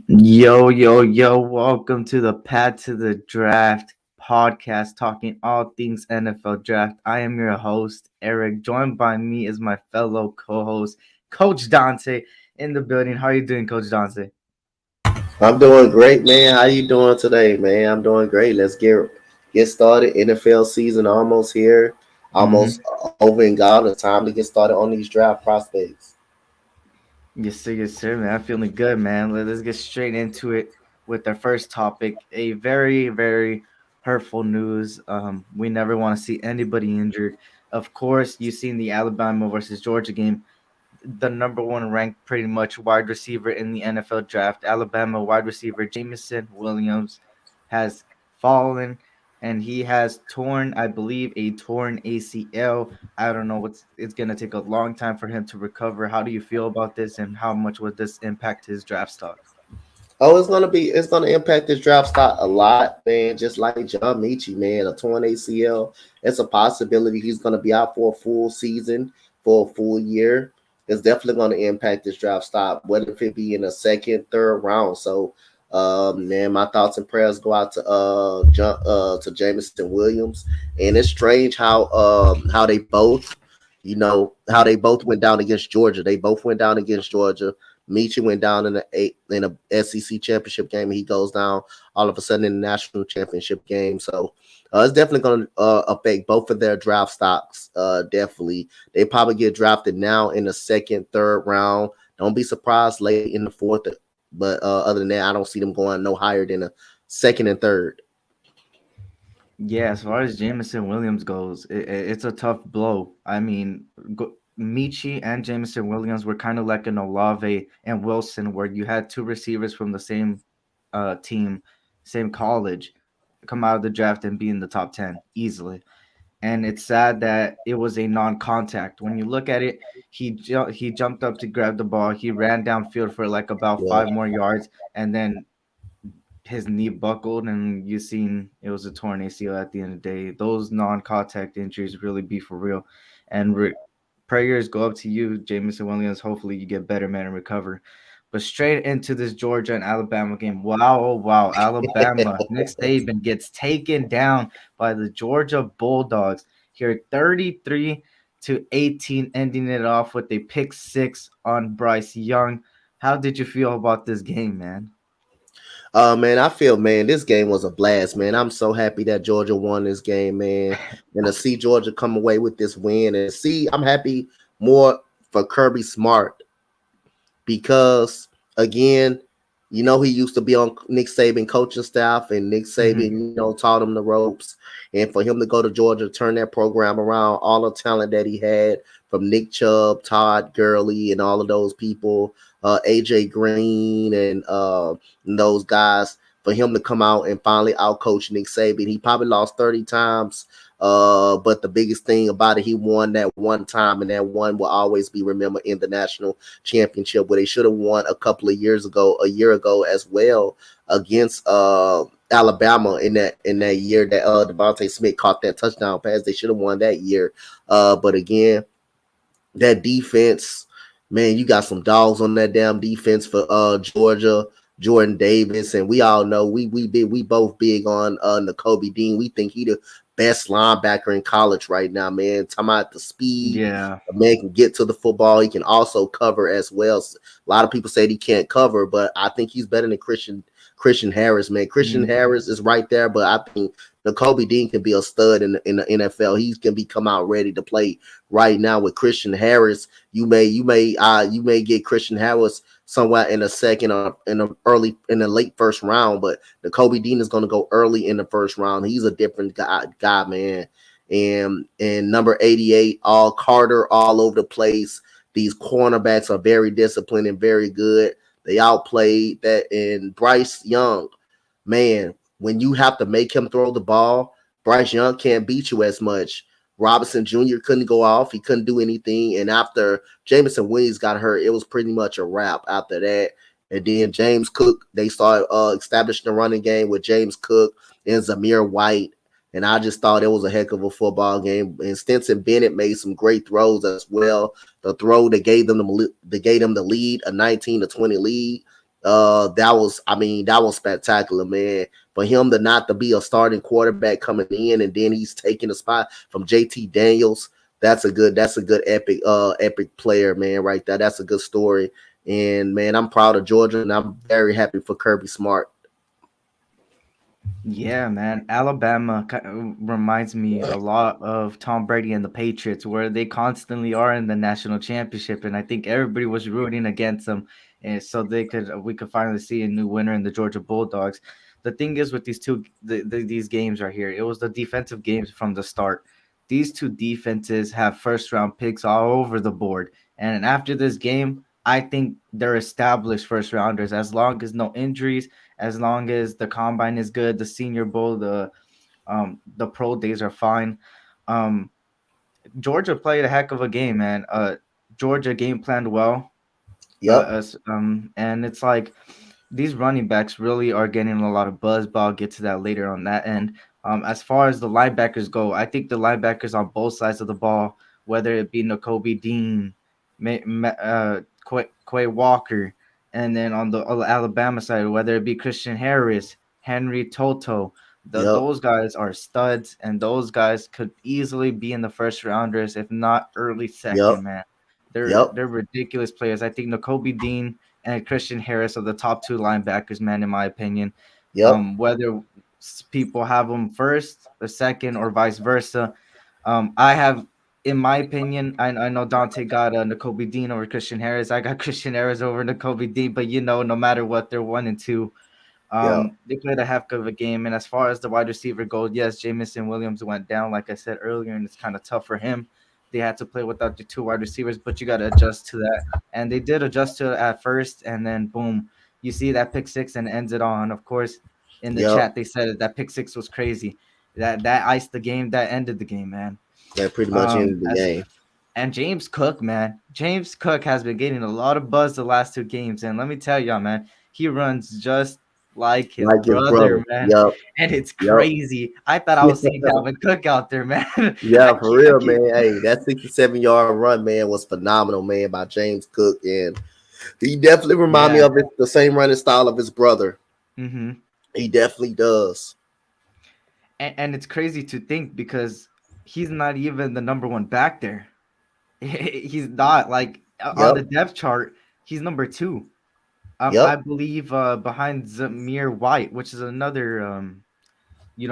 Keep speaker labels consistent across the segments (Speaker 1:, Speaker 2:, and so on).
Speaker 1: Yo, yo, yo, welcome to the Pad to the Draft podcast, talking all things NFL draft. I am your host, Eric. Joined by me is my fellow co host, Coach Donte, in the building. How are you doing, Coach Donte?
Speaker 2: I'm doing great, man. How you doing today, man? I'm doing great. Let's get started. NFL season almost here, almost over and gone. It's time to get started on these draft prospects.
Speaker 1: Yes, sir, man. I'm feeling good, man. Let's get straight into it with our first topic. A very, very hurtful news. We never want to see anybody injured. Of course, you've seen the Alabama versus Georgia game. The number one ranked pretty much wide receiver in the NFL draft. Alabama wide receiver Jameson Williams has fallen and he has torn, I believe, a torn ACL. I don't know what's it's gonna take a long time for him to recover. How do you feel about this and how much would this impact his draft stock?
Speaker 2: Oh, it's gonna impact this draft stock a lot, man. Just like John Michie, man, a torn ACL. It's a possibility he's gonna be out for a full season, for a full year. It's definitely gonna impact this draft stock, whether if it be in the second, third round. So, man, my thoughts and prayers go out to Jameson Williams. And it's strange how they both, how they both went down against Georgia. They both went down against Georgia. Michi went down in a SEC championship game, and he goes down all of a sudden in the national championship game. So it's definitely going to affect both of their draft stocks. Definitely, they probably get drafted now in the second, third round. Don't be surprised late in the fourth. But other than that, I don't see them going no higher than a second and third.
Speaker 1: Yeah, as far as Jameson Williams goes, it's a tough blow. I mean, Michi and Jameson Williams were kind of like an Olave and Wilson, where you had two receivers from the same team, same college, come out of the draft and be in the top 10 easily. And it's sad that it was a non-contact. When you look at it, he jumped up to grab the ball. He ran downfield for like about
Speaker 2: Yeah.
Speaker 1: 5 more yards, and then his knee buckled, and you seen it was a torn ACL at the end of the day. Those non-contact injuries really be for real, and prayers go up to you, Jameson Williams. Hopefully, you get better, man, and recover. But straight into this Georgia and Alabama game. Wow, oh wow, Alabama. Nick Saban gets taken down by the Georgia Bulldogs here, 33-18, ending it off with a pick six on Bryce Young. How did you feel about this game, man?
Speaker 2: Man, I feel, man, this game was a blast, man. I'm so happy that Georgia won this game, man. And to see Georgia come away with this win, and see, I'm happy more for Kirby Smart because, again, he used to be on Nick Saban coaching staff, and Nick Saban,
Speaker 1: Mhm.
Speaker 2: taught him the ropes. And for him to go to Georgia, turn that program around, all the talent that he had from Nick Chubb, Todd Gurley, and all of those people, AJ Green, and those guys, for him to come out and finally outcoach Nick Saban. He probably lost 30 times. But the biggest thing about it, he won that one time, and that one will always be remembered in the national championship, where they should have won a year ago as well, against Alabama in that year that Devontae Smith caught that touchdown pass. They should have won that year. But again, that defense, man, you got some dogs on that damn defense for Georgia. Jordan Davis, and we all know we both big on Nakobe Dean. We think he the best linebacker in college right now, man. Talking about the speed,
Speaker 1: Yeah.
Speaker 2: the man can get to the football. He can also cover as well. A lot of people say he can't cover, but I think he's better than Christian Harris, man. Christian
Speaker 1: Mhm.
Speaker 2: Harris is right there, but I think Nakobe Dean can be a stud in the NFL. He can be come out ready to play right now with Christian Harris. You may get Christian Harris somewhere in the second or in the late first round, but the Kobe Dean is going to go early in the first round. He's a different guy, man. And number 88, all Carter, all over the place. These cornerbacks are very disciplined and very good. They outplayed that. And Bryce Young, man, when you have to make him throw the ball, Bryce Young can't beat you as much. Robinson Jr. couldn't go off. He couldn't do anything. And after Jameson Williams got hurt, it was pretty much a wrap after that. And then James Cook, they started establishing the running game with James Cook and Zamir White. And I just thought it was a heck of a football game. And Stetson Bennett made some great throws as well. The throw that gave them the lead, a 19-20 lead that was spectacular, man. For him to not to be a starting quarterback coming in, and then he's taking a spot from JT Daniels. That's a good epic player, man, right there. That's a good story. And man, I'm proud of Georgia, and I'm very happy for Kirby Smart.
Speaker 1: Yeah, man. Alabama reminds me a lot of Tom Brady and the Patriots, where they constantly are in the national championship, and I think everybody was rooting against them, and so we could finally see a new winner in the Georgia Bulldogs. The thing is with these games right here, it was the defensive games from the start. These two defenses have first round picks all over the board, and after this game, I think they're established first rounders as long as no injuries, as long as the combine is good, the Senior Bowl, the pro days are fine. Um, Georgia played a heck of a game, man. Georgia game planned well.
Speaker 2: Yep,
Speaker 1: And it's like these running backs really are getting a lot of buzz, but I'll get to that later on that end. As far as the linebackers go, I think the linebackers on both sides of the ball, whether it be Nakobe Dean, Quay Walker, and then on the Alabama side, whether it be Christian Harris, Henry Toto,
Speaker 2: yep,
Speaker 1: those guys are studs, and those guys could easily be in the first rounders, if not early
Speaker 2: yep,
Speaker 1: second, man.
Speaker 2: yep,
Speaker 1: They're ridiculous players. I think Nakobe Dean and Christian Harris are the top two linebackers, man, in my opinion.
Speaker 2: yep,
Speaker 1: Whether people have them first or second or vice versa, I have, in my opinion, I know Donte got Nakobe Dean over Christian Harris. I got Christian Harris over Nakobe Dean, but no matter what, they're 1 and 2.
Speaker 2: yep,
Speaker 1: They played a heck of a game, and as far as the wide receiver goes, yes, Jamison Williams went down, like I said earlier, and it's kind of tough for him. They had to play without the two wide receivers, but you got to adjust to that, and they did adjust to it at first, and then boom, you see that pick six and ends it on. Of course, in the
Speaker 2: yep.
Speaker 1: chat they said it, that pick six was crazy. That iced the game, that ended the game, man.
Speaker 2: That pretty much ended the
Speaker 1: As
Speaker 2: game.
Speaker 1: and James Cook, man. James Cook has been getting a lot of buzz the last two games. And let me tell y'all, man, he runs just like his
Speaker 2: Like his brother.
Speaker 1: brother, man.
Speaker 2: Yep,
Speaker 1: And it's
Speaker 2: yep.
Speaker 1: crazy. I thought I was seeing Dalvin Cook out there, man.
Speaker 2: Yeah, for
Speaker 1: I
Speaker 2: real,
Speaker 1: can't.
Speaker 2: man. Hey, that 67-yard run, man, was phenomenal, man, by James Cook. And he definitely remind me
Speaker 1: Yeah.
Speaker 2: of the same running style of his brother.
Speaker 1: Mm-hmm.
Speaker 2: He definitely does.
Speaker 1: And it's crazy to think because he's not even the number one back there. He's not like on
Speaker 2: Yep,
Speaker 1: the depth chart. He's number two. I
Speaker 2: yep,
Speaker 1: believe behind Zamir White, which is another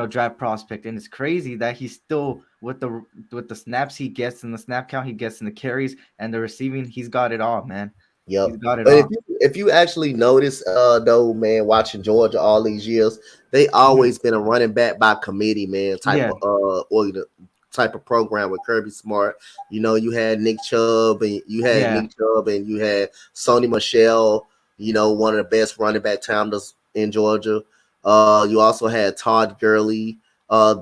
Speaker 1: draft prospect, and it's crazy that he's still with the snaps he gets and the snap count he gets and the carries and the receiving, he's got it all, man.
Speaker 2: yep.
Speaker 1: He's got it
Speaker 2: But
Speaker 1: all.
Speaker 2: if you actually notice, though, man, watching Georgia all these years, they
Speaker 1: Mhm.
Speaker 2: always been a running back by committee, man, type
Speaker 1: Yeah,
Speaker 2: of type of program with Kirby Smart. You know,
Speaker 1: yeah,
Speaker 2: Nick Chubb and you had Sony Michelle, you know, one of the best running back tandem in Georgia. You also had Todd Gurley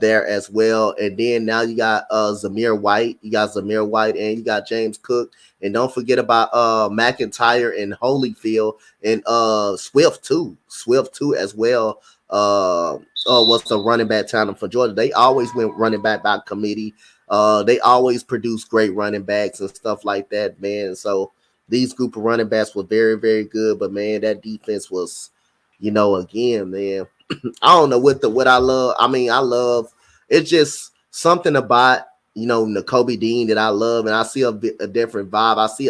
Speaker 2: there as well. And then now you got Zamir White. You got Zamir White and you got James Cook. And don't forget about McIntyre and Holyfield and Swift too. Swift too as well. What's the running back tandem for Georgia? They always went running back by committee. They always produce great running backs and stuff like that, man. So these group of running backs were very, very good. But man, that defense was, you know, again, man. I don't know what I love. I mean, I love it's just something about Nakobe Dean that I love, and I see a different vibe. I see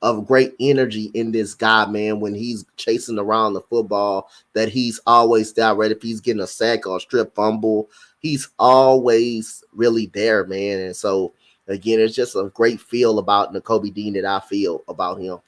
Speaker 2: a great energy in this guy, man. When he's chasing around the football, that he's always there. Right, if he's getting a sack or a strip fumble, he's always really there, man. And so again, it's just a great feel about Nakobe Dean that I feel about him.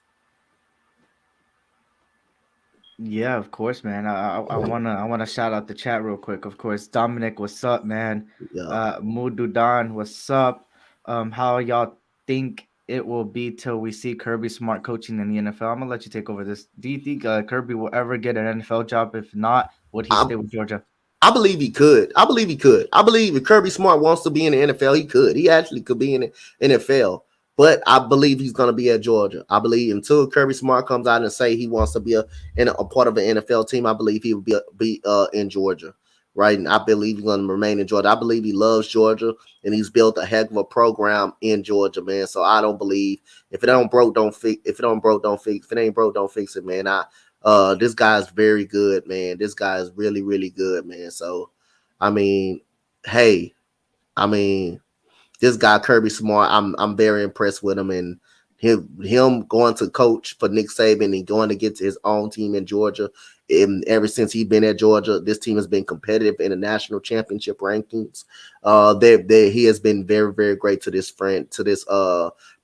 Speaker 1: yeah. Of course, man. I wanna shout out the chat real quick. Of course, Dominic, what's up, man?
Speaker 2: Yeah.
Speaker 1: Mududan, what's up? How y'all think it will be till we see Kirby Smart coaching in the NFL? I'm gonna let you take over this. Do you think Kirby will ever get an NFL job? If not, would he
Speaker 2: I'm
Speaker 1: stay with Georgia?
Speaker 2: I believe he could. I believe he could. I believe if Kirby Smart wants to be in the NFL, he could. He actually could be in the NFL. But I believe he's going to be at Georgia. I believe until Kirby Smart comes out and say he wants to be a part of an NFL team, I believe he will be in Georgia, right? And I believe he's going to remain in Georgia. I believe he loves Georgia and he's built a heck of a program in Georgia, man. So I don't believe if it don't broke, don't fix. If it don't broke, don't fix. If it ain't broke, don't fix it, man. This guy's very good, man. This guy is really, really good, man. So, I mean, hey, I mean, this guy Kirby Smart, I'm very impressed with him, and him going to coach for Nick Saban and going to get to his own team in Georgia. And ever since he's been at Georgia, this team has been competitive in the national championship rankings. He has been very, very great to this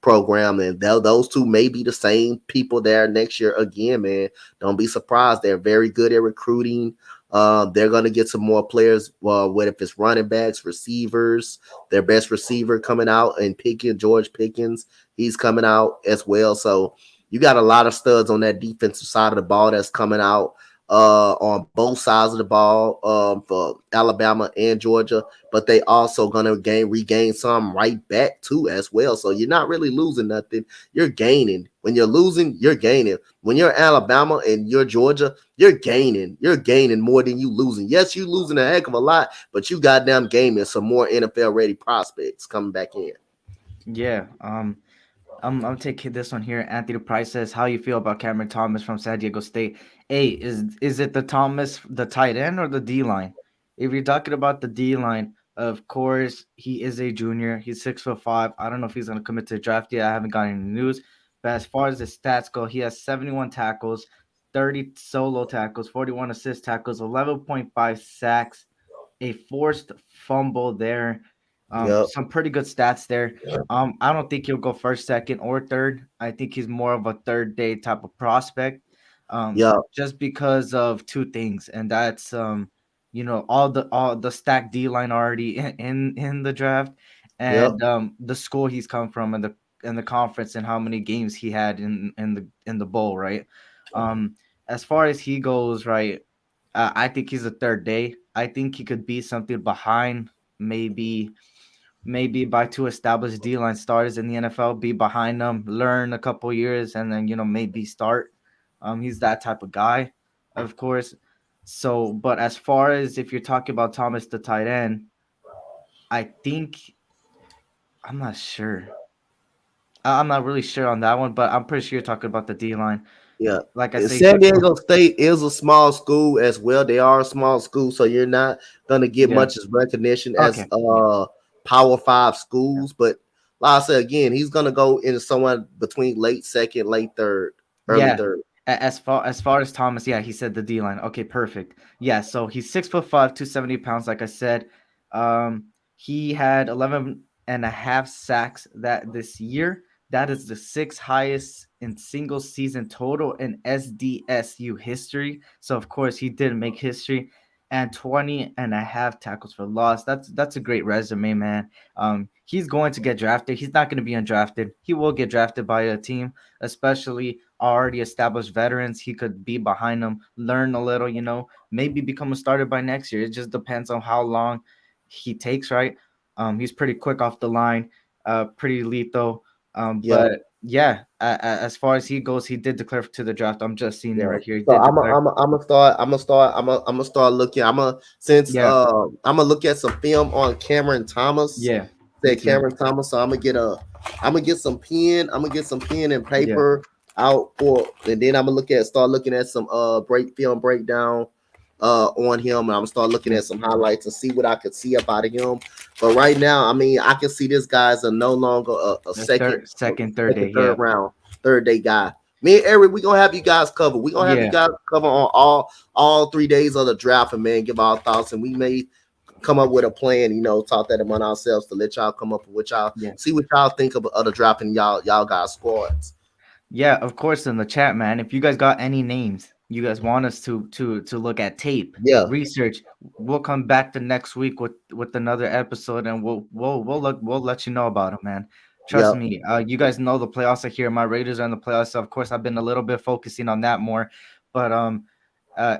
Speaker 2: program, and those two may be the same people there next year again, man. Don't be surprised. They're very good at recruiting. They're going to get some more players. What if it's running backs, receivers? Their best receiver coming out and George Pickens, he's coming out as well. So you got a lot of studs on that defensive side of the ball that's coming out on both sides of the ball for Alabama and Georgia, but they also gonna regain some right back too as well. So you're not really losing nothing. You're gaining. When you're losing, you're gaining. When you're Alabama and you're Georgia, you're gaining. You're gaining more than you losing. Yes, you losing a heck of a lot, but you goddamn gaining some more NFL ready prospects coming back in.
Speaker 1: Yeah. I'm taking this one here. Anthony Price says, "How you feel about Cameron Thomas from San Diego State?" Hey, is it the Thomas, the tight end, or the D line? If you're talking about the D line, of course he is a junior. He's 6'5". I don't know if he's gonna commit to the draft yet. I haven't gotten any news. But as far as his stats go, he has 71 tackles, 30 solo tackles, 41 assist tackles, 11.5 sacks, a forced fumble there.
Speaker 2: Yep.
Speaker 1: Some pretty good stats there. I don't think he'll go first, second, or third. I think he's more of a third day type of prospect.
Speaker 2: Yep.
Speaker 1: Just because of two things, and that's all the stacked D line already in the draft,
Speaker 2: Yep.
Speaker 1: and the school he's come from, and the conference, and how many games he had in the bowl, right? Um, as far as he goes, right, I think he's a third day. I think he could be something behind, maybe by two established D line starters in the NFL, be behind them, learn a couple years, and then maybe start. He's that type of guy, of course. So, but as far as if you're talking about Thomas the tight end, I think I'm not sure. I'm not really sure on that one, but I'm pretty sure you're talking about the D line.
Speaker 2: Yeah.
Speaker 1: Like I
Speaker 2: And
Speaker 1: say,
Speaker 2: San Diego State is a small school as well. They are a small school, so you're not gonna get
Speaker 1: yeah.
Speaker 2: much as recognition as
Speaker 1: Okay. Yeah.
Speaker 2: Power Five schools. But like I said again, he's gonna go in somewhere between late second, late third, early
Speaker 1: Yeah.
Speaker 2: third.
Speaker 1: As far as Thomas, yeah, he said the D line. Okay, perfect. Yeah, so he's 6'5", 270 pounds, like I said. He had 11 and a half sacks that this year. That is the sixth highest in single season total in SDSU history. So of course he did make history. And 20 and a half tackles for loss. That's a great resume, man. He's going to get drafted. He's not going to be undrafted. He will get drafted by a team, especially already established veterans. He could be behind them, learn a little, maybe become a starter by next year. It just depends on how long he takes, right? He's pretty quick off the line, pretty lethal.
Speaker 2: Yeah.
Speaker 1: But yeah, as far as he goes, he did declare to the draft. I'm just seeing it
Speaker 2: Yeah.
Speaker 1: right here. He
Speaker 2: So
Speaker 1: did declare.
Speaker 2: I'm gonna start looking.
Speaker 1: Yeah,
Speaker 2: I'm gonna look at some film on Cameron Thomas.
Speaker 1: yeah, me
Speaker 2: Said
Speaker 1: too.
Speaker 2: Cameron Thomas. So I'm gonna get some pen. I'm gonna get some pen and
Speaker 1: Yeah,
Speaker 2: paper out for, and then I'm gonna start looking at some film breakdown on him, and I'm gonna start looking
Speaker 1: yeah.
Speaker 2: at some highlights and see what I could see about him. But right now, I mean, I can see this guy's a no longer a
Speaker 1: The second, third day.
Speaker 2: third
Speaker 1: Yeah,
Speaker 2: round, third day guy. Me and Eric, we gonna have you guys covered. We gonna have you
Speaker 1: yeah.
Speaker 2: guys cover on all 3 days of the draft, and man, give our thoughts, and we may come up with a plan, talk that among ourselves to let y'all come up with what y'all
Speaker 1: Yeah.
Speaker 2: see what y'all think of other drafting y'all guys squads.
Speaker 1: Yeah, of course in the chat, man. If you guys got any names you guys want us to look at tape,
Speaker 2: Yeah,
Speaker 1: research, we'll come back the next week with another episode, and we'll let you know about it, man. Trust
Speaker 2: yeah,
Speaker 1: me. You guys know the playoffs are here. My Raiders are in the playoffs. So of course, I've been a little bit focusing on that more, but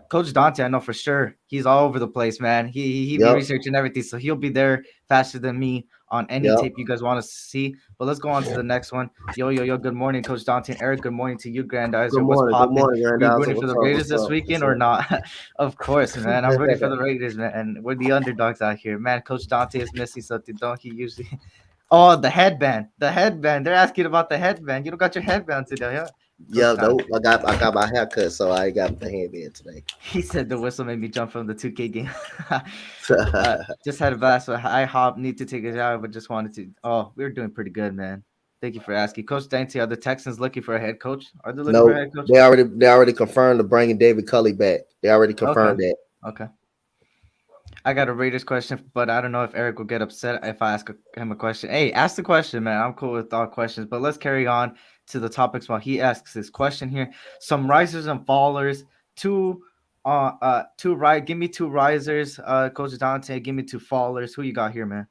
Speaker 1: Coach Donte, I know for sure he's all over the place, man. He be
Speaker 2: yep,
Speaker 1: researching everything, so he'll be there faster than me on any
Speaker 2: yep.
Speaker 1: tape you guys want us to see. But let's go on to the next one. Yo. Good morning, Coach Donte and Eric. Good morning to you, Grandizer. What's
Speaker 2: Good
Speaker 1: popping?
Speaker 2: morning,
Speaker 1: We
Speaker 2: Grandizer.
Speaker 1: rooting for
Speaker 2: What's
Speaker 1: the
Speaker 2: up?
Speaker 1: Raiders
Speaker 2: What's
Speaker 1: this
Speaker 2: up?
Speaker 1: weekend
Speaker 2: What's
Speaker 1: or
Speaker 2: up?
Speaker 1: not? Of course, man. I'm rooting for the Raiders, man. And we're the underdogs out here, man. Coach Donte is missing something, don't he? Usually. Oh, the headband. The headband. They're asking about the headband. You don't got your headband today, huh?
Speaker 2: Yeah,
Speaker 1: Coach Don.
Speaker 2: no, I got my hair cut, so I ain't got the headband today.
Speaker 1: He said the whistle made me jump from the 2K game. Just had a blast. So I hop need to take a shower, but just wanted to. Oh, we're doing pretty good, man. Thank you for asking, Coach Dante. Are the Texans looking for a head coach? Are they looking for a
Speaker 2: No,
Speaker 1: head coach?
Speaker 2: they already confirmed the bringing David Culley back. They already
Speaker 1: Okay,
Speaker 2: confirmed that.
Speaker 1: okay. I got a Raiders question, but I don't know if Eric will get upset if I ask him a question. Hey, ask the question, man. I'm cool with all questions, but let's carry on to the topics while he asks his question here. Some risers and fallers. Two, two right. Give me two risers, Coach Dante. Give me two fallers. Who you got here, man?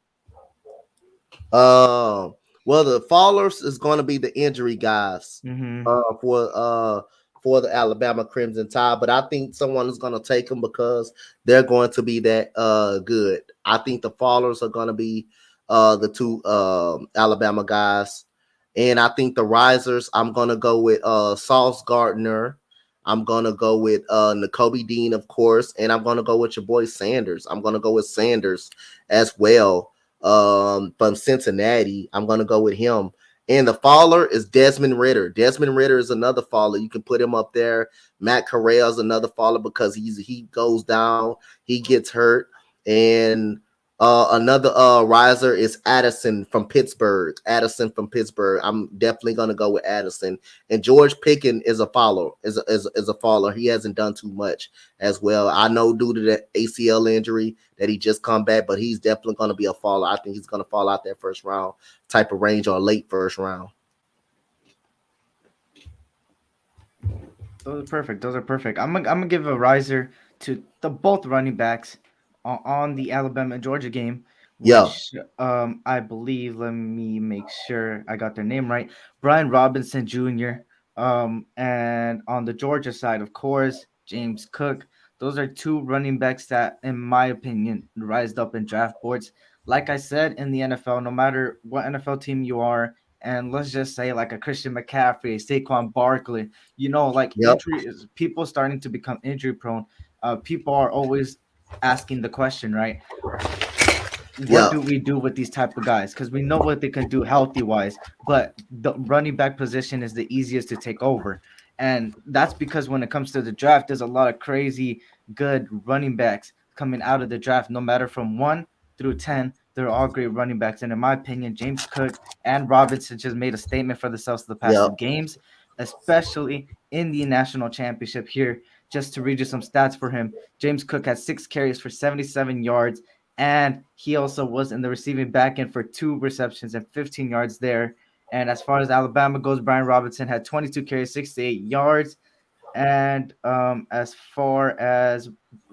Speaker 2: Um, well, the fallers is going to be the injury guys
Speaker 1: Mm-hmm.
Speaker 2: uh, for uh, for the Alabama Crimson Tide, but I think someone is going to take them because they're going to be that good. I think the fallers are going to be the two Alabama guys, and I think the risers. I'm going to go with Sauce Gardner. I'm gonna go with N'Kobe Dean, of course, and I'm gonna go with your boy Sanders. I'm gonna go with Sanders as well from Cincinnati. I'm going to go with him. And the faller is Desmond Ritter. Desmond Ritter is another faller. You can put him up there. Matt Corral is another faller because he goes down, he gets hurt. And another riser is Addison from Pittsburgh. Addison from Pittsburgh. I'm definitely going to go with Addison. And George Pickens is a follower. Is a follower. He hasn't done too much as well. I know due to the ACL injury that he just come back, but he's definitely going to be a follower. I think he's going to fall out that first round type of range or late first round.
Speaker 1: Those are perfect. Those are perfect. I'm gonna give a riser to the both running backs on the Alabama Georgia game,
Speaker 2: Yeah.
Speaker 1: which I believe. Let me make sure I got their name right. Brian Robinson Jr. And on the Georgia side, of course, James Cook. Those are two running backs that, in my opinion, rised up in draft boards. Like I said, in the NFL, no matter what NFL team you are, and let's just say like a Christian McCaffrey, Saquon Barkley, like
Speaker 2: Yep.
Speaker 1: injury is people starting to become injury prone. People are always asking the question, right? What
Speaker 2: Yep.
Speaker 1: do we do with these type of guys? Because we know what they can do healthy wise, but the running back position is the easiest to take over. And that's because when it comes to the draft, there's a lot of crazy good running backs coming out of the draft, no matter from 1 through 10. They're all great running backs. And in my opinion, James Cook and Robinson just made a statement for themselves the past two
Speaker 2: Yep.
Speaker 1: games, especially in the national championship here. Just to read you some stats for him, James Cook had 6 carries for 77 yards, and he also was in the receiving back end for 2 receptions and 15 yards there. And as far as Alabama goes, Brian Robinson had 22 carries, 68 yards. And as far as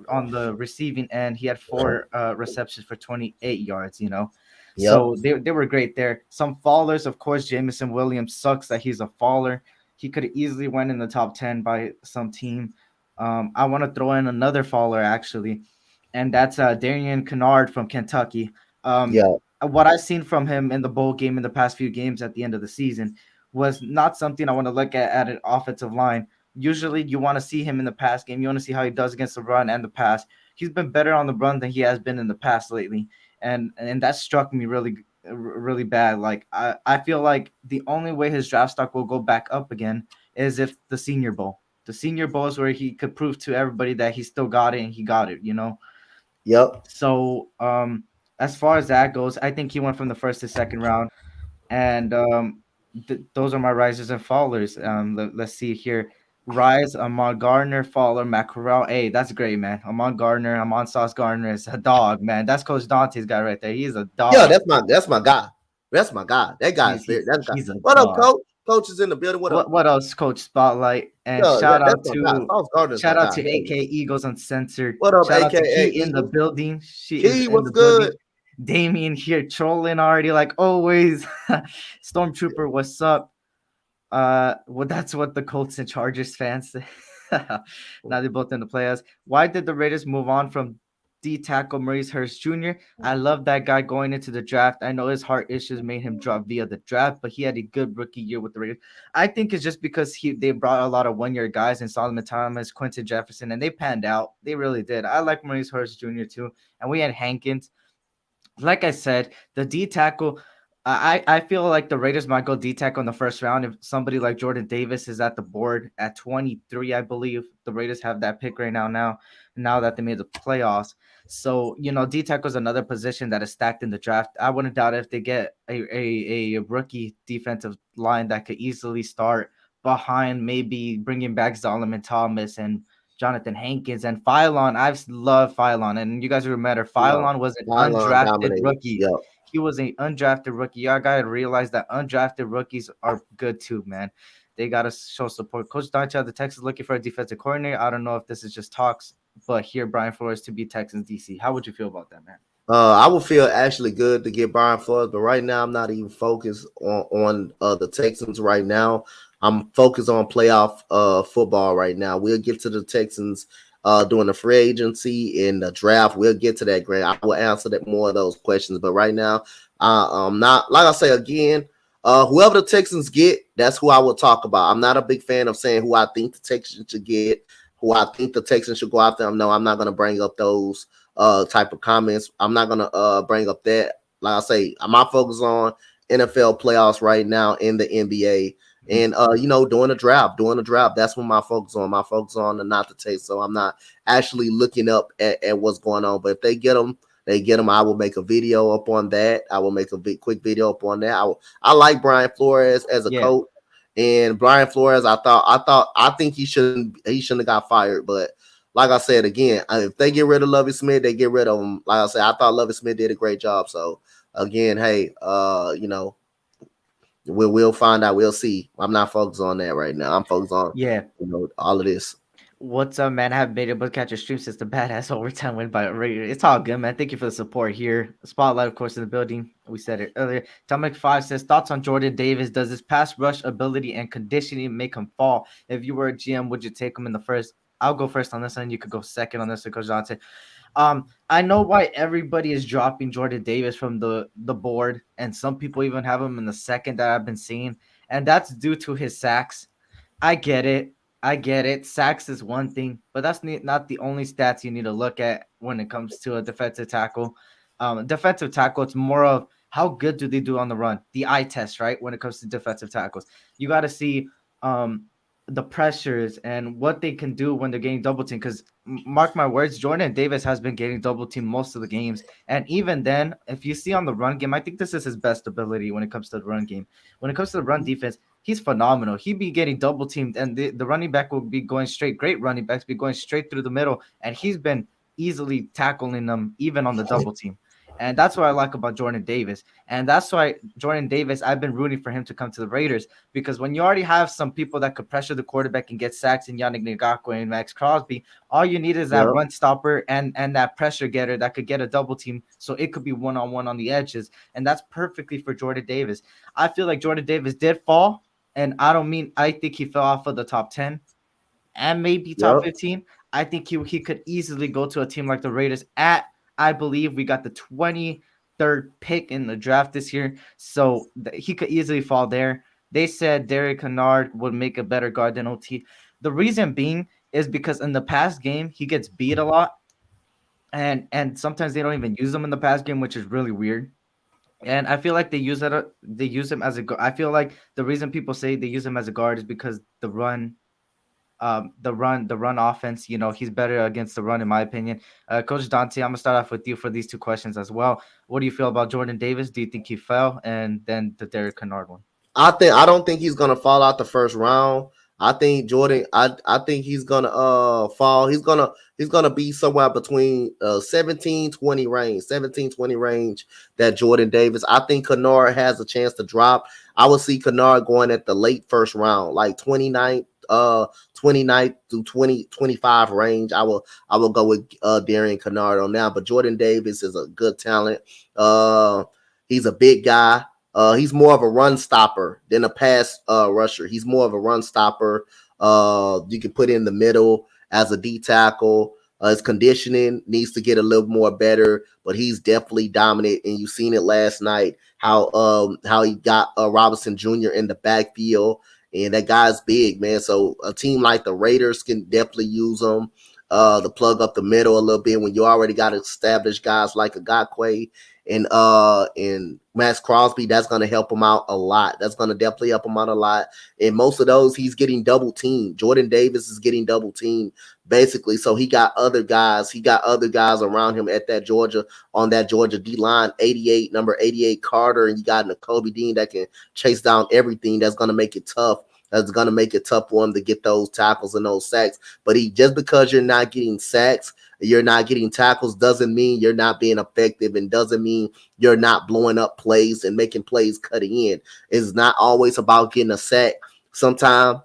Speaker 1: on the receiving end, he had 4 receptions for 28 yards,
Speaker 2: Yep.
Speaker 1: So they were great there. Some fallers, of course, Jamison Williams sucks that he's a faller. He could have easily went in the top 10 by some team. I want to throw in another faller, actually, and that's Darian Kennard from Kentucky.
Speaker 2: Yep.
Speaker 1: What I've seen from him in the bowl game in the past few games at the end of the season was not something I want to look at an offensive line. Usually, you want to see him in the pass game. You want to see how he does against the run and the pass. He's been better on the run than he has been in the past lately, and that struck me really bad. Like I feel like the only way his draft stock will go back up again is if the Senior Bowl. The Senior Bowl is where he could prove to everybody that he still got it and he got it.
Speaker 2: Yep.
Speaker 1: So as far as that goes, I think he went from the first to second round, and those are my risers and fallers. Let's see here. Rise, Amon Gardner, faller, Matt Corral. Hey, that's great, man. Amon Gardner, Amon Sauce Gardner is a dog, man. That's Coach Dante's guy right there. He's a
Speaker 2: Yeah,
Speaker 1: dog.
Speaker 2: that's my guy. That's my guy. That guy is
Speaker 1: He's
Speaker 2: very
Speaker 1: he's
Speaker 2: that's guy.
Speaker 1: he's a
Speaker 2: What up,
Speaker 1: dog.
Speaker 2: coach? Coach is in the building. What up?
Speaker 1: What else, Coach Spotlight? And
Speaker 2: Yeah, that's my guy. Sauce Gardner's my
Speaker 1: shout out
Speaker 2: guy.
Speaker 1: to
Speaker 2: Hey,
Speaker 1: AK Eagles Uncensored.
Speaker 2: what up,
Speaker 1: Shout out to
Speaker 2: aka
Speaker 1: Key in the
Speaker 2: Eagles?
Speaker 1: building. She is
Speaker 2: Key,
Speaker 1: in
Speaker 2: what's
Speaker 1: the
Speaker 2: good?
Speaker 1: building. Damien here trolling already, like always. Stormtrooper, what's up? Well, that's what the Colts and Chargers fans say. Now they're both in the playoffs. Why did the Raiders move on from D tackle Maurice Hurst Jr.? I love that guy going into the draft. I know his heart issues made him drop via the draft, but he had a good rookie year with the Raiders. I think it's just because they brought a lot of 1 year guys in Solomon Thomas, Quentin Jefferson, and they panned out. They really did. I like Maurice Hurst Jr. too, and we had Hankins. Like I said, the D tackle. I feel like the Raiders might go D-Tech on the first round if somebody like Jordan Davis is at the board at 23, I believe. The Raiders have that pick right now that they made the playoffs. So, D-Tech was another position that is stacked in the draft. I wouldn't doubt if they get a rookie defensive line that could easily start behind maybe bringing back Solomon Thomas and Jonathan Hankins and Phylon. I've loved Phylon, and you guys remember
Speaker 2: Yeah,
Speaker 1: Phylon was an
Speaker 2: Nylon
Speaker 1: undrafted
Speaker 2: dominated.
Speaker 1: rookie.
Speaker 2: Yeah.
Speaker 1: He was an undrafted rookie. Y'all gotta realize that undrafted rookies are good too, man. They gotta show support. Coach Donte of the Texans looking for a defensive coordinator. I don't know if this is just talks, but here Brian Flores to be Texans DC. How would you feel about that, man?
Speaker 2: I would feel actually good to get Brian Flores, but right now I'm not even focused on the Texans right now. I'm focused on playoff football right now. We'll get to the Texans during the free agency and the draft. We'll get to that, Grant. I will answer that more of those questions, but right now I'm not. Like I say again, whoever the Texans get, that's who I will talk about. I'm not a big fan of saying who I think the Texans should get, who I think the Texans should go after. No, I'm not going to bring up those type of comments. I'm not gonna bring up that. Like I say, my focus on NFL playoffs right now in the NBA, and doing the draft. That's what my focus on. My focus on the not to take. So I'm not actually looking up at what's going on. But if they get them, they get them. I will make a video up on that. I will make a quick video up on that. I like Brian Flores as a
Speaker 1: Yeah.
Speaker 2: coach. And Brian Flores, I think he shouldn't have got fired, but like I said again, if they get rid of Lovie Smith, they get rid of him. Like I said, I thought Lovie Smith did a great job. So again, hey, we'll find out. We'll see. I'm not focused on that right now. I'm focused on
Speaker 1: Yeah.
Speaker 2: all of this.
Speaker 1: What's up, man? I haven't been able to catch your stream since the badass overtime win by Raiders. It's all good, man. Thank you for the support here. Spotlight, of course, in the building. We said it earlier. Dominic5 says, thoughts on Jordan Davis. Does his pass rush ability and conditioning make him fall? If you were a GM, would you take him in the first? I'll go first on this one. You could go second on this one, Coach Donte. I know why everybody is dropping Jordan Davis from the board, and some people even have him in the second that I've been seeing, and that's due to his sacks. I get it. I get it. Sacks is one thing, but that's not the only stats you need to look at when it comes to a defensive tackle. Defensive tackle, it's more of how good do they do on the run, the eye test, right? When it comes to defensive tackles, you got to see um, the pressures and what they can do when they're getting double team. Because mark my words, Jordan Davis has been getting double team most of the games, and even then, if you see on the run game, I think this is his best ability when it comes to the run game. When it comes to the run defense, he's phenomenal. He'd be getting double teamed, and the running back will be going straight. Great running backs be going straight through the middle, and he's been easily tackling them even on the double team. And that's what I like about Jordan Davis. And that's why Jordan Davis, I've been rooting for him to come to the Raiders, because when you already have some people that could pressure the quarterback and get sacks in Yannick Ngakoue and Max Crosby, all you need is that
Speaker 2: Yep.
Speaker 1: run stopper and that pressure getter that could get a double team. So it could be one-on-one on the edges. And that's perfectly for Jordan Davis. I feel like Jordan Davis did fall, and I think he fell off of the top 10 and maybe top
Speaker 2: Yep.
Speaker 1: 15. I think he could easily go to a team like the Raiders at, I believe we got the 23rd pick in the draft this year. So he could easily fall there. They said Derek Kennard would make a better guard than OT. The reason being is because in the past game, he gets beat a lot. And sometimes they don't even use him in the past game, which is really weird. And I feel like they use him as a guard. I feel like the reason people say they use him as a guard is because the run offense, he's better against the run in my opinion. Coach Donte, I'm gonna start off with you for these two questions as well. What do you feel about Jordan Davis? Do you think he fell? And then the Derek Kennard one.
Speaker 2: I don't think he's gonna fall out the first round. I think Jordan. I think he's gonna fall. He's gonna be somewhere between 17-20 range, 17-20 range. That Jordan Davis. I think Kennard has a chance to drop. I would see Kennard going at the late first round, like 29 to 20-25 range. I will go with Darian Kennard on now. But Jordan Davis is a good talent. He's a big guy. He's more of a run stopper than a pass rusher. He's more of a run stopper. You can put in the middle as a D tackle. His conditioning needs to get a little more better, but he's definitely dominant. And you've seen it last night how he got Robinson Jr. in the backfield, and that guy's big, man. So a team like the Raiders can definitely use him. to plug up the middle a little bit when you already got established guys like a Gakwe and Max Crosby. That's going to help him out a lot. That's going to definitely help him out a lot. And most of those, he's getting double teamed. Jordan Davis is getting double teamed basically. So he got other guys. He got other guys around him at that Georgia on that Georgia D line. 88, number 88 Carter, and you got Nakobe Dean that can chase down everything. That's going to make it tough. That's going to make it tough for him to get those tackles and those sacks. But just because you're not getting sacks, you're not getting tackles, doesn't mean you're not being effective, and doesn't mean you're not blowing up plays and making plays cutting in. It's not always about getting a sack. Sometimes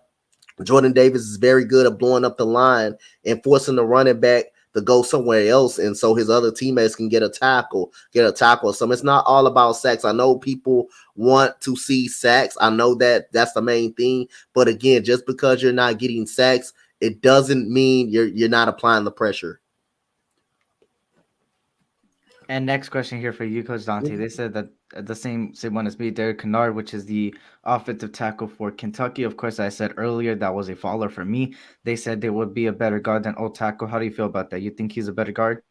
Speaker 2: Jordan Davis is very good at blowing up the line and forcing the running back to go somewhere else, and so his other teammates can get a tackle. So it's not all about sacks. I know people want to see sacks. I know that that's the main thing. But again, just because you're not getting sacks, it doesn't mean you're not applying the pressure.
Speaker 1: And next question here for you, Coach Donte. They said that the same one as me, Derek Kennard, which is the offensive tackle for Kentucky. Of course, I said earlier that was a faller for me. They said they would be a better guard than old tackle. How do you feel about that? You think he's a better guard?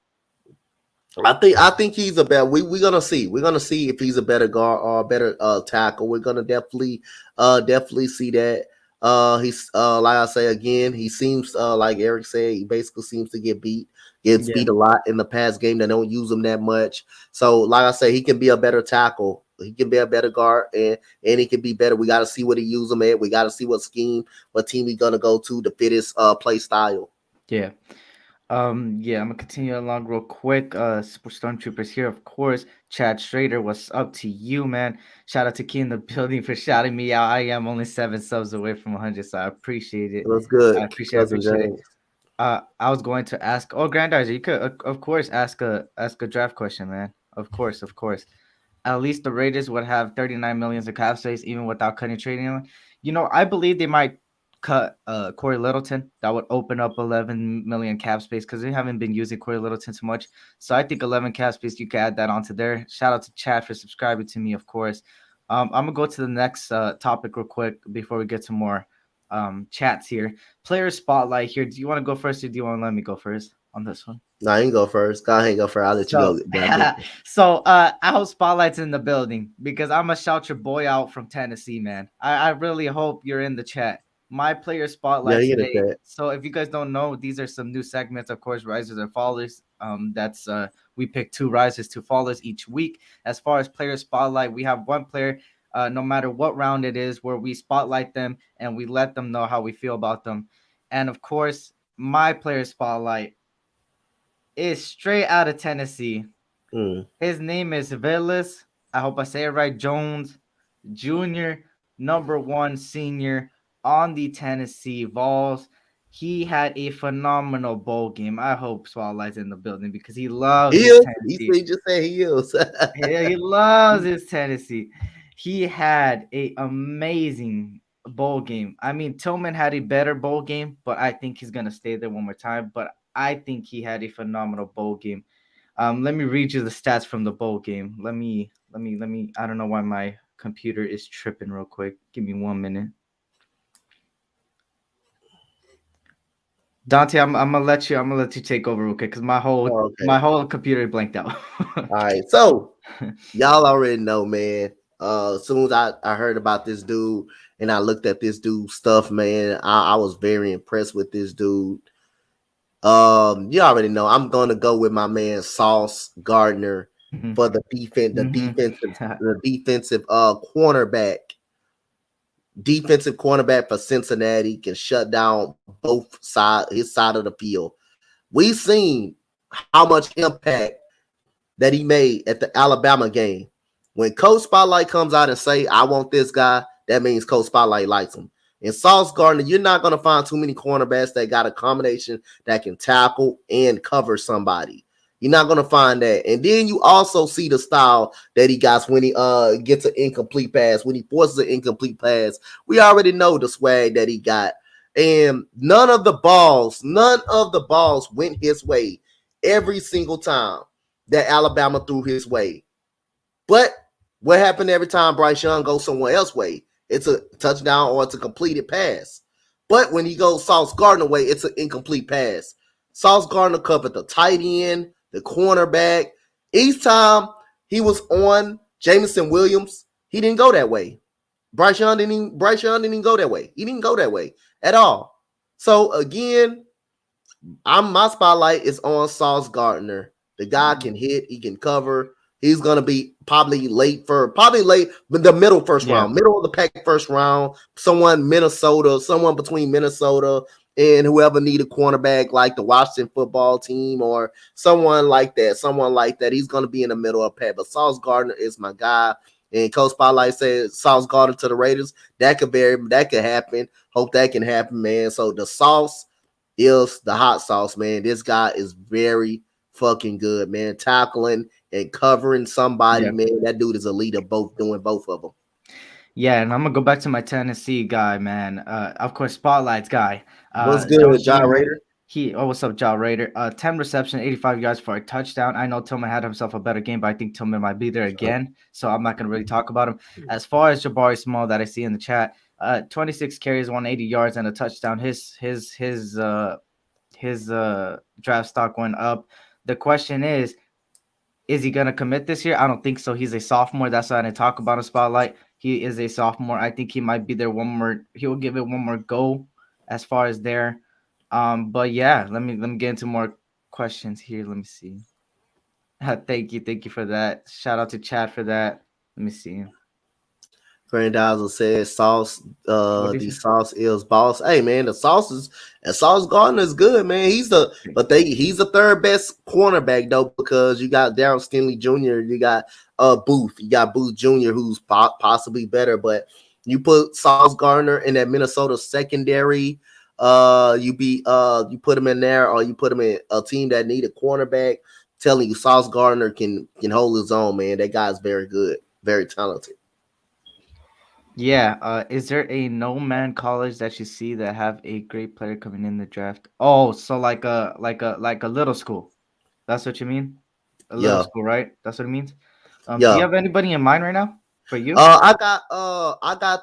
Speaker 2: I think he's a better. We're gonna see. We're gonna see if he's a better guard or a better tackle. We're gonna definitely see that. He's like I say again, he seems like Eric said, he basically seems to gets beat a lot in the past game. They don't use him that much. So like I say, he can be a better tackle. He can be a better guard, and he can be better. We got to see what he use him at. We got to see what team he's gonna go to fit his play style.
Speaker 1: Yeah. I'm gonna continue along real quick. Stormtroopers here, of course. Chad Schrader, what's up to you, man? Shout out to Key in the building for shouting me out. I am only 7 subs away from 100, so I appreciate it.
Speaker 2: That's good.
Speaker 1: I appreciate it. I was going to ask. Oh, Grandizer, you could, of course, ask a draft question, man. Of course. At least the Raiders would have 39 million of cap space, even without cutting trading on. I believe they might cut Corey Littleton. That would open up 11 million cap space because they haven't been using Corey Littleton too much. So I think 11 cap space, you could add that onto there. Shout out to Chad for subscribing to me, of course. I'm gonna go to the next topic real quick before we get to more chats here. Player spotlight here. Do you want to go first, or do you want to let me go first on this one?
Speaker 2: No, you can go first. Go ahead and go first. I'll let you go.
Speaker 1: So I hope spotlight's in the building because I'm gonna shout your boy out from Tennessee, man. I really hope you're in the chat. My player spotlight today. So if you guys don't know, these are some new segments, of course, risers and fallers. That's we pick 2 risers, 2 fallers each week. As far as player spotlight, we have one player, no matter what round it is, where we spotlight them and we let them know how we feel about them. And of course, my player spotlight is straight out of Tennessee. His name is Velus. I hope I say it right. Jones Jr., number 1 senior on the Tennessee Vols. He had a phenomenal bowl game. I hope Spotlight's in the building because he loves his Tennessee.
Speaker 2: He just said he is.
Speaker 1: He loves his Tennessee. He had an amazing bowl game. I mean, Tillman had a better bowl game, but I think he's going to stay there one more time. But I think he had a phenomenal bowl game. Let me read you the stats from the bowl game. Let me. I don't know why my computer is tripping real quick. Give me 1 minute. Donte, I'm gonna let you take over real quick because my whole computer blanked out.
Speaker 2: All right, so y'all already know, man. As soon as I heard about this dude and I looked at this dude's stuff, man, I was very impressed with this dude. You already know I'm gonna go with my man Sauce Gardner for the defense, the defensive cornerback. Defensive cornerback for Cincinnati, can shut down his side of the field. We've seen how much impact that he made at the Alabama game. When Coach Spotlight comes out and say, I want this guy, that means Coach Spotlight likes him. In Sauce Gardner, you're not going to find too many cornerbacks that got a combination that can tackle and cover somebody. You're not going to find that. And then you also see the style that he got when he gets an incomplete pass, when he forces an incomplete pass. We already know the swag that he got. And none of the balls went his way every single time that Alabama threw his way. But what happened every time Bryce Young goes somewhere else's way? It's a touchdown or it's a completed pass. But when he goes Sauce Gardner way, it's an incomplete pass. Sauce Gardner covered the tight end, the cornerback. Each time he was on Jameson Williams, he didn't go that way. Bryce Young didn't go that way. He didn't go that way at all. So again, my spotlight is on Sauce Gardner. The guy can hit, he can cover. He's gonna be probably late, but the middle first
Speaker 1: Yeah.
Speaker 2: round, middle of the pack first round. Someone between Minnesota and whoever need a cornerback like the Washington football team or someone like that. He's gonna be in the middle of the pack. But Sauce Gardner is my guy. And Coach Spotlight said Sauce Gardner to the Raiders. That could happen. Hope that can happen, man. So the Sauce is the hot sauce, man. This guy is very fucking good, man. Tackling and covering somebody,
Speaker 1: Yeah.
Speaker 2: man. That dude is a leader, doing both of them.
Speaker 1: Yeah, and I'm gonna go back to my Tennessee guy, man. Of course, Spotlight's guy.
Speaker 2: What's good,
Speaker 1: Jones
Speaker 2: John
Speaker 1: Jr.
Speaker 2: Raider?
Speaker 1: What's up, Jaw Raider? 10 reception, 85 yards for a touchdown. I know Tillman had himself a better game, but I think Tillman might be there again, so I'm not gonna really talk about him. As far as Jabari Small that I see in the chat, 26 carries, 180 yards, and a touchdown. His draft stock went up. The question is he gonna commit this year? I don't think so. He's a sophomore. That's why I didn't talk about a spotlight. He is a sophomore. I think he might be there one more. He will give it one more go as far as there. But yeah, let me get into more questions here. Let me see. Thank you for that. Shout out to Chad for that. Let me see.
Speaker 2: Grandizer says sauce,
Speaker 1: What do you
Speaker 2: the
Speaker 1: say?
Speaker 2: sauce is boss. Hey man, and Sauce Gardner is good, man. He's the third best cornerback though, because you got Darryl Stingley Jr., you got Booth Jr., who's possibly better, but you put Sauce Gardner in that Minnesota secondary, you put him in there, or you put him in a team that need a cornerback. Telling you, Sauce Gardner can hold his own, man. That guy's very good, very talented.
Speaker 1: Yeah. Is there a no man college that you see that have a great player coming in the draft? Oh, so like a little school. That's what you mean? A little
Speaker 2: Yeah,
Speaker 1: school, right? That's what it means. Do you
Speaker 2: yeah.
Speaker 1: have anybody in mind right now for you?
Speaker 2: I got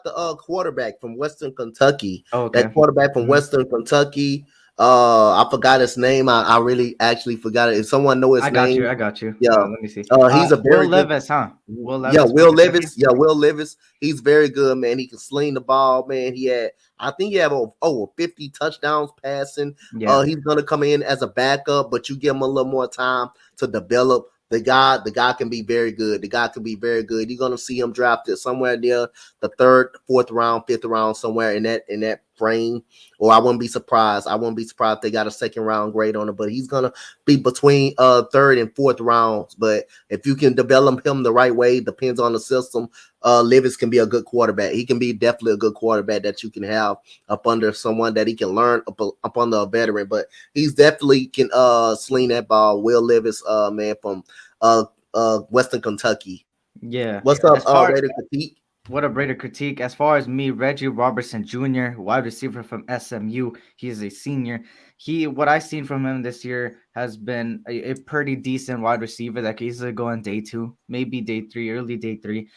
Speaker 2: the quarterback from Western Kentucky.
Speaker 1: Oh,
Speaker 2: That
Speaker 1: okay.
Speaker 2: quarterback from
Speaker 1: Mhm.
Speaker 2: Western Kentucky. I forgot his name. I really actually forgot it. If someone know his
Speaker 1: I got you.
Speaker 2: name,
Speaker 1: I got you.
Speaker 2: yeah.
Speaker 1: Let me see.
Speaker 2: He's a
Speaker 1: Will
Speaker 2: very good.
Speaker 1: Levis, huh? Will
Speaker 2: Yeah,
Speaker 1: Levis from
Speaker 2: Will
Speaker 1: Kentucky.
Speaker 2: Levis. Yeah, Will Levis. He's very good, man. He can sling the ball, man. I think he had over 50 touchdowns passing.
Speaker 1: Yeah.
Speaker 2: He's gonna come in as a backup, but you give him a little more time to develop. The guy can be very good. The guy can be very good. You're gonna see him drafted somewhere near the third, fourth round, fifth round, somewhere in that frame. Or I wouldn't be surprised. I wouldn't be surprised if they got a second round grade on it. But he's gonna be between third and fourth rounds. But if you can develop him the right way, depends on the system. Levis can be a good quarterback. He can be definitely a good quarterback that you can have up under someone that he can learn up under a veteran. But he's definitely can sling that ball. Will Levis, man, from Western Kentucky.
Speaker 1: Yeah.
Speaker 2: What's up,
Speaker 1: As far
Speaker 2: Raider Critique?
Speaker 1: What a greater critique. As far as me, Reggie Robertson Jr., wide receiver from SMU, he is a senior. What I've seen from him this year has been a pretty decent wide receiver that could easily go on day 2, maybe day 3, early day 3.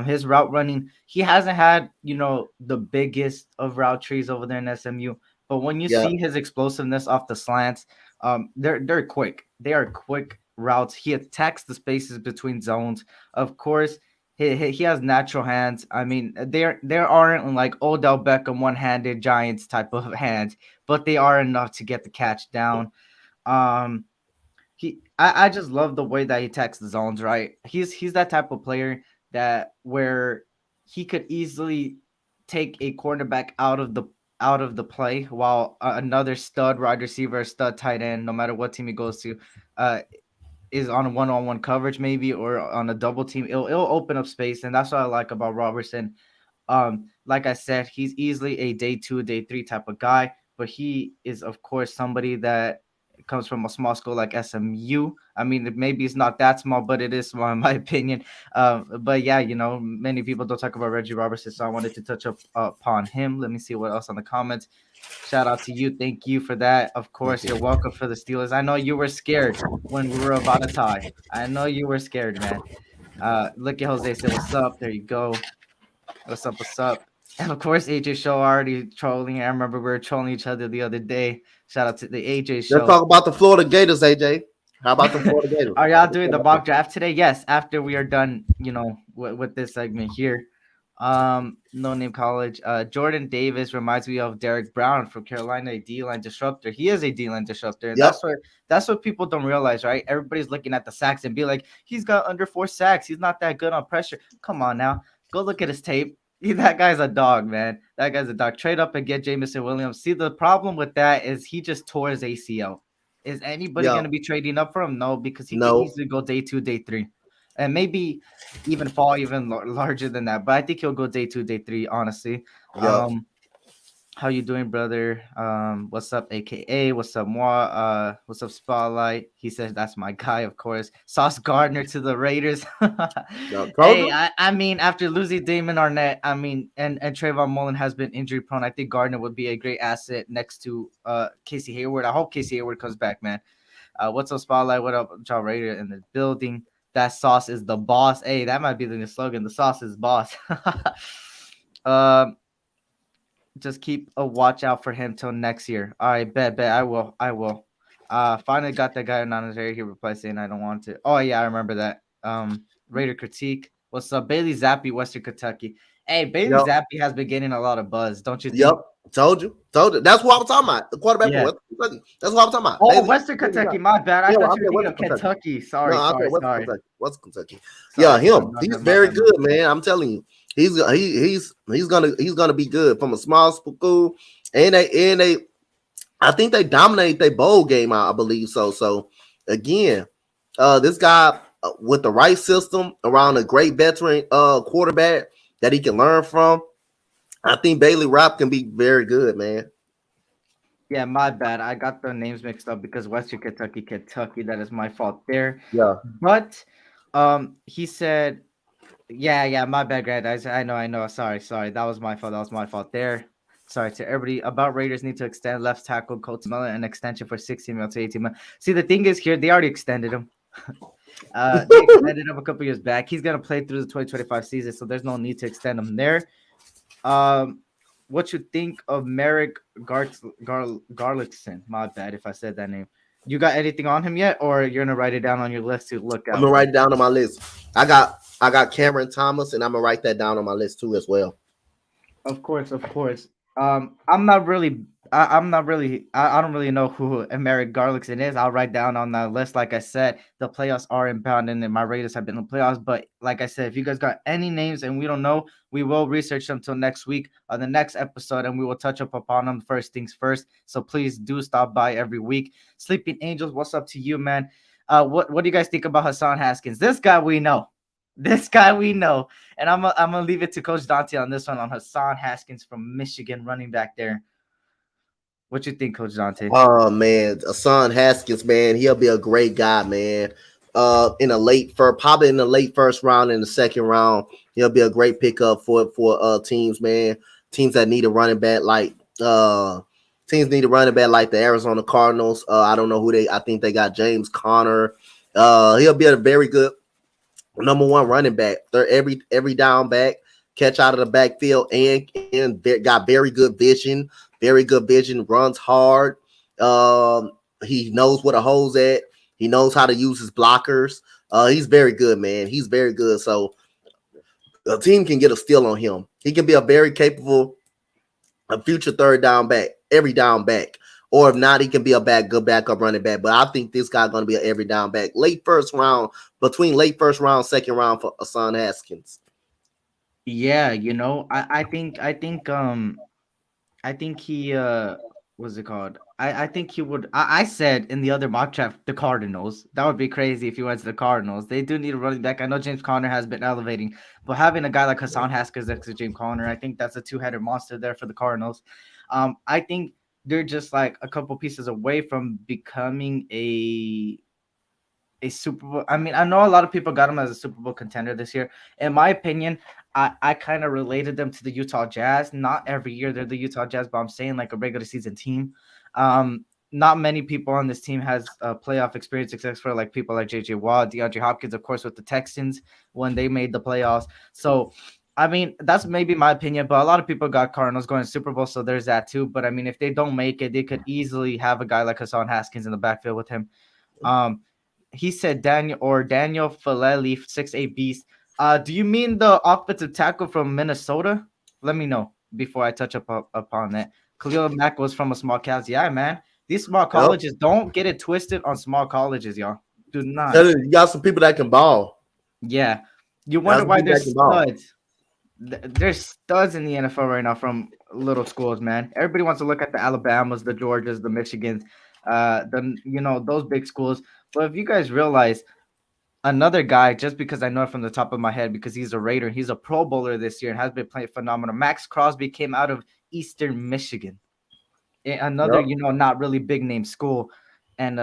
Speaker 1: His route running, he hasn't had, the biggest of route trees over there in SMU. But when you
Speaker 2: Yeah,
Speaker 1: see his explosiveness off the slants, they're quick. They are quick routes. He attacks the spaces between zones. Of course, he has natural hands. I mean, there aren't like Odell Beckham one-handed Giants type of hands, but they are enough to get the catch down. Um, I just love the way that he attacks the zones. Right, he's that type of player that where he could easily take a cornerback out of the play while another stud wide receiver, stud tight end, no matter what team he goes to, uh, is on a one-on-one coverage maybe or on a double team, it'll open up space, and that's what I like about Robertson. Like I said, he's easily a day 2, day 3 type of guy, but he is of course somebody that comes from a small school like SMU. I mean, maybe it's not that small, but it is small in my opinion. But yeah, many people don't talk about Reggie Robertson, so I wanted to touch upon him. Let me see what else on the comments. Shout out to you. Thank you for that. Of course, you're welcome for the Steelers. I know you were scared when we were about to tie. I know you were scared, man. Look at Jose say, "What's up?" There you go. What's up? What's up? And of course, AJ Show already trolling. I remember we were trolling each other the other day. Shout out to the AJ
Speaker 2: Let's
Speaker 1: Show.
Speaker 2: talk about the Florida Gators, AJ. How about the Florida Gators?
Speaker 1: Are y'all doing the mock draft today? Yes, after we are done, with this segment here. No name college. Jordan Davis reminds me of Derek Brown from Carolina, a D-line disruptor. He is a D-line disruptor, and
Speaker 2: Yep.
Speaker 1: that's what people don't realize, right? Everybody's looking at the sacks and be like, he's got under 4 sacks. He's not that good on pressure. Come on now, go look at his tape. That guy's a dog, man. That guy's a dog. Trade up and get Jamison Williams. See, the problem with that is he just tore his ACL. Is anybody
Speaker 2: Yeah.
Speaker 1: going to be trading up for him? No, because he could
Speaker 2: No.
Speaker 1: easily go day 2, day 3, and maybe even fall even larger than that. But I think he'll go day 2, day 3. Honestly,
Speaker 2: Yep.
Speaker 1: how you doing, brother? What's up, AKA? What's up, Moi? What's up, Spotlight? He says that's my guy, of course. Sauce Gardner to the Raiders.
Speaker 2: Yep. Told
Speaker 1: Hey,
Speaker 2: you.
Speaker 1: I mean, after losing Damon Arnett, I mean, and Trayvon Mullen has been injury prone. I think Gardner would be a great asset next to Casey Hayward. I hope Casey Hayward comes back, man. What's up, Spotlight? What up, John Raider in the building? That sauce is the boss. Hey, that might be the new slogan. The sauce is boss. um, just keep a watch out for him till next year. All right, bet. I will. Finally got that guy on his area. He replied saying I don't want to. Oh yeah, I remember that. Raider critique. What's up, Bailey Zappi, Western Kentucky? Hey, Bailey
Speaker 2: Yep.
Speaker 1: Zappi has been getting a lot of buzz, don't you
Speaker 2: Yep.
Speaker 1: think?
Speaker 2: Told you. Told you. That's what I was talking about. The quarterback from
Speaker 1: Yeah.
Speaker 2: West Kentucky. That's what I was talking about.
Speaker 1: Oh,
Speaker 2: Bailey.
Speaker 1: Western Kentucky. My bad. I
Speaker 2: Yeah,
Speaker 1: thought
Speaker 2: I
Speaker 1: you
Speaker 2: said
Speaker 1: were thinking
Speaker 2: West
Speaker 1: of
Speaker 2: Kentucky.
Speaker 1: Kentucky.
Speaker 2: No,
Speaker 1: Sorry,
Speaker 2: I said
Speaker 1: sorry,
Speaker 2: West
Speaker 1: sorry.
Speaker 2: Kentucky. West Kentucky. Yeah,
Speaker 1: Sorry,
Speaker 2: him.
Speaker 1: my
Speaker 2: He's
Speaker 1: bad, my
Speaker 2: very
Speaker 1: bad.
Speaker 2: good, man. I'm telling you, he's gonna be good from a small school, and they I think they dominate their bowl game. I believe so. So again, this guy with the right system around a great veteran quarterback that he can learn from. I think Bailey Rapp can be very good, man.
Speaker 1: Yeah, my bad. I got the names mixed up because Western Kentucky, Kentucky. That is my fault there.
Speaker 2: Yeah.
Speaker 1: But he said, yeah, my bad, Grant. I know. Sorry. That was my fault. That was my fault there. Sorry to everybody. About Raiders need to extend left tackle Coach Miller an extension for 16 months to 18 months. See, the thing is here, they already extended him. They extended him a couple years back. He's gonna play through the 2025 season, so there's no need to extend him there. Um, what you think of Merrick Garlickson? My bad if I said that name. You got anything on him yet, or you're gonna write it down on your list to look
Speaker 2: I'm
Speaker 1: out
Speaker 2: gonna
Speaker 1: for?
Speaker 2: write it down on my list. I got Cameron Thomas, and I'm gonna write that down on my list too as well.
Speaker 1: Of course, of course. I'm not really. I'm not really. I don't really know who Merrick Garlickson is. I'll write down on that list. Like I said, the playoffs are inbound, and then my Raiders have been in the playoffs. But like I said, if you guys got any names and we don't know, we will research them till next week on the next episode, and we will touch up upon them first things first. So please do stop by every week. Sleeping Angels, what's up to you, man? What do you guys think about Hassan Haskins? This guy we know. This guy we know. And I'm gonna leave it to Coach Donte on this one on Hassan Haskins from Michigan, running back there. What you think, Coach Donte?
Speaker 2: Oh man, Son Haskins, man, he'll be a great guy, man. Probably in the late first round, in the second round, he'll be a great pickup for teams, man. Teams that need a running back teams need a running back like the Arizona Cardinals. I don't know who they. I think they got James Conner. He'll be a very good number one running back. They're every down back, catch out of the backfield, and got very good vision, runs hard. He knows where the hole's at. He knows how to use his blockers. He's very good, man. He's very good. So a team can get a steal on him. He can be a very capable a future third down back, every down back. Or if not, he can be a good backup running back. But I think this guy's going to be an every down back. Between late first round, second round for Hassan Haskins.
Speaker 1: Yeah, I think he what's it called? I think he would. I said in the other mock draft the Cardinals. That would be crazy if he went to the Cardinals. They do need a running back. I know James Conner has been elevating, but having a guy like Hassan Haskins next to James Conner, I think that's a two-headed monster there for the Cardinals. I think they're just like a couple pieces away from becoming a Super Bowl. I mean, I know a lot of people got him as a Super Bowl contender this year. In my opinion, I kind of related them to the Utah Jazz. Not every year they're the Utah Jazz, but I'm saying like a regular season team. Not many people on this team has playoff experience except for like people like JJ Watt, DeAndre Hopkins, of course, with the Texans when they made the playoffs. So I mean, that's maybe my opinion, but a lot of people got Cardinals going to Super Bowl, so there's that too. But I mean, if they don't make it, they could easily have a guy like Hassan Haskins in the backfield with him. Um, he said Daniel Falele, 6'8" beast. Do you mean the offensive tackle from Minnesota? Let me know before I touch upon that. Khalil Mack was from a small college. Yeah, man. These small
Speaker 2: Yep.
Speaker 1: colleges, don't get it twisted on small colleges, y'all. Do not.
Speaker 2: Tell you, you got some people that can ball.
Speaker 1: Yeah. You
Speaker 2: You got
Speaker 1: wonder
Speaker 2: some
Speaker 1: why
Speaker 2: people that
Speaker 1: there's
Speaker 2: can ball.
Speaker 1: studs. There's studs in the NFL right now from little schools, man. Everybody wants to look at the Alabamas, the Georgias, the Michigans, those big schools. But if you guys realize another guy, just because I know it from the top of my head, because he's a Raider, he's a Pro Bowler this year and has been playing phenomenal. Max Crosby came out of Eastern Michigan, another
Speaker 2: Yep.
Speaker 1: not really big name school, and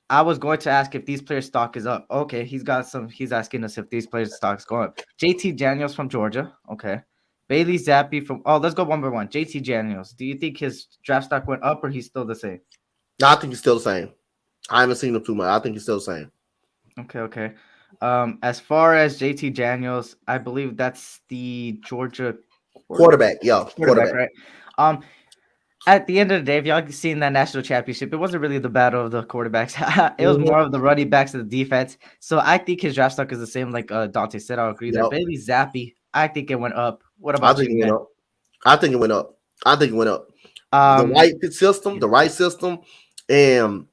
Speaker 1: I was going to ask if these players' stock is up. Okay, he's asking us if these players' stocks go up. JT Daniels from Georgia. Okay. Bailey Zappi from let's go one by one. JT Daniels. Do you think his draft stock went up or he's still the same?
Speaker 2: No, I think he's still the same. I haven't seen him too much. I think he's still the same.
Speaker 1: Okay, okay. As far as JT Daniels, I believe that's the Georgia
Speaker 2: Quarterback, yeah,
Speaker 1: quarterback,
Speaker 2: quarterback.
Speaker 1: right? Um, at the end of the day, if y'all seen that national championship, it wasn't really the battle of the quarterbacks. It was
Speaker 2: Mm-hmm.
Speaker 1: more of the running backs of the defense. So I think his draft stock is the same, like Donte said. I'll agree there.
Speaker 2: Yep.
Speaker 1: Bailey Zappi, I think it went up. What
Speaker 2: I
Speaker 1: about
Speaker 2: think
Speaker 1: you,
Speaker 2: it went
Speaker 1: man?
Speaker 2: up. I think it went up. I think it went up.
Speaker 1: Um,
Speaker 2: The right system, and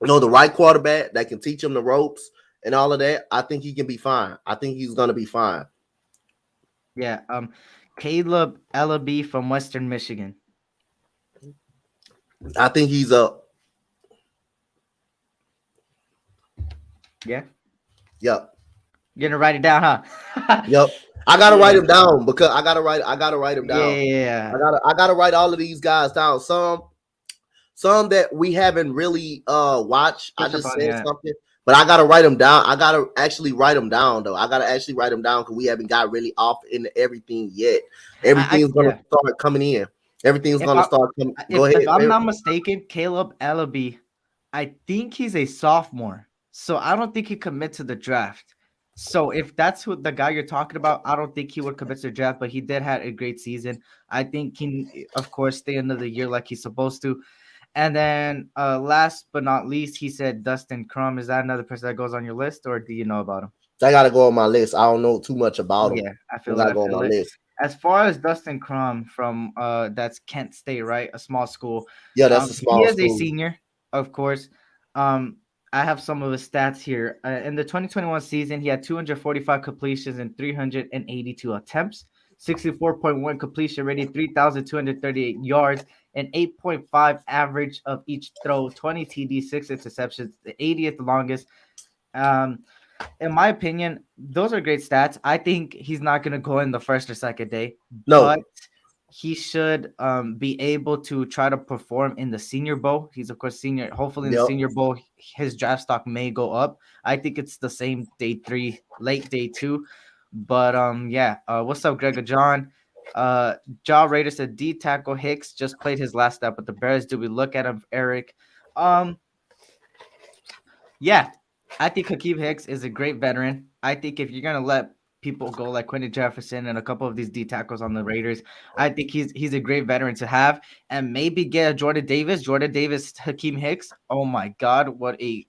Speaker 2: the right quarterback that can teach him the ropes and all of that. I think he can be fine. I think he's gonna be fine.
Speaker 1: yeah. Caleb Ellaby from Western Michigan.
Speaker 2: I think he's up.
Speaker 1: Yeah,
Speaker 2: Yep.
Speaker 1: you're gonna write it down, huh?
Speaker 2: Yep. I gotta write
Speaker 1: Yeah,
Speaker 2: him down because I gotta write him down.
Speaker 1: yeah.
Speaker 2: I gotta write all of these guys down. Some that we haven't really watched. I
Speaker 1: Touch
Speaker 2: just
Speaker 1: upon
Speaker 2: said
Speaker 1: yeah.
Speaker 2: something, but I gotta write them down. I gotta actually write them down though. I gotta actually write them down because we haven't got really off into everything yet. Everything's gonna
Speaker 1: Yeah.
Speaker 2: start coming in. Everything's
Speaker 1: If
Speaker 2: gonna
Speaker 1: I
Speaker 2: start coming. Go
Speaker 1: if
Speaker 2: ahead,
Speaker 1: I'm
Speaker 2: man.
Speaker 1: not mistaken, Caleb Ellaby, I think he's a sophomore. So I don't think he commit to the draft. So if that's who the guy you're talking about, I don't think he would commit to the draft, but he did have a great season. I think he of course stay another year like he's supposed to. And then last but not least, he said Dustin Crum. Is that another person that goes on your list or do you know about him?
Speaker 2: I gotta go on my list. I don't know too much about them.
Speaker 1: Yeah, I
Speaker 2: I
Speaker 1: feel it.
Speaker 2: gotta
Speaker 1: I
Speaker 2: go on
Speaker 1: feel
Speaker 2: my
Speaker 1: it.
Speaker 2: list.
Speaker 1: As far as Dustin Crum from that's Kent State, right? A small school.
Speaker 2: Yeah, that's a
Speaker 1: He
Speaker 2: small
Speaker 1: is a
Speaker 2: school.
Speaker 1: senior, of course. I have some of his stats here. In the 2021 season, he had 245 completions and 382 attempts, 64.1 completion rating, 3,238 yards, and 8.5 average of each throw, 20 TD, 6 interceptions, the 80th longest. Um, in my opinion, those are great stats. I think he's not going to go in the first or second day, but
Speaker 2: No,
Speaker 1: he should be able to try to perform in the Senior Bowl. He's of course senior. Hopefully, in the
Speaker 2: yep.
Speaker 1: Senior Bowl, his draft stock may go up. I think it's the same day 3, late day 2. But yeah. What's up, Gregor John? Jaw Raider said D tackle Hicks just played his last step with the Bears. Do we look at him, Eric? Um, yeah, I think Hakeem Hicks is a great veteran. I think if you're gonna let people go like Quentin Jefferson and a couple of these D tackles on the Raiders, I think he's a great veteran to have, and maybe get a Jordan Davis, Hakeem Hicks. Oh my God, what a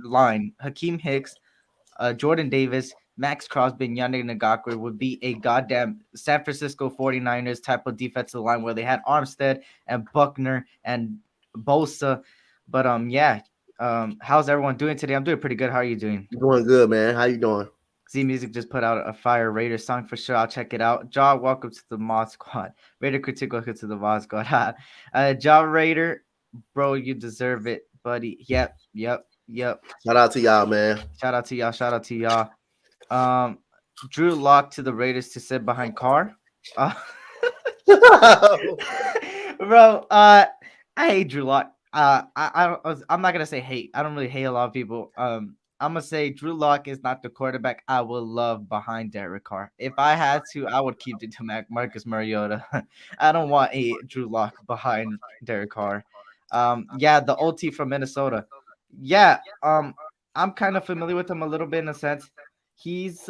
Speaker 1: line! Hakeem Hicks, Jordan Davis, Max Crosby, and Yannick Ngakwe would be a goddamn San Francisco 49ers type of defensive line where they had Armstead and Buckner and Bosa. But yeah. How's everyone doing today? I'm doing pretty good. How are you doing?
Speaker 2: Doing good, man. How you doing?
Speaker 1: Z Music just put out a fire Raider song for sure. I'll check it out. Jaw, welcome to the Mod Squad. Raider Critic, welcome to the Mod Squad. Jaw Raider, bro, you deserve it, buddy. Yep.
Speaker 2: Shout out to y'all, man.
Speaker 1: Shout out to y'all. Shout out to y'all. Um, Drew Lock to the Raiders to sit behind Carr. Uh, bro, I hate Drew Lock. I'm not gonna say hate. I don't really hate a lot of people. I'm gonna say Drew Lock is not the quarterback I would love behind Derek Carr. If I had to, I would keep it to Marcus Mariota. I don't want a Drew Lock behind Derek Carr. Yeah, the OT from Minnesota. Yeah, I'm kind of familiar with him a little bit in a sense. He's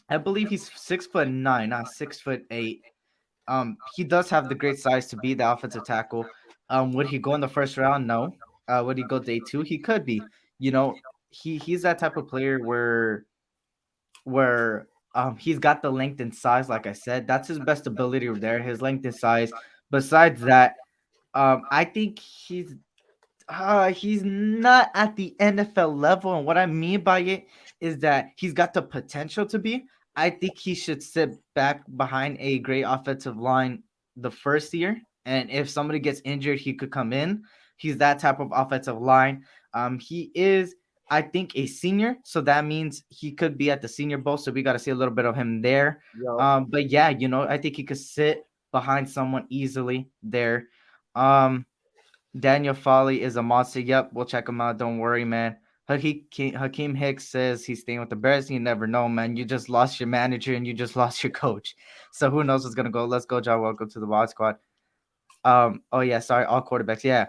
Speaker 1: I believe he's 6'9", not 6'8". He does have the great size to be the offensive tackle. Would he go in the first round? No. Would he go day two? He could be. You know, he's that type of player where he's got the length and size. Like I said, that's his best ability over there. His length and size. Besides that, I think he's not at the NFL level, and what I mean by it is that he's got the potential to be. I think he should sit back behind a great offensive line the first year, and if somebody gets injured, he could come in. He's that type of offensive line. He is, I think, a senior, so that means he could be at the Senior Bowl. So we got to see a little bit of him there.
Speaker 2: Yo.
Speaker 1: But yeah, I think he could sit behind someone easily there. Um, Daniel Foley is a monster. Yep, we'll check him out. Don't worry, man. Hakeem Hicks says he's staying with the Bears. You never know, man. You just lost your manager and you just lost your coach. So who knows what's gonna go? Let's go, John. Welcome to the Wild Squad. Oh yeah, sorry, all quarterbacks. Yeah.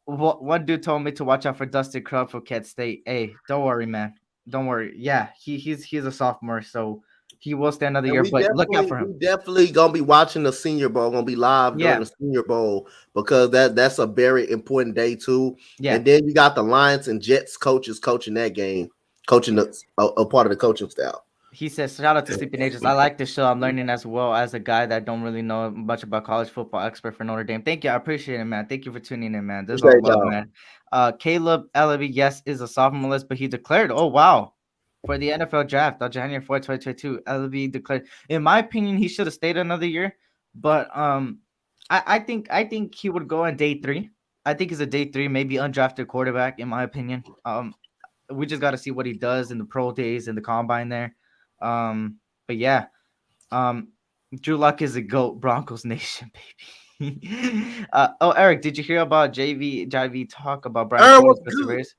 Speaker 1: One dude told me to watch out for Dustin Crum for Kent State. Hey, don't worry, man. Don't worry. Yeah, he's a sophomore, so he will stay another
Speaker 2: And
Speaker 1: year. But look out for
Speaker 2: we
Speaker 1: him.
Speaker 2: definitely gonna be watching the Senior Bowl. Gonna be live during
Speaker 1: Yeah,
Speaker 2: the Senior Bowl because that's a very important day too.
Speaker 1: yeah.
Speaker 2: And then you got the Lions and Jets coaches coaching that game, coaching a part of the coaching staff.
Speaker 1: He says, "Shout out to Sleeping Agents. I like the show. I'm learning as well as a guy that don't really know much about college football. Expert for Notre Dame. Thank you. I appreciate it, man. Thank you for tuning in, man. There's all
Speaker 2: Appreciate
Speaker 1: love,
Speaker 2: y'all.
Speaker 1: man. Caleb Ellery, yes, is a sophomore list, but he declared. Oh wow, for the NFL draft on January 4th, 2022. Ellery declared. In my opinion, he should have stayed another year, but I think he would go on day three. I think he's a day three, maybe undrafted quarterback. In my opinion, we just got to see what he does in the pro days and the combine there. But yeah, um, Drew Luck is a goat. Broncos Nation, baby. Eric, did you hear about JV talk about Brian Flores
Speaker 2: What's
Speaker 1: versus
Speaker 2: good?
Speaker 1: Raiders?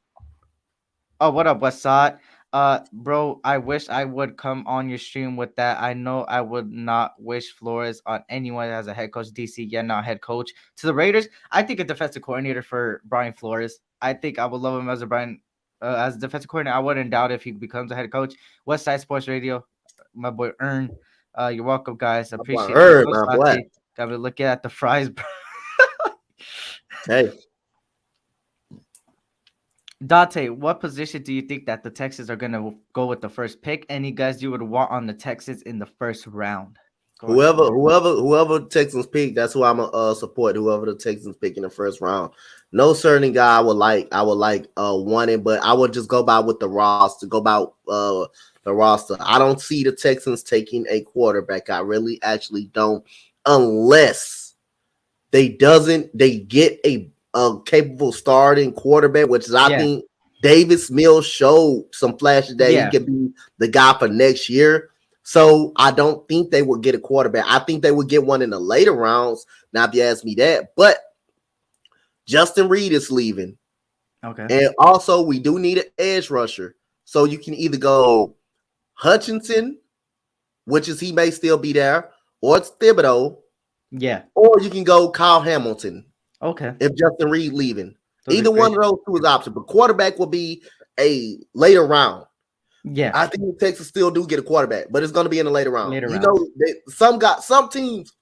Speaker 1: Oh, what up, Westside? Bro, I wish I would come on your stream with that. I know I would not wish Flores on anyone as a head coach. DC, yeah, not head coach to the Raiders. I think a defensive coordinator for Brian Flores. I think I would love him as a defensive coordinator. I wouldn't doubt if he becomes a head coach. Westside Sports Radio, my boy Ern. You're welcome, guys.
Speaker 2: My boy
Speaker 1: Appreciate it.
Speaker 2: heard
Speaker 1: Coach
Speaker 2: my boy.
Speaker 1: Latte, got me looking at the fries, bro.
Speaker 2: Hey,
Speaker 1: Donte, what position do you think that the Texans are gonna go with the first pick? Any guys you would want on the Texans in the first round? Go ahead.
Speaker 2: whoever Texans pick, that's who I'm gonna support. Whoever the Texans pick in the first round. No certain guy I would like. I would like wanting, but I would just go by with the roster. Go by the roster. I don't see the Texans taking a quarterback. I really actually don't, unless they get a capable starting quarterback, which is I
Speaker 1: Yeah,
Speaker 2: think Davis Mills showed some flashes that he
Speaker 1: yeah,
Speaker 2: could be the guy for next year. So I don't think they would get a quarterback. I think they would get one in the later rounds. Now, if you ask me that, but Justin Reed is leaving.
Speaker 1: okay,
Speaker 2: And also we do need an edge rusher. So you can either go Hutchinson, which is he may still be there, or it's Thibodeau,
Speaker 1: yeah,
Speaker 2: or you can go Kyle Hamilton
Speaker 1: okay.
Speaker 2: if Justin Reed leaving.
Speaker 1: Those are
Speaker 2: Either one
Speaker 1: great.
Speaker 2: of those two is option, but quarterback will be a later round.
Speaker 1: Yeah,
Speaker 2: I think the Texans still do get a quarterback, but it's going to be in the later round.
Speaker 1: later
Speaker 2: You
Speaker 1: rounds.
Speaker 2: know, some teams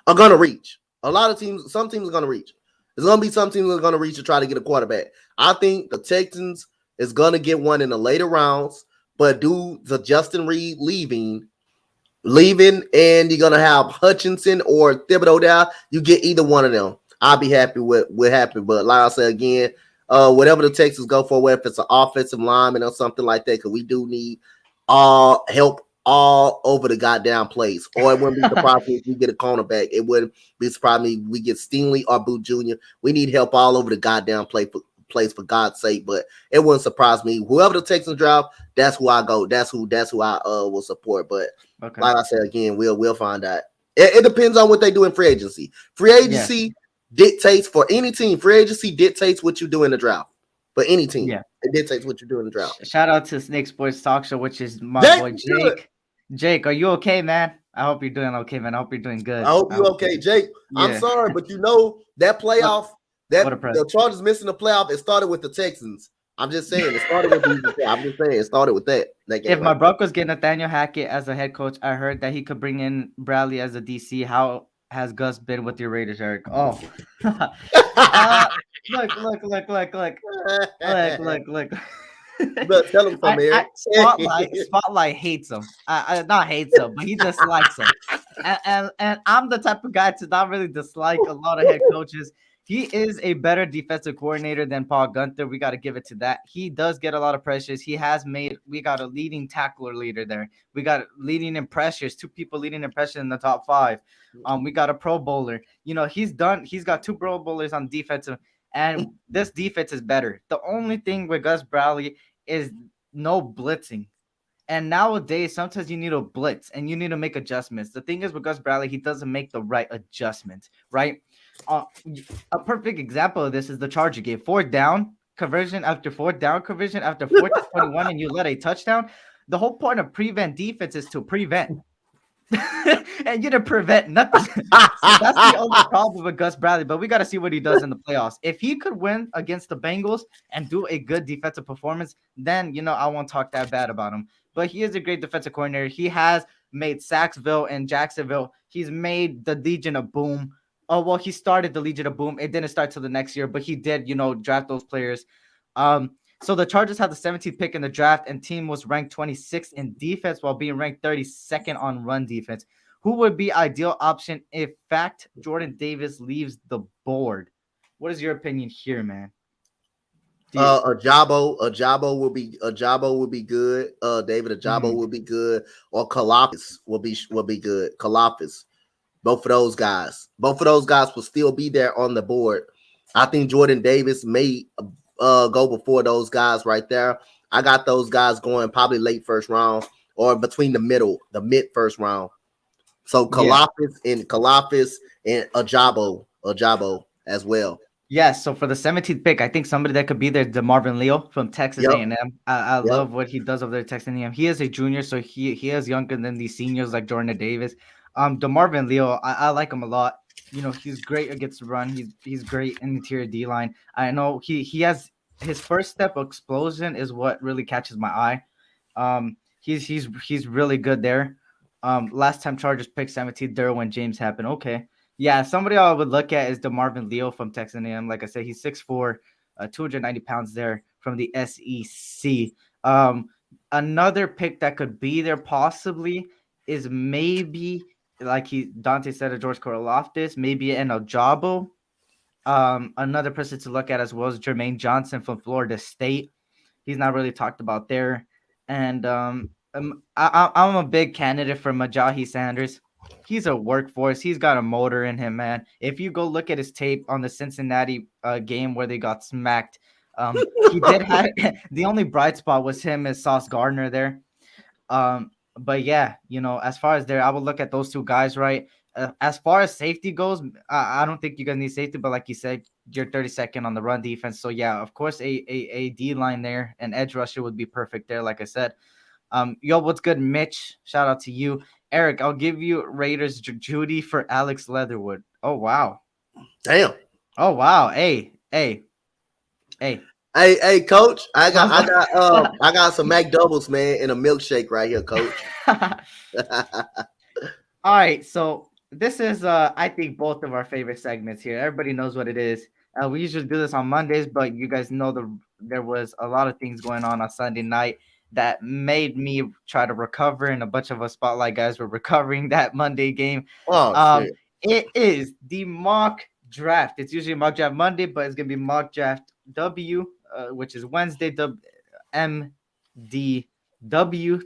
Speaker 2: are going to reach. Some teams are going to reach. There's going to be some teams that are going to reach to try to get a quarterback. I think the Texans is going to get one in the later rounds, but due to Justin Reed leaving, and you're going to have Hutchinson or Thibodeau there, you get either one of them. I'll be happy with happy. But like I said again, whatever the Texans go for, whether it's an offensive lineman or something like that, because we do need help all over the goddamn place. Or it wouldn't be surprising if we get a cornerback. It wouldn't be surprising if we get Stingley or Boo Jr. We need help all over the goddamn place for God's sake. But it wouldn't surprise me. Whoever the Texans draft, that's who I go. That's who I will support. But
Speaker 1: Okay,
Speaker 2: like I said again, we'll find out. It depends on what they do in free agency. Free
Speaker 1: yeah,
Speaker 2: agency dictates for any team. Free agency dictates what you do in the draft. For any team,
Speaker 1: yeah.
Speaker 2: it dictates what you do in the draft.
Speaker 1: Shout out to Snake Sports Talk Show, which is my
Speaker 2: Jake,
Speaker 1: boy
Speaker 2: you good?
Speaker 1: Jake. Jake, are you okay, man? I hope you're doing okay, man. I hope you're doing
Speaker 2: I
Speaker 1: good.
Speaker 2: hope
Speaker 1: I
Speaker 2: you
Speaker 1: hope
Speaker 2: okay, Jake. I'm
Speaker 1: yeah.
Speaker 2: sorry, but you know that
Speaker 1: What
Speaker 2: playoff,
Speaker 1: what a
Speaker 2: that
Speaker 1: press.
Speaker 2: the Chargers missing the playoff, it started with the Texans. I'm just saying it started with these. I'm just saying it started with that
Speaker 1: If
Speaker 2: game
Speaker 1: my
Speaker 2: right there.
Speaker 1: Broncos get Nathaniel Hackett as a head coach, I heard that he could bring in Bradley as a DC. How has Gus been with your Raiders, Eric? Oh, uh, look.
Speaker 2: But tell him something,
Speaker 1: I
Speaker 2: Eric.
Speaker 1: Spotlight hates him. Not hates him, but he dislikes him. And I'm the type of guy to not really dislike a lot of head coaches. He is a better defensive coordinator than Paul Gunther. We got to give it to that. He does get a lot of pressures. He has made. We got a leading tackler leader there. We got leading in pressures. Two people leading in pressure in the top five. We got a Pro Bowler. He's done. He's got two Pro Bowlers on defensive, and this defense is better. The only thing with Gus Bradley is no blitzing. And nowadays, sometimes you need a blitz and you need to make adjustments. The thing is with Gus Bradley, he doesn't make the right adjustments, right? Uh, a perfect example of this is the Charger game. Fourth down conversion after fourth down conversion after 4-21, and you let a touchdown. The whole point of prevent defense is to prevent. And you didn't prevent nothing. So that's the only problem with Gus Bradley. But we got to see what he does in the playoffs. If he could win against the Bengals and do a good defensive performance, then I won't talk that bad about him. But he is a great defensive coordinator. He has made Saxville and Jacksonville. He's made the Legion of Boom. Oh well, he started the Legion of Boom. It didn't start till the next year, but he did, draft those players. So the Chargers had the 17th pick in the draft, and team was ranked 26th in defense while being ranked 32nd on run defense. Who would be ideal option if fact Jordan Davis leaves the board? What is your opinion here, man?
Speaker 2: A Jabo will be good. David Ajabo will be good, or Kalafis will be good. Kalafis, both of those guys will still be there on the board. I think Jordan Davis may go before those guys right there. I got those guys going probably late first round or between the mid first round. So Kalafis and Ajabo as well.
Speaker 1: Yes, so for the 17th pick, I think somebody that could be there, DeMarvin Leo from Texas
Speaker 2: Yep.
Speaker 1: A&M. I
Speaker 2: Yep.
Speaker 1: love what he does over there at Texas A&M. He is a junior, so he is younger than these seniors like Jordan Davis. DeMarvin Leo, I like him a lot. He's great against the run. He's great in the interior D line. I know he has his first step explosion is what really catches my eye. He's really good there. Last time Chargers picked 17th, Derwin James happened. Okay. Yeah, somebody I would look at is DeMarvin Leo from Texas A&M. Like I said, he's 6'4", 290 pounds there from the SEC. Another pick that could be there possibly is maybe, like Donte said, a George Karlaftis, maybe an Ojabo. Another person to look at as well is Jermaine Johnson from Florida State. He's not really talked about there. And I'm a big candidate for Majahi Sanders. He's a workforce. He's got a motor in him, man. If you go look at his tape on the Cincinnati game where they got smacked, he did have the only bright spot was him as Sauce Gardner there. But yeah, as far as there, I would look at those two guys, right? As far as safety goes, I don't think you guys need safety, but like you said, you're 32nd on the run defense. So yeah, of course, a D line there, an edge rusher would be perfect there. Like I said, yo, what's good, Mitch? Shout out to you. Eric, I'll give you Raiders Judy for Alex Leatherwood. Oh, wow.
Speaker 2: Damn.
Speaker 1: Oh, wow. Hey.
Speaker 2: Hey, coach. I got some Mac doubles, man, and a milkshake right here, coach.
Speaker 1: All right, so this is I think both of our favorite segments here. Everybody knows what it is. We usually do this on Mondays, but you guys know there was a lot of things going on Sunday night that made me try to recover, and a bunch of us spotlight guys were recovering that Monday game.
Speaker 2: Oh, shit.
Speaker 1: It is the mock draft. It's usually mock draft Monday, but it's gonna be mock draft W, which is Wednesday. MDW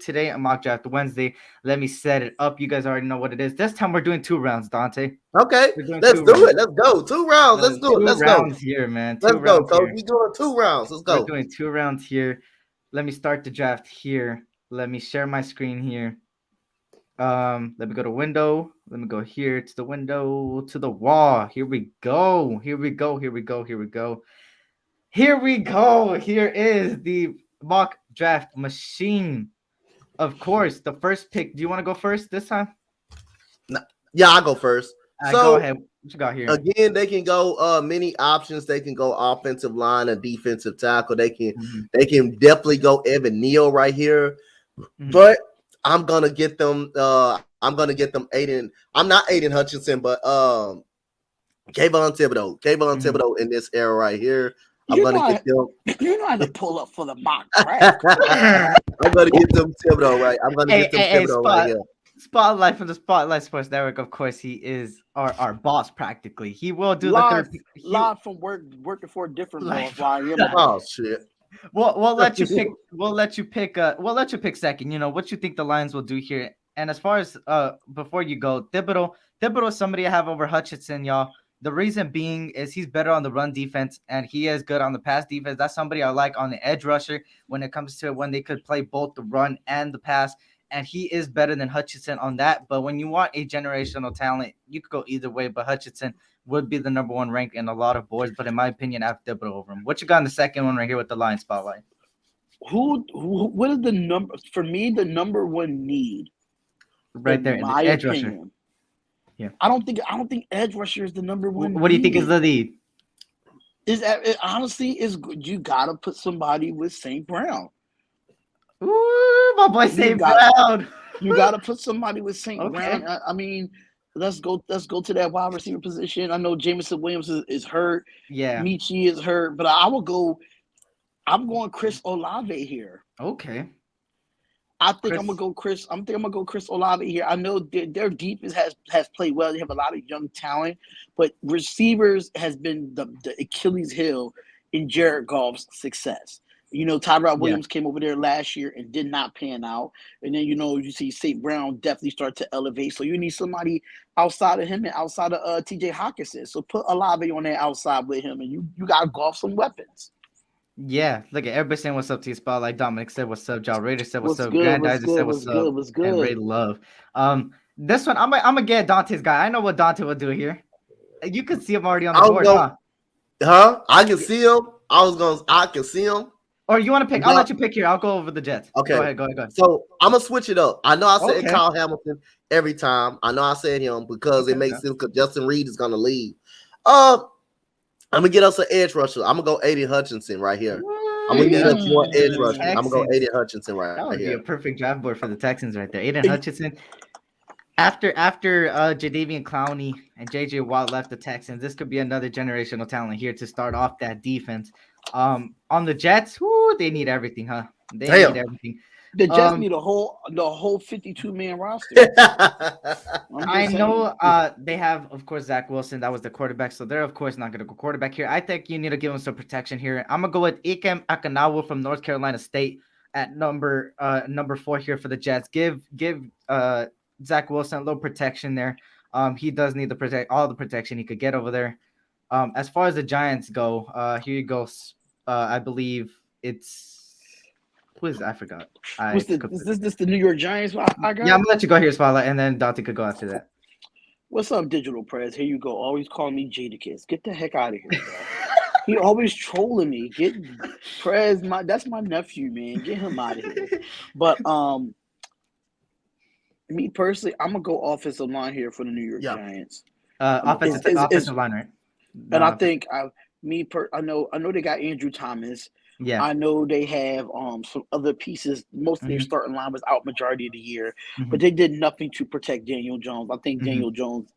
Speaker 1: today. Mock draft Wednesday. Let me set it up. You guys already know what it is. This time we're doing 2 rounds, Donte.
Speaker 2: Okay, let's do it. Let's go. 2 rounds. Let's do it. Let's go.
Speaker 1: 2 rounds here, man.
Speaker 2: Let's go, coach. We're doing 2 rounds. Let's go.
Speaker 1: We're doing 2 rounds here. Let me start the draft here. Let me share my screen here. Let me go to window. Let me go here to the window, to the wall. Here we go. Here we go. Here is the mock draft machine. Of course, the first pick. Do you want to go first this time?
Speaker 2: Yeah, I'll go first.
Speaker 1: Go
Speaker 2: So
Speaker 1: ahead. What you got here?
Speaker 2: again, they can go many options. They can go offensive line or defensive tackle.
Speaker 1: Mm-hmm.
Speaker 2: They can definitely go Evan Neal right here.
Speaker 1: Mm-hmm.
Speaker 2: But I'm gonna get them. I'm gonna get them Aiden. I'm not Aiden Hutchinson, but Kayvon Thibodeau. Kayvon
Speaker 1: Mm-hmm.
Speaker 2: Thibodeau in this era right here. I'm
Speaker 3: You
Speaker 2: gonna
Speaker 3: know,
Speaker 2: get them.
Speaker 3: you know how to pull up for the mock draft.
Speaker 2: I'm gonna get them Thibodeau right. I'm gonna get them
Speaker 1: Hey,
Speaker 2: Thibodeau right here.
Speaker 1: Spotlight from the Spotlight Sports Network. Of course, he is our boss practically. He will do the
Speaker 3: live,
Speaker 1: third.
Speaker 3: live from working for a different
Speaker 1: Live.
Speaker 3: boss. While I am
Speaker 2: Oh shit.
Speaker 1: We'll let you pick. We'll let you pick. We'll let you pick second. You know what you think the Lions will do here. And as far as before you go, Thibodeau is somebody I have over Hutchinson, y'all. The reason being is he's better on the run defense and he is good on the pass defense. That's somebody I like on the edge rusher when it comes to when they could play both the run and the pass. And he is better than Hutchinson on that. But when you want a generational talent, you could go either way. But Hutchinson would be the number one ranked in a lot of boards. But in my opinion, I have Thibodeau over him. What you got in the second one right here with the Lions spotlight?
Speaker 3: what is the number for me? The number one need,
Speaker 1: Right there,
Speaker 3: in
Speaker 1: in
Speaker 3: my
Speaker 1: the edge
Speaker 3: opinion.
Speaker 1: rusher. Yeah.
Speaker 3: I don't think edge rusher is the number one.
Speaker 1: What do you think is the lead?
Speaker 3: Is that it honestly is good. You gotta put somebody with St. Brown.
Speaker 1: Ooh, my boy St. Brown.
Speaker 3: You gotta put somebody with St.
Speaker 1: Okay.
Speaker 3: Brown. I mean, let's go to that wide receiver position. I know Jameson Williams is hurt.
Speaker 1: Yeah.
Speaker 3: Michi is hurt, but I'm going Chris Olave here.
Speaker 1: Okay.
Speaker 3: I think I'm gonna go Chris Olave here. I know their defense has played well. They have a lot of young talent, but receivers has been the Achilles heel in Jared Goff's success. You know, Tyrod Williams came over there last year and did not pan out. And then, you see St. Brown definitely start to elevate. So you need somebody outside of him and outside of TJ Hawkinson. So put Olave on that outside with him, and you got Goff some weapons.
Speaker 1: Yeah, look at everybody saying what's up to your spot. Like Dominic said, what's up? John Rader said, what's up?
Speaker 3: Good,
Speaker 1: Grandizer said, what's up?
Speaker 3: What's good?
Speaker 1: And Ray Love. This one, I'm gonna get Donte's guy. I know what Donte will do here. You can see him already on the board, huh?
Speaker 2: I can see him. I can see him.
Speaker 1: Or you want to pick? I'll let you pick here. I'll go over the Jets.
Speaker 2: Okay.
Speaker 1: Go ahead.
Speaker 2: So I'm gonna switch it up. I know I said Kyle Hamilton every time. I know I said him because it makes sense because Justin Reed is gonna leave. I'm gonna get us an edge rusher. I'm gonna go Aiden Hutchinson right here. I'm gonna need us more edge rusher. I'm gonna go Aiden Hutchinson right here.
Speaker 1: That would be a perfect draft board for the Texans right there. Aiden Hutchinson. After Jadeveon Clowney and JJ Watt left the Texans, this could be another generational talent here to start off that defense. On the Jets, they need everything, huh? They need everything.
Speaker 3: The Jets need the whole 52-man roster.
Speaker 1: I know they have, of course, Zach Wilson. That was the quarterback, so they're of course not going to go quarterback here. I think you need to give him some protection here. I'm gonna go with Ikem Akanawa from North Carolina State at number 4 here for the Jets. Give Zach Wilson a little protection there. He does need all the protection he could get over there. As far as the Giants go, here you go. I believe it's who is it? I forgot.
Speaker 3: Is this the New York Giants? I got?
Speaker 1: Yeah, I'm gonna let you go here, Spotlight, and then Donte could go after that.
Speaker 3: What's up, Digital Prez? Here you go. Always calling me Jadakiss. Get the heck out of here, bro. He always trolling me. Get Prez, that's my nephew, man. Get him out of here. But me personally, I'm gonna go offensive line here for the New York Giants.
Speaker 1: Offensive line, right?
Speaker 3: And I think I know they got Andrew Thomas.
Speaker 1: Yeah,
Speaker 3: I know they have some other pieces. Most of their starting line was out majority of the year, but they did nothing to protect Daniel Jones. I think Daniel Jones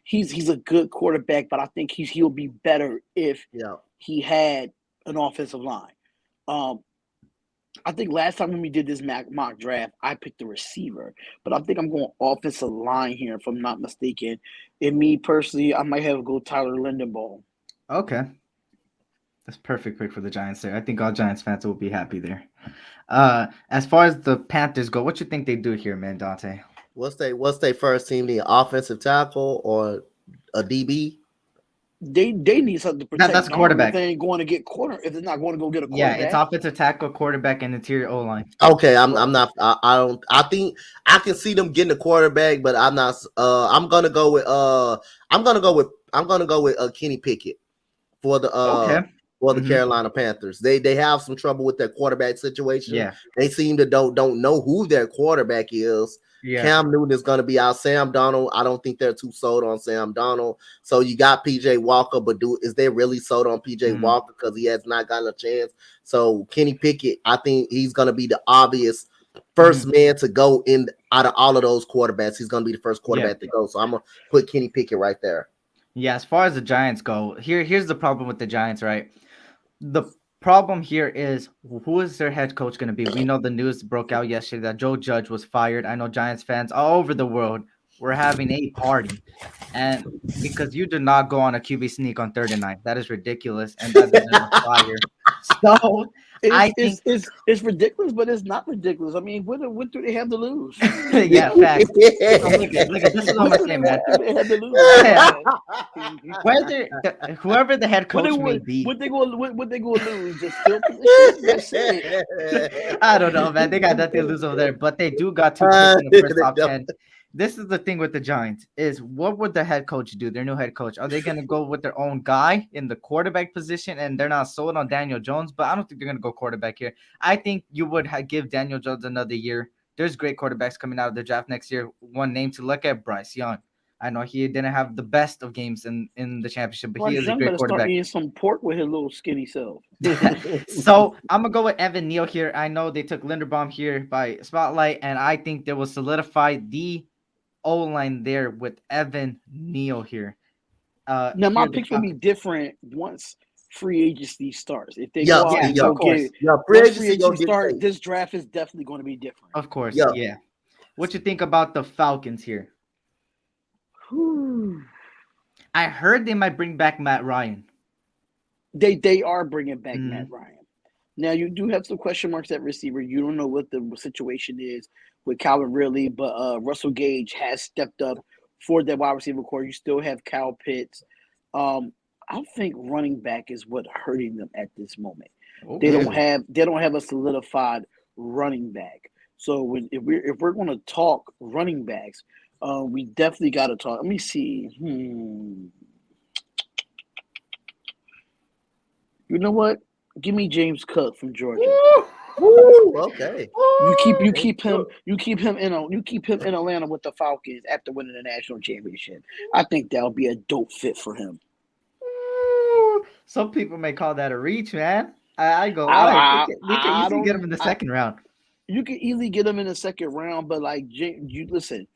Speaker 3: he's a good quarterback, but I think he'll be better if he had an offensive line. I think last time when we did this mock draft, I picked the receiver, but I think I'm going offensive line here, if I'm not mistaken. And me personally, I might have to go Tyler Lindenbaum.
Speaker 1: Okay. That's perfect pick for the Giants there. I think all Giants fans will be happy there. As far as the Panthers go, what you think they do here, man, Donte?
Speaker 2: What's their first team need? Offensive tackle or a DB?
Speaker 3: They need something to protect.
Speaker 1: That's a quarterback.
Speaker 3: If they ain't going to get if they're not going to go get a quarterback.
Speaker 1: Yeah, it's offensive tackle, quarterback, and interior O line.
Speaker 2: Okay, I'm not. I think I can see them getting a quarterback, but I'm not. I'm gonna go with Kenny Pickett for the.
Speaker 1: Okay.
Speaker 2: for the Carolina Panthers. They have some trouble with their quarterback situation.
Speaker 1: Yeah.
Speaker 2: They seem to don't know who their quarterback is.
Speaker 1: Yeah.
Speaker 2: Cam Newton is going to be out. Sam Donald, I don't think they're too sold on Sam Donald. So you got PJ Walker, but is they really sold on PJ Walker because he has not gotten a chance? So Kenny Pickett, I think he's going to be the obvious first man to go in out of all of those quarterbacks. He's going to be the first quarterback to go. So I'm going to put Kenny Pickett right there.
Speaker 1: Yeah, as far as the Giants go, here's the problem with the Giants, right? The problem here is who is their head coach going to be? We know the news broke out yesterday that Joe Judge was fired. I know Giants fans all over the world were having a party. And because you do not go on a QB sneak on 3rd and 9, that is ridiculous, and that deserves a fire. So I think
Speaker 3: it's ridiculous, but it's not ridiculous. I mean, what do they have to lose?
Speaker 1: Yeah, facts. So look at this is what I'm saying, man.
Speaker 3: They have to lose.
Speaker 1: Whoever the head coach may be,
Speaker 3: what they gonna lose? Just field position? That's it.
Speaker 1: I don't know, man. They got nothing to lose over there, but they do got 2 picks in the first top 10. This is the thing with the Giants is what would the head coach do? Their new head coach. Are they going to go with their own guy in the quarterback position and they're not sold on Daniel Jones? But I don't think they're going to go quarterback here. I think you would give Daniel Jones another year. There's great quarterbacks coming out of the draft next year. One name to look at, Bryce Young. I know he didn't have the best of games in the championship, but he is a great quarterback.
Speaker 3: Start eating some pork with his little skinny self.
Speaker 1: So I'm going to go with Evan Neal here. I know they took Linderbaum here by Spotlight, and I think they will solidify the O-line there with Evan Neal here.
Speaker 3: Now my picks will be different once free agency starts. If they go out and
Speaker 1: of course.
Speaker 3: Free agency start, this draft is definitely going to be different.
Speaker 1: Of course, yeah. What you think about the Falcons here? I heard they might bring back Matt Ryan.
Speaker 3: They are bringing back Matt Ryan. Now you do have some question marks at receiver. You don't know what the situation is with Calvin Ridley, but Russell Gage has stepped up for that wide receiver core. You still have Kyle Pitts. I think running back is what hurting them at this moment. Okay. They don't have a solidified running back. So if we're going to talk running backs, we definitely got to talk. Let me see. You know what? Give me James Cook from Georgia.
Speaker 2: Ooh, okay.
Speaker 3: You keep him in Atlanta with the Falcons after winning the national championship. I think that'll be a dope fit for him.
Speaker 1: Some people may call that a reach, man. We can easily get him in the second round.
Speaker 3: You can easily get him in the second round, but like you listen,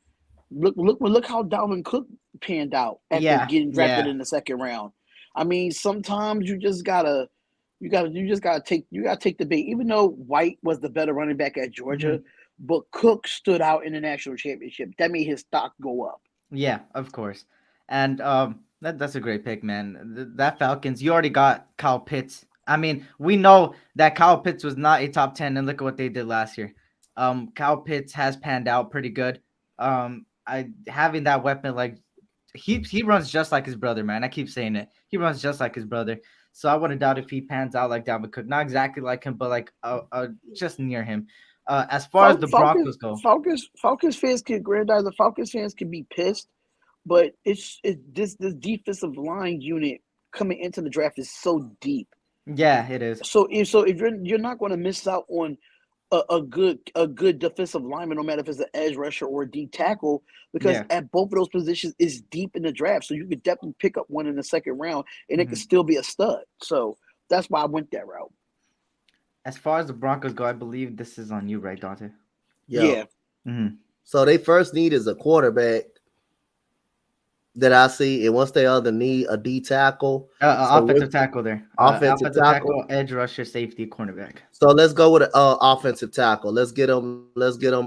Speaker 3: look how Dalvin Cook panned out after getting drafted in the second round. I mean, sometimes you just gotta take the bait. Even though White was the better running back at Georgia, but Cook stood out in the national championship. That made his stock go up.
Speaker 1: Yeah, of course. And that's a great pick, man. That Falcons, you already got Kyle Pitts. I mean, we know that Kyle Pitts was not a top 10, and look at what they did last year. Kyle Pitts has panned out pretty good. Having that weapon, like he runs just like his brother, man. I keep saying it. He runs just like his brother. So I wouldn't doubt if he pans out like Dalvin Cook. Not exactly like him, but like just near him. As far as the Broncos go,
Speaker 3: Falcons fans can grandize. The Falcons fans can be pissed, but it's this defensive line unit coming into the draft is so deep.
Speaker 1: Yeah, it is.
Speaker 3: So if you're not going to miss out on a good defensive lineman, no matter if it's an edge rusher or a D tackle, because at both of those positions is deep in the draft. So you could definitely pick up one in the second round, and it could still be a stud. So that's why I went that route.
Speaker 1: As far as the Broncos go, I believe this is on you, right, Donte?
Speaker 3: Yeah.
Speaker 2: So they first need is a quarterback that I see, and once they other need a D tackle,
Speaker 1: offensive tackle there,
Speaker 2: offensive tackle,
Speaker 1: edge rusher, safety, cornerback.
Speaker 2: So let's go with an offensive tackle. Let's get them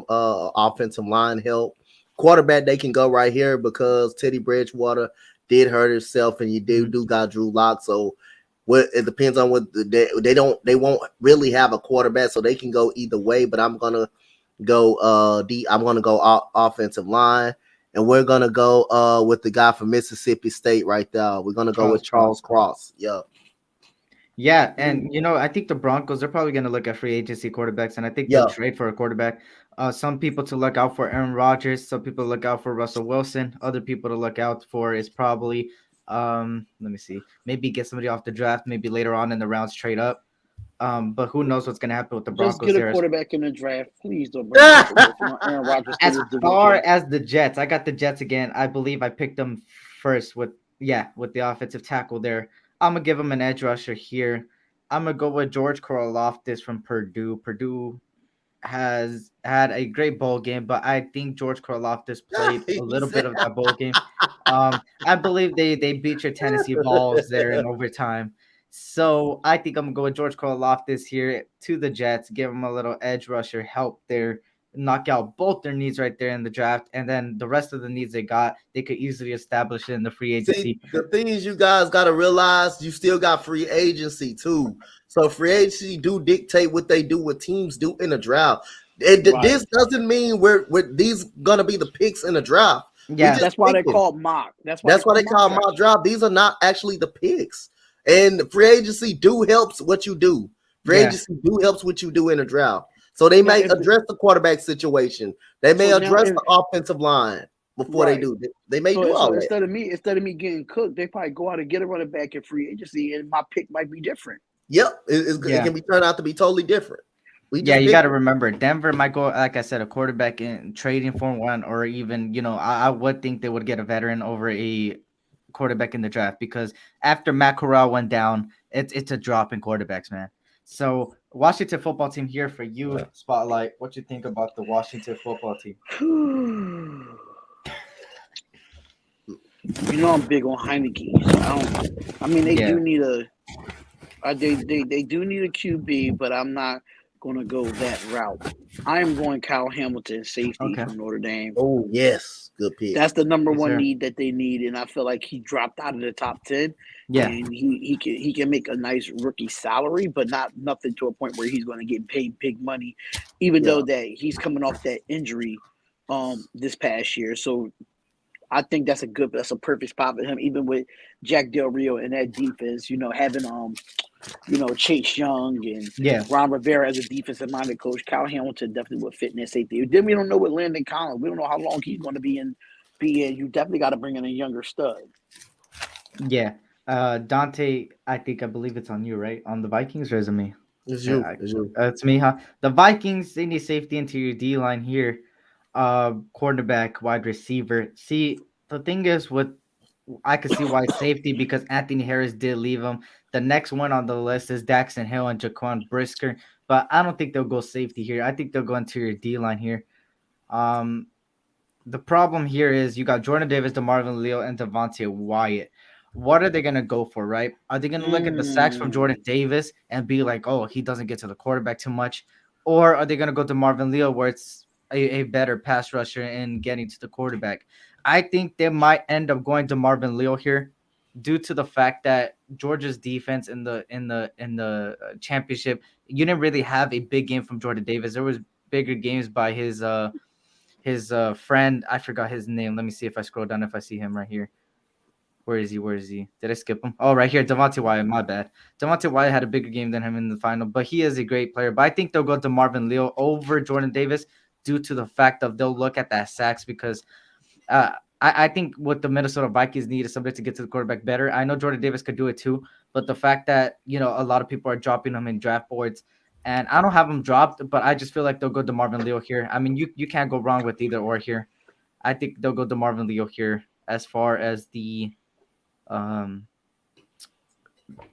Speaker 2: offensive line help. Quarterback, they can go right here because Teddy Bridgewater did hurt himself, and you do got Drew Lock. So it depends on what they won't really have a quarterback, so they can go either way. But I'm gonna go offensive line. And we're going to go with the guy from Mississippi State right there. We're going to go with Charles Cross. Yeah.
Speaker 1: Yeah, and, I think the Broncos, they're probably going to look at free agency quarterbacks, and I think they'll trade for a quarterback. Some people to look out for Aaron Rodgers. Some people look out for Russell Wilson. Other people to look out for is probably Let me see. Maybe get somebody off the draft. Maybe later on in the rounds trade up. But who knows what's gonna happen with the
Speaker 3: Just
Speaker 1: Broncos
Speaker 3: get a
Speaker 1: there.
Speaker 3: quarterback in the draft. Please don't bring Russell Wilson or Aaron Rodgers to
Speaker 1: As
Speaker 3: this
Speaker 1: far
Speaker 3: division.
Speaker 1: as the Jets, I got the Jets again. I believe I picked them first with the offensive tackle there. I'm gonna give them an edge rusher here. I'm gonna go with George Karlaftis from Purdue. Purdue has had a great bowl game, but I think George Karlaftis played a
Speaker 2: He
Speaker 1: little bit
Speaker 2: said,
Speaker 1: of that bowl game. I believe they beat your Tennessee Vols there in overtime. So I think I'm gonna go with George Karlaftis here to the Jets, give them a little edge rusher help there, knock out both their needs right there in the draft, and then the rest of the needs they got, they could easily establish it in the free
Speaker 2: see,
Speaker 1: agency.
Speaker 2: the thing is, you guys got to realize you still got free agency too. So free agency do dictate what they do, what teams do in the draft.
Speaker 3: Right.
Speaker 2: This doesn't mean we're these gonna be the picks in the draft. We
Speaker 1: Yeah,
Speaker 2: just
Speaker 3: That's why
Speaker 2: pick
Speaker 3: they're
Speaker 2: them.
Speaker 3: called mock. That's why they
Speaker 2: That's why
Speaker 3: call
Speaker 2: they
Speaker 3: mock
Speaker 2: call mock
Speaker 3: drafts.
Speaker 2: draft. These are not actually the picks. And free agency do helps what you do. Free
Speaker 1: yeah,
Speaker 2: agency do helps what you do in the draft. So they
Speaker 3: Now,
Speaker 2: may
Speaker 3: if the,
Speaker 2: address the quarterback situation. They may
Speaker 3: so now
Speaker 2: address
Speaker 3: if
Speaker 2: the offensive line before they
Speaker 3: right.
Speaker 2: do. They may do
Speaker 3: So
Speaker 2: all that.
Speaker 3: instead of me getting cooked, they probably go out and get a running back in free agency, and my pick might be different.
Speaker 2: Yep, it
Speaker 1: yeah.
Speaker 2: can be turned out to be totally different. We
Speaker 1: Yeah,
Speaker 2: just
Speaker 1: you got
Speaker 2: picked
Speaker 1: to
Speaker 2: it.
Speaker 1: remember Denver might go, like I said, a quarterback in trading for one, or even I would think they would get a veteran over a quarterback in the draft because after Matt Corral went down, it's a drop in quarterbacks, man. So Washington football team here for you, Spotlight. What you think about the Washington football team?
Speaker 3: I'm big on Heineke. So I mean, they
Speaker 1: Yeah.
Speaker 3: do need they do need a QB, but I'm not going to go that route. I am going Kyle Hamilton, safety
Speaker 1: Okay.
Speaker 3: from Notre Dame.
Speaker 2: Oh yes, good pick.
Speaker 3: That's the number
Speaker 1: Yes,
Speaker 3: one
Speaker 1: sir.
Speaker 3: need that they need, and I feel like he dropped out of the top 10.
Speaker 1: Yeah.
Speaker 3: And he can make a nice rookie salary, but not nothing to a point where he's going to get paid big money, even
Speaker 2: Yeah,
Speaker 3: though that he's coming off that injury this past year. So I think that's a perfect spot for him, even with Jack Del Rio and that defense. Having Chase Young and
Speaker 1: Yeah.
Speaker 3: Ron Rivera as a defensive minded coach. Kyle Hamilton definitely would fit in that safety. Then we don't know what Landon Collins. We don't know how long he's going to be in. You definitely got to bring in a younger stud.
Speaker 1: Yeah. Donte, I believe it's on you, right? On the Vikings, or is it me?
Speaker 2: it's
Speaker 1: Yeah,
Speaker 2: you. It's you.
Speaker 1: it's me, huh? The Vikings, they need safety into your D line here. Cornerback, wide receiver. See, the thing is with I could see why safety because Anthony Harris did leave him. The next one on the list is Daxton Hill and Jaquan Brisker, but I don't think they'll go safety here. I think they'll go into your D line here. Um, the problem here is you got Jordan Davis, DeMarvin Leal, and Devontae Wyatt. What are they gonna go for, right? Are they gonna look at the sacks from Jordan
Speaker 3: Mm,
Speaker 1: Davis and be like, oh, he doesn't get to the quarterback too much? Or are they gonna go to Marvin Leal where it's a better pass rusher and getting to the quarterback? I think they might end up going to Marvin Leal here due to the fact that Georgia's defense in the championship, you didn't really have a big game from Jordan Davis. There was bigger games by his friend. I forgot his name. Let me see if I scroll down if I see him right here. Where is he? Where is he? Did I skip him? Oh, right here, Devontae Wyatt. My bad. Devontae Wyatt had a bigger game than him in the final, but he is a great player. But I think they'll go to Marvin Leo over Jordan Davis due to the fact of they'll look at that sacks because uh, I think what the Minnesota Vikings need is somebody to get to the quarterback better. I know Jordan Davis could do it too, but the fact that a lot of people are dropping him in draft boards, and I don't have him dropped, but I just feel like they'll go to Marvin Leo here. I mean, you can't go wrong with either or here. I think they'll go to Marvin Leo here as far as the um,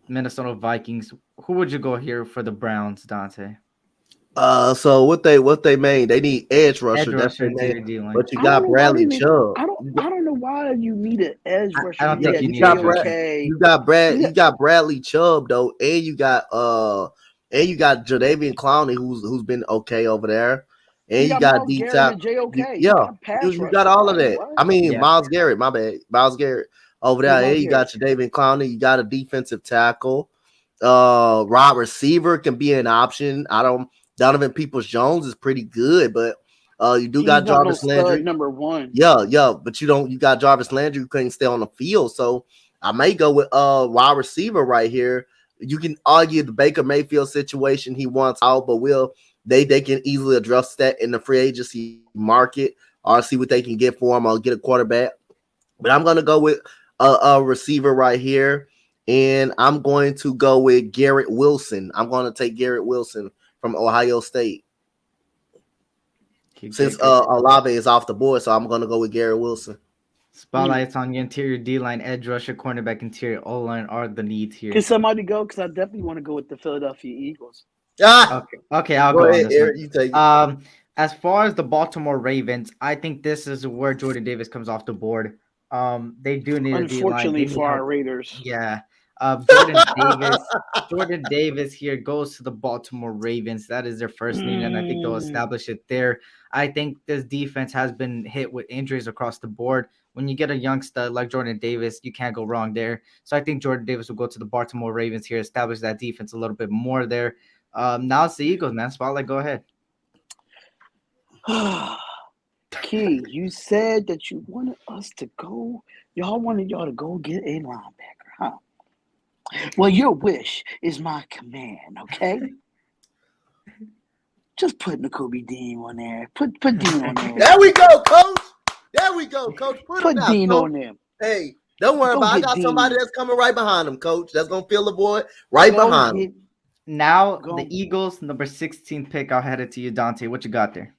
Speaker 1: Minnesota Vikings. Who would you go here for the Browns, Dante?
Speaker 2: So what they made? They need edge
Speaker 1: Edge
Speaker 2: rusher. That's
Speaker 1: rusher
Speaker 2: their
Speaker 1: into
Speaker 2: main.
Speaker 1: your D line.
Speaker 2: But you
Speaker 3: I don't
Speaker 2: got
Speaker 3: know why they
Speaker 2: Bradley
Speaker 3: need.
Speaker 2: Chubb.
Speaker 3: I don't know why you need an edge rusher.
Speaker 1: I don't
Speaker 3: You
Speaker 1: think
Speaker 3: got
Speaker 1: you
Speaker 2: You
Speaker 1: need edge
Speaker 2: got Brad.
Speaker 1: rusher.
Speaker 3: JOK.
Speaker 2: You
Speaker 3: You
Speaker 2: got Bradley Chubb though, and you got Jadavian Clowney who's been okay over there, and
Speaker 3: You
Speaker 2: you
Speaker 3: got
Speaker 2: got
Speaker 3: Miles
Speaker 2: D
Speaker 3: Garrett
Speaker 2: Top.
Speaker 3: and JOK. You
Speaker 2: Yeah,
Speaker 3: got pass
Speaker 2: you got
Speaker 3: rushers.
Speaker 2: all of
Speaker 3: Like
Speaker 2: that.
Speaker 3: what?
Speaker 2: I mean,
Speaker 1: Yeah,
Speaker 2: Miles Garrett, my bad, Miles Garrett over
Speaker 3: Yeah,
Speaker 2: there.
Speaker 3: Miles
Speaker 2: And you got
Speaker 3: Garrett.
Speaker 2: Jadavian Clowney. You got a defensive tackle. Wide receiver can be an option. I don't. Donovan Peoples Jones is pretty good, but you do
Speaker 3: He's
Speaker 2: got
Speaker 3: not no
Speaker 2: Jarvis
Speaker 3: stud
Speaker 2: Landry.
Speaker 3: number one.
Speaker 2: Yeah, but you got Jarvis Landry who couldn't stay on the field. So I may go with wide receiver right here. You can argue the Baker Mayfield situation he wants out, but they can easily address that in the free agency market or see what they can get for him or get a quarterback. But I'm gonna go with a receiver right here, and I'm going to go with Garrett Wilson. I'm going to take Garrett Wilson from Ohio State. Since Olave is off the board, so I'm going to go with Garrett Wilson.
Speaker 1: Spotlights on your interior D-line, edge rusher, cornerback, interior O-line are the needs here.
Speaker 3: Can somebody go? Because I definitely want to go with the Philadelphia Eagles.
Speaker 1: Okay, I'll go on this
Speaker 2: Eric,
Speaker 1: one.
Speaker 2: you take it.
Speaker 1: As far as the Baltimore Ravens, I think this is where Jordan Davis comes off the board. They do need a D-line.
Speaker 3: Unfortunately for our Raiders.
Speaker 1: Yeah. Jordan Davis here goes to the Baltimore Ravens. That is their first need, and I think they'll establish it there. I think this defense has been hit with injuries across the board. When you get a young stud like Jordan Davis, you can't go wrong there. So I think Jordan Davis will go to the Baltimore Ravens here, establish that defense a little bit more there. Now it's the Eagles, man. Spotlight, go ahead.
Speaker 3: Key, you said that you wanted us to go. Y'all wanted y'all to go get a linebacker, huh? Well, your wish is my command, okay? Just put Nakobe Dean on there. Put Dean on there.
Speaker 2: There we go, coach. There we go, coach.
Speaker 3: Put Dean on there.
Speaker 2: Hey, don't worry about it. I got somebody that's coming right behind him, coach. That's going to fill the boy right behind him.
Speaker 1: Now, the Eagles, number 16 pick. I'll head it to you, Donte. What you got there?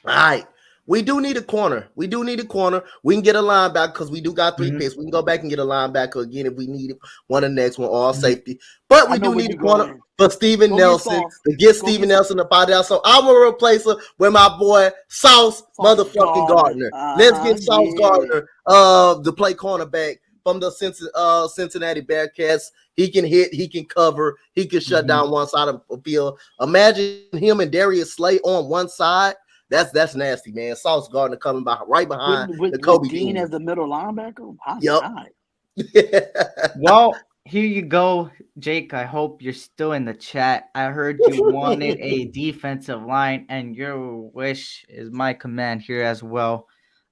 Speaker 2: All right. We do need a corner. We can get a linebacker because we do got 3 picks. We can go back and get a linebacker again if we need it. One the next one, all safety. But we do need a corner for Steven Nelson to get Steven Nelson up out there. So I'm going to replace her with my boy Sauce motherfucking Gardner. Let's get Sauce Gardner to play cornerback from the Cincinnati Bearcats. He can hit, he can cover, he can shut down one side of the field. Imagine him and Darius Slay on one side. That's nasty, man. Sauce Gardner coming right behind
Speaker 3: with
Speaker 2: Kobe
Speaker 3: Dean as the middle linebacker.
Speaker 2: Yep.
Speaker 1: Well, here you go, Jake. I hope you're still in the chat. I heard you wanted a defensive line, and your wish is my command here as well.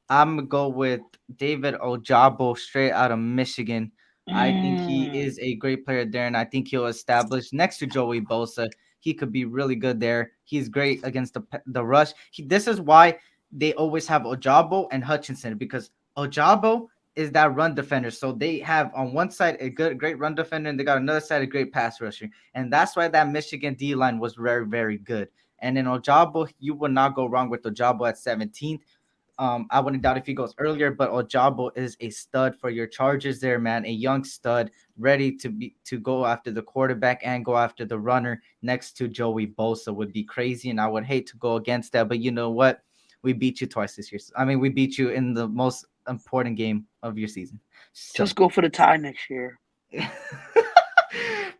Speaker 1: I'm gonna go with David Ojabo, straight out of Michigan. I think he is a great player there, and I think he'll establish next to Joey Bosa. He could be really good there. He's great against the rush. This is why they always have Ojabo and Hutchinson, because Ojabo is that run defender. So they have on one side a great run defender, and they got another side a great pass rusher. And that's why that Michigan D-line was very, very good. And in Ojabo, you would not go wrong with Ojabo at 17th. I wouldn't doubt if he goes earlier, but Ojabo is a stud for your Chargers there, man. A young stud ready to go after the quarterback and go after the runner next to Joey Bosa would be crazy. And I would hate to go against that, but you know what? We beat you twice this year. I mean, we beat you in the most important game of your season. So.
Speaker 3: Just go for the tie next year.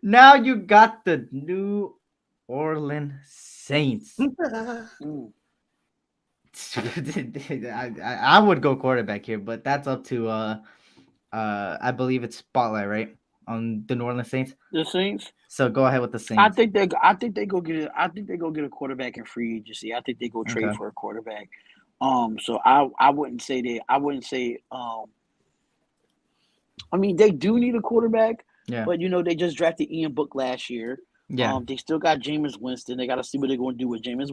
Speaker 1: Now you got the New Orleans Saints. I would go quarterback here, but that's up to I believe it's Spotlight, right? On the New Orleans Saints.
Speaker 3: The Saints.
Speaker 1: So go ahead with the Saints.
Speaker 3: I think they go get a quarterback in free agency. I think they go trade for a quarterback. So I wouldn't say that. I wouldn't say. I mean, they do need a quarterback.
Speaker 1: Yeah.
Speaker 3: But they just drafted Ian Book last year.
Speaker 1: Yeah.
Speaker 3: They still got Jameis Winston. They got to see what they're going to do with Jameis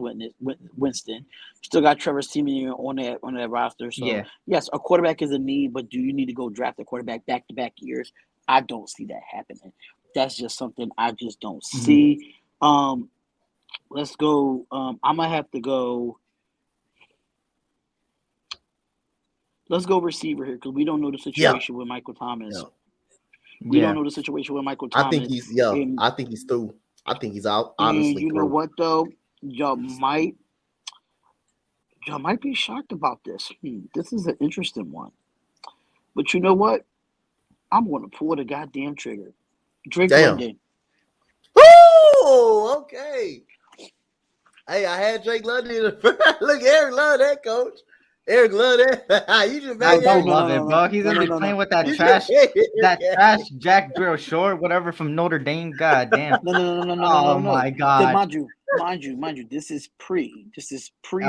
Speaker 3: Winston. Still got Trevor Siemian on that roster. So yes, a quarterback is a need, but do you need to go draft a quarterback back-to-back years? I don't see that happening. That's just something I just don't see. Let's go. I'm gonna have to go. Let's go receiver here because we don't know the situation with Michael Thomas. We don't know the situation with Michael Thomas.
Speaker 2: I think he's I think he's through. I think he's out. Honestly,
Speaker 3: you know what though? Y'all might be shocked about this. This is an interesting one. But you know what? I'm going to pull the goddamn trigger. Drake London.
Speaker 2: Oh, okay. Hey, I had Drake London. Look, Eric love that, coach. Eric love that. You just
Speaker 1: I don't love it, bro. He's gonna be playing with that trash, trash Jack Drill Short, whatever from Notre Dame. God damn.
Speaker 3: No.
Speaker 1: Oh my God.
Speaker 3: Mind you. This is pre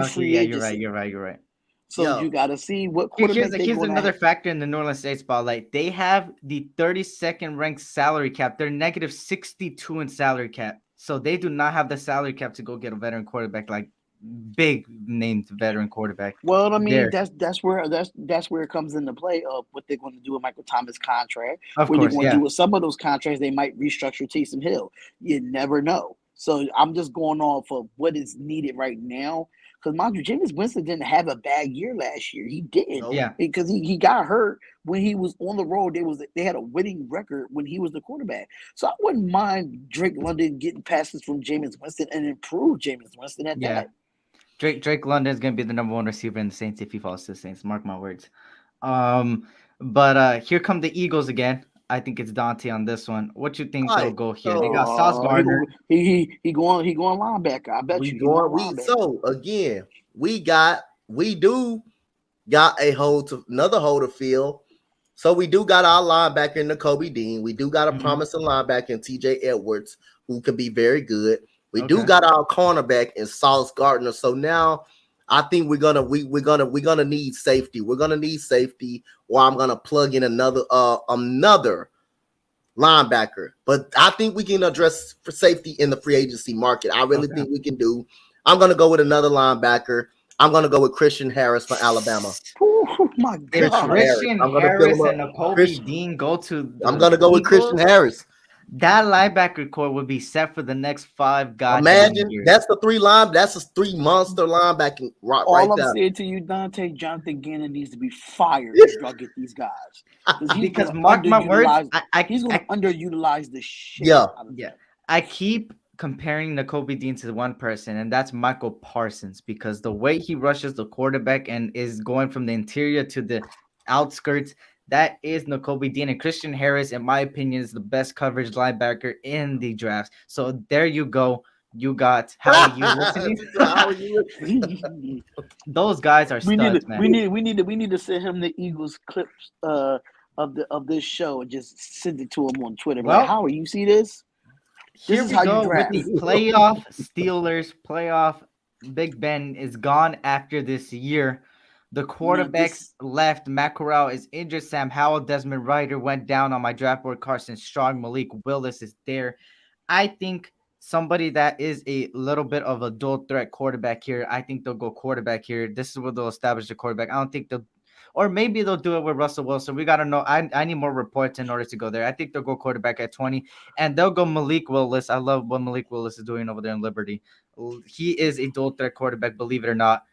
Speaker 3: free
Speaker 1: agency. You're right.
Speaker 3: So you got to see what quarterback
Speaker 1: here's another factor in the New Orleans Saints spotlight. They have the 32nd ranked salary cap. They're negative 62 in salary cap. So they do not have the salary cap to go get a veteran quarterback like big named veteran quarterback
Speaker 3: Well, I mean,
Speaker 1: there.
Speaker 3: that's where it comes into play of what they're going to do with Michael Thomas' contract,
Speaker 1: Of
Speaker 3: what they're
Speaker 1: course,
Speaker 3: going to
Speaker 1: yeah.
Speaker 3: do with some of those contracts. They might restructure Taysom Hill. You never know. So I'm just going off of what is needed right now. Because mind you, Jameis Winston didn't have a bad year last year. He didn't
Speaker 2: Nope.
Speaker 1: Yeah.
Speaker 3: because he got hurt when he was on the road. They had a winning record when he was the quarterback. So I wouldn't mind Drake London getting passes from Jameis Winston and improve Jameis Winston at
Speaker 1: Yeah.
Speaker 3: that.
Speaker 1: Drake London is gonna be the number one receiver in the Saints if he falls to the Saints. Mark my words. But here come the Eagles again. I think it's Donte on this one. What you think
Speaker 2: All
Speaker 1: they'll
Speaker 2: right.
Speaker 1: go here? They got
Speaker 2: So
Speaker 1: Sauce
Speaker 3: He
Speaker 1: Gardner.
Speaker 3: go he going linebacker. I bet
Speaker 2: we
Speaker 3: you he going
Speaker 2: going we
Speaker 3: linebacker.
Speaker 2: so again we do got another hole to fill. So we do got our linebacker in the Kobe Dean. We do got a
Speaker 1: Mhm.
Speaker 2: promising linebacker in TJ Edwards, who can be very good. We do
Speaker 1: Okay.
Speaker 2: got our cornerback in Sauce Gardner. So now I think we're gonna need safety. We're gonna need safety, or I'm gonna plug in another linebacker. But I think we can address for safety in the free agency market. I really
Speaker 1: Okay.
Speaker 2: think we can do. I'm gonna go with another linebacker. I'm gonna go with Christian Harris for Alabama.
Speaker 3: Oh my
Speaker 1: If
Speaker 2: Christian
Speaker 3: God.
Speaker 2: Harris.
Speaker 1: Christian
Speaker 2: I'm gonna fill him
Speaker 1: Harris
Speaker 2: up.
Speaker 1: and Kobe
Speaker 2: Christian.
Speaker 1: Dean go to
Speaker 2: I'm
Speaker 1: the
Speaker 2: gonna go with Christian
Speaker 1: Eagles,
Speaker 2: Harris.
Speaker 1: that linebacker core would be set for the next 5 goddamn
Speaker 2: Imagine
Speaker 1: years.
Speaker 2: that's the three line. That's a three monster linebacking right
Speaker 3: All I'm
Speaker 2: there.
Speaker 3: saying to you, Dante, Jonathan Gannon needs to be fired if y'all get these guys. Because he's
Speaker 1: Because
Speaker 3: gonna
Speaker 1: mark my words,
Speaker 3: underutilize underutilize the shit
Speaker 2: Yeah.
Speaker 3: out of
Speaker 1: yeah,
Speaker 3: them.
Speaker 1: I keep comparing Kobe Dean to one person, and that's Michael Parsons, because the way he rushes the quarterback and is going from the interior to the outskirts, that is Kobe Dean. And Christian Harris, in my opinion, is the best coverage linebacker in the draft. So there you go. You got Howie. You listening?
Speaker 2: How are you?
Speaker 1: Those guys are
Speaker 3: we need to
Speaker 1: studs, man.
Speaker 3: we need to send him the Eagles clips of this show and just send it to him on Twitter. Like,
Speaker 1: Well,
Speaker 3: Howie, you see this? This
Speaker 1: here
Speaker 3: is
Speaker 1: we
Speaker 3: how you
Speaker 1: go with
Speaker 3: draft.
Speaker 1: the playoff Steelers. Playoff Big Ben is gone after this year. The
Speaker 3: Now
Speaker 1: quarterbacks
Speaker 3: this
Speaker 1: left. Matt Corral is injured. Sam Howell, Desmond Ryder went down on my draft board. Carson Strong, Malik Willis is there. I think somebody that is a little bit of a dual threat quarterback here. I think they'll go quarterback here. This is where they'll establish the quarterback. I don't think they'll, or maybe they'll do it with Russell Wilson. We got to know. I need more reports in order to go there. I think they'll go quarterback at 20, and they'll go Malik Willis. I love what Malik Willis is doing over there in Liberty. He is a dual threat quarterback, believe it or not.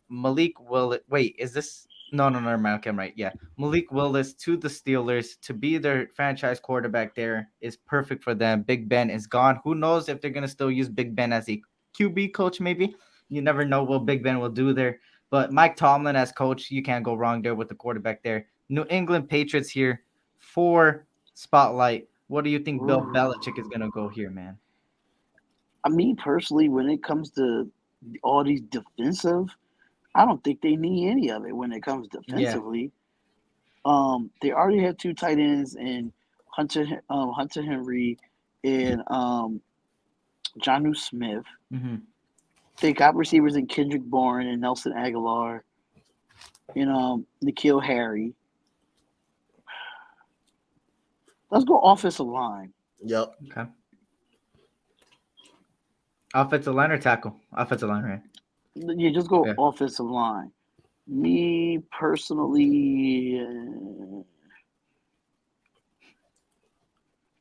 Speaker 1: Malik Willis. Wait, is this? No, never mind. Okay, I'm right. Yeah. Malik Willis to the Steelers to be their franchise quarterback there is perfect for them. Big Ben is gone. Who knows if they're going to still use Big Ben as a QB coach, maybe? You never know what Big Ben will do there. But Mike Tomlin as coach, you can't go wrong there with the quarterback there. New England Patriots here for spotlight. What do you think Bill Belichick is going to go here, man?
Speaker 3: me personally, when it comes to all these defensive, I don't think they need any of it when it comes
Speaker 1: Yeah.
Speaker 3: defensively. They already have two tight ends in Hunter Henry and Jonnu Smith.
Speaker 1: Mm-hmm.
Speaker 3: They got receivers in Kendrick Bourne and Nelson Aguilar and N'Keal Harry. Let's go offensive line.
Speaker 2: Yep.
Speaker 1: Okay. Offensive line or tackle? Offensive line, right?
Speaker 3: Yeah, just go
Speaker 1: Yeah.
Speaker 3: offensive line. Me personally,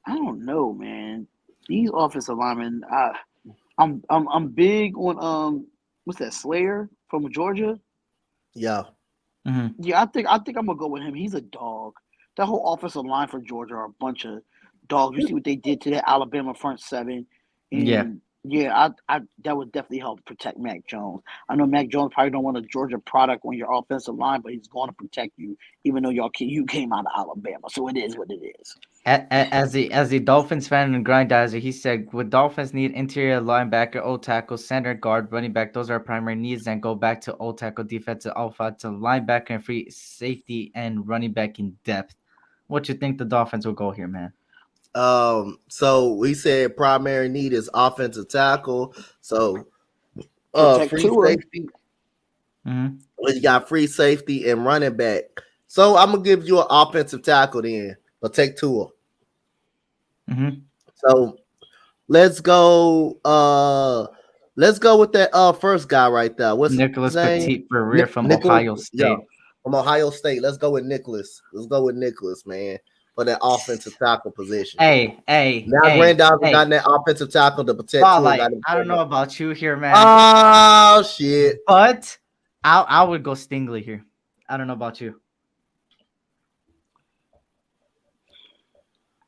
Speaker 3: I don't know, man. These offensive linemen, I'm big on what's that, Slayer from Georgia?
Speaker 2: Yeah.
Speaker 1: Mm-hmm.
Speaker 3: Yeah, I think I'm gonna go with him. He's a dog. That whole offensive line for Georgia are a bunch of dogs. You see what they did to that Alabama front seven,
Speaker 1: Yeah.
Speaker 3: and yeah, I that would definitely help protect Mac Jones. I know Mac Jones probably don't want a Georgia product on your offensive line, but he's going to protect you, even though you came out of Alabama. So it is what it is.
Speaker 1: As a Dolphins fan and grindizer, he said, "Would Dolphins need interior linebacker, O tackle, center, guard, running back? Those are primary needs, and go back to O tackle, defensive, offensive linebacker, and free safety and running back in depth." What you think the Dolphins will go here, man?
Speaker 2: So we said primary need is offensive tackle. So
Speaker 3: Protect
Speaker 2: free
Speaker 3: Tua.
Speaker 2: safety.
Speaker 1: Mm-hmm.
Speaker 2: Well, you got free safety and running back. So I'm gonna give you an offensive tackle then, but take Tua.
Speaker 1: Mm-hmm.
Speaker 2: So let's go. Let's go with that first guy right there. What's his
Speaker 1: Nicholas
Speaker 2: name?
Speaker 1: Petit Ferrer from
Speaker 2: Nicholas.
Speaker 1: Ohio
Speaker 2: Yeah,
Speaker 1: State.
Speaker 2: from Ohio State. Let's go with Nicholas. Let's go with Nicholas, man, for that offensive tackle position. Now, Granddaughter got in that offensive tackle to protect Tua.
Speaker 1: Spotlight. I don't know about you here, man.
Speaker 2: Oh shit!
Speaker 1: But I would go Stingley here. I don't know about you.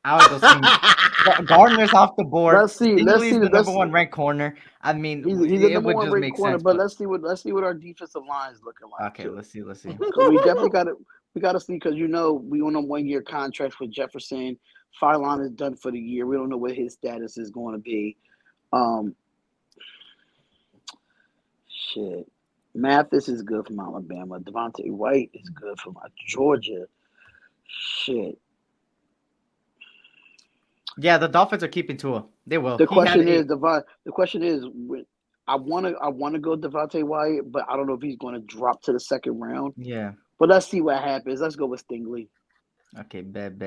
Speaker 1: I would go Stingley. Gardner's off the board.
Speaker 3: Let's see.
Speaker 1: Stingley's the number one ranked corner. I mean,
Speaker 3: he's the
Speaker 1: it
Speaker 3: number
Speaker 1: would
Speaker 3: one
Speaker 1: just
Speaker 3: ranked
Speaker 1: make
Speaker 3: corner.
Speaker 1: sense.
Speaker 3: But let's see what our defensive line is looking like.
Speaker 1: Okay, let's see.
Speaker 3: We definitely got to see, because we on a 1 year contract with Jefferson. Phylon is done for the year. We don't know what his status is going to be. Shit. Mathis is good from Alabama. Devontae White is good from Georgia. Shit.
Speaker 1: Yeah, the Dolphins are keeping Tua. They will.
Speaker 3: The question is, I want to go Devontae White, but I don't know if he's going to drop to the second round.
Speaker 1: Yeah.
Speaker 3: But let's see what happens. Let's go with Stingley.
Speaker 1: Okay, bet.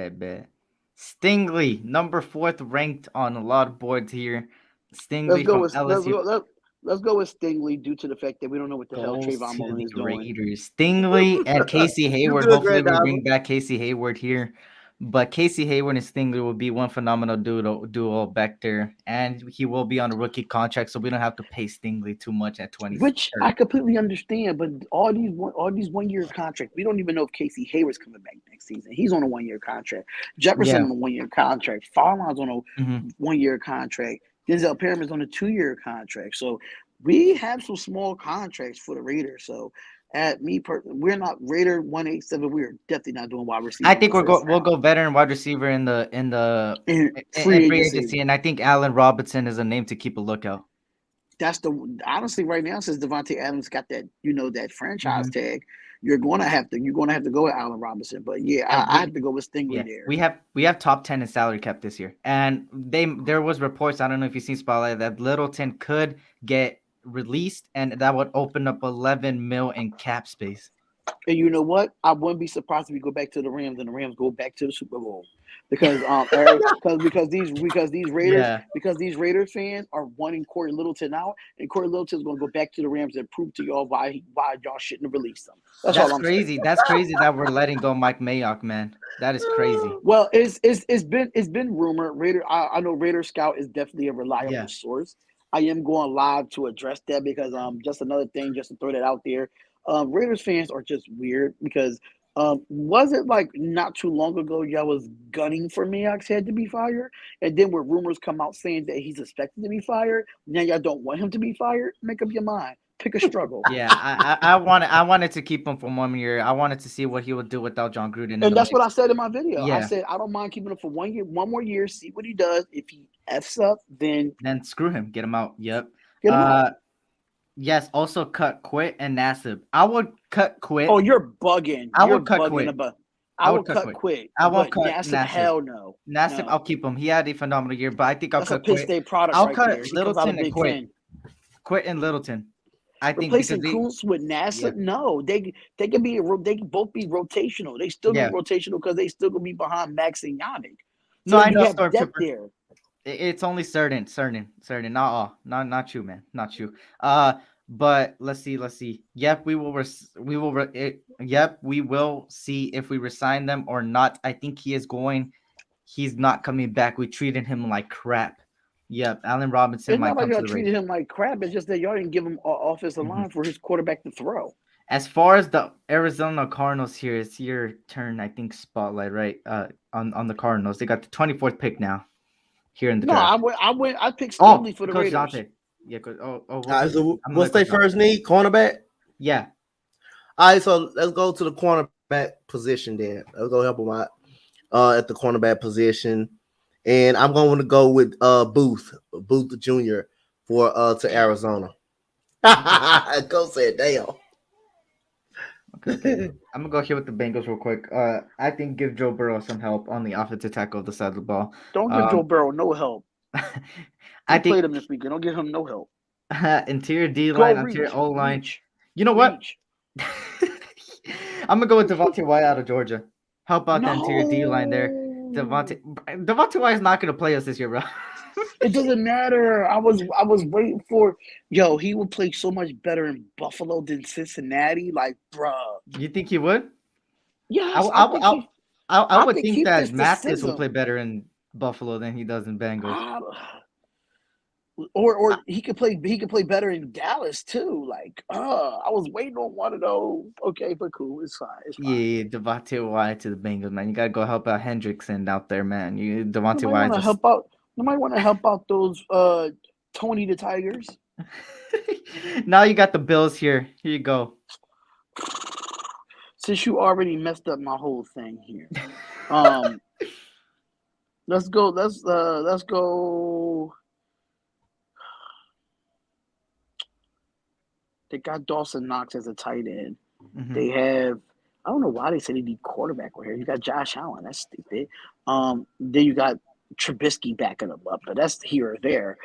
Speaker 1: Stingley, number 4th ranked on a lot of boards here. Stingley from LSU.
Speaker 3: Let's go with Stingley due to the fact that we don't know what the hell Trayvon Mullen is doing.
Speaker 1: Stingley and Casey Hayward. Hopefully we bring back Casey Hayward here. But Casey Hayward and Stingley will be one phenomenal duo back there. And he will be on a rookie contract, so we don't have to pay Stingley too much at 20.
Speaker 3: Which I completely understand, but all these 1 year contracts, we don't even know if Casey Hayward's coming back next season. He's on a 1 year contract. Jefferson on a 1 year contract. Fallon's on a 1 year contract. Denzel Perriman's on a 2 year contract. So we have some small contracts for the Raiders. So we're not Raider 187. We're definitely not doing wide receiver.
Speaker 1: I think we'll go veteran wide receiver in free agency, and I think Allen Robinson is a name to keep a lookout.
Speaker 3: That's honestly right now, since Devontae Adams got that that franchise tag, you're gonna have to go with Allen Robinson. But I have to go with Stingley there.
Speaker 1: We have top 10 in salary cap this year, and there was reports, I don't know if you've seen Spotlight, that Littleton could get released, and that would open up 11 mil in cap space.
Speaker 3: And you know what? I wouldn't be surprised if we go back to the Rams and the Rams go back to the Super Bowl. Because these Raiders fans are wanting Corey Littleton out, and Corey Littleton's going to go back to the Rams and prove to y'all why y'all shouldn't have released him.
Speaker 1: That's crazy. Saying. That's crazy that we're letting go Mike Mayock, man. That is crazy.
Speaker 3: Well, it's been rumored. I know Raider Scout is definitely a reliable source. I am going live to address that because just another thing, just to throw that out there. Raiders fans are just weird because was it like not too long ago y'all was gunning for Mayock's head to be fired, and then when rumors come out saying that he's expected to be fired, now y'all don't want him to be fired? Make up your mind. Pick a struggle.
Speaker 1: Yeah, I wanted to keep him for 1 year. I wanted to see what he would do without John Gruden.
Speaker 3: And that's what I said in my video. Yeah. I said I don't mind keeping him for 1 year, 1 more year, see what he does. If he F's up, then
Speaker 1: screw him. Get him out. Yep.
Speaker 3: Get him out.
Speaker 1: Yes, also cut Quit and Nassib. I would cut Quit.
Speaker 3: Oh, you're bugging.
Speaker 1: I would cut Quit.
Speaker 3: I would cut Quit.
Speaker 1: I won't cut
Speaker 3: Nassib. Hell no.
Speaker 1: Nassib, no. I'll keep him. He had a phenomenal year, but I think I'll cut Quit.
Speaker 3: That's a Pitt State product.
Speaker 1: I'll cut Littleton and Quit. Quit and Littleton. I think
Speaker 3: replacing Kuntz with Nassib, no, they can both be rotational. They still be rotational because they still gonna be behind Max and Yannick.
Speaker 1: So no, I know Stormtrooper. It's only certain. Not all. Not you, man. Not you. But let's see. Yep, we will see if we resign them or not. I think he's not coming back. We treated him like crap. Yep, Allen Robinson.
Speaker 3: It's not like y'all treated him like crap. It's just that y'all didn't give him an offensive line for his quarterback to throw.
Speaker 1: As far as the Arizona Cardinals here, it's your turn, I think, Spotlight, right? On the Cardinals. They got the 24th pick now here in the draft.
Speaker 3: No, I picked Stingley for the Raiders.
Speaker 1: Donte. Yeah,
Speaker 2: what's their first need? Cornerback?
Speaker 1: Yeah.
Speaker 2: All right, so let's go to the cornerback position then. Let's go help them out at the cornerback position. And I'm going to go with Booth Jr. to Arizona. Go say it, damn.
Speaker 1: Okay. I'm gonna go here with the Bengals real quick. I think give Joe Burrow some help on the offensive tackle of the side of the ball.
Speaker 3: Don't give Joe Burrow no help.
Speaker 1: I think
Speaker 3: played him this weekend. Don't give him no help.
Speaker 1: Interior D line, interior O line. You know what? I'm gonna go with Devontae White out of Georgia. How about the interior D line there? Devontae White is not gonna play us this year, bro.
Speaker 3: It doesn't matter. I was waiting for he would play so much better in Buffalo than Cincinnati. Like, bruh.
Speaker 1: You think he would?
Speaker 3: Yes, I think he
Speaker 1: I
Speaker 3: I
Speaker 1: would
Speaker 3: think
Speaker 1: think
Speaker 3: he
Speaker 1: that
Speaker 3: fits the
Speaker 1: Mathis will play
Speaker 3: system.
Speaker 1: better in Buffalo than he does in Bengals.
Speaker 3: Or he could play better in Dallas too. Like, I was waiting on one of those. Okay, but cool, it's fine. It's fine.
Speaker 1: Yeah, Devontae Wyatt to the Bengals, man. You gotta go help out Hendrickson out there, man. Devontae
Speaker 3: Nobody want
Speaker 1: Wyatt's
Speaker 3: to help out. Nobody want to help out those Tony the Tigers.
Speaker 1: Now you got the Bills here. Here you go.
Speaker 3: Since you already messed up my whole thing here, let's go. Let's go. They got Dawson Knox as a tight end.
Speaker 1: Mm-hmm.
Speaker 3: They have. I don't know why they said they need quarterback right here. You got Josh Allen. That's stupid. Then you got Trubisky backing them up, but that's here or there.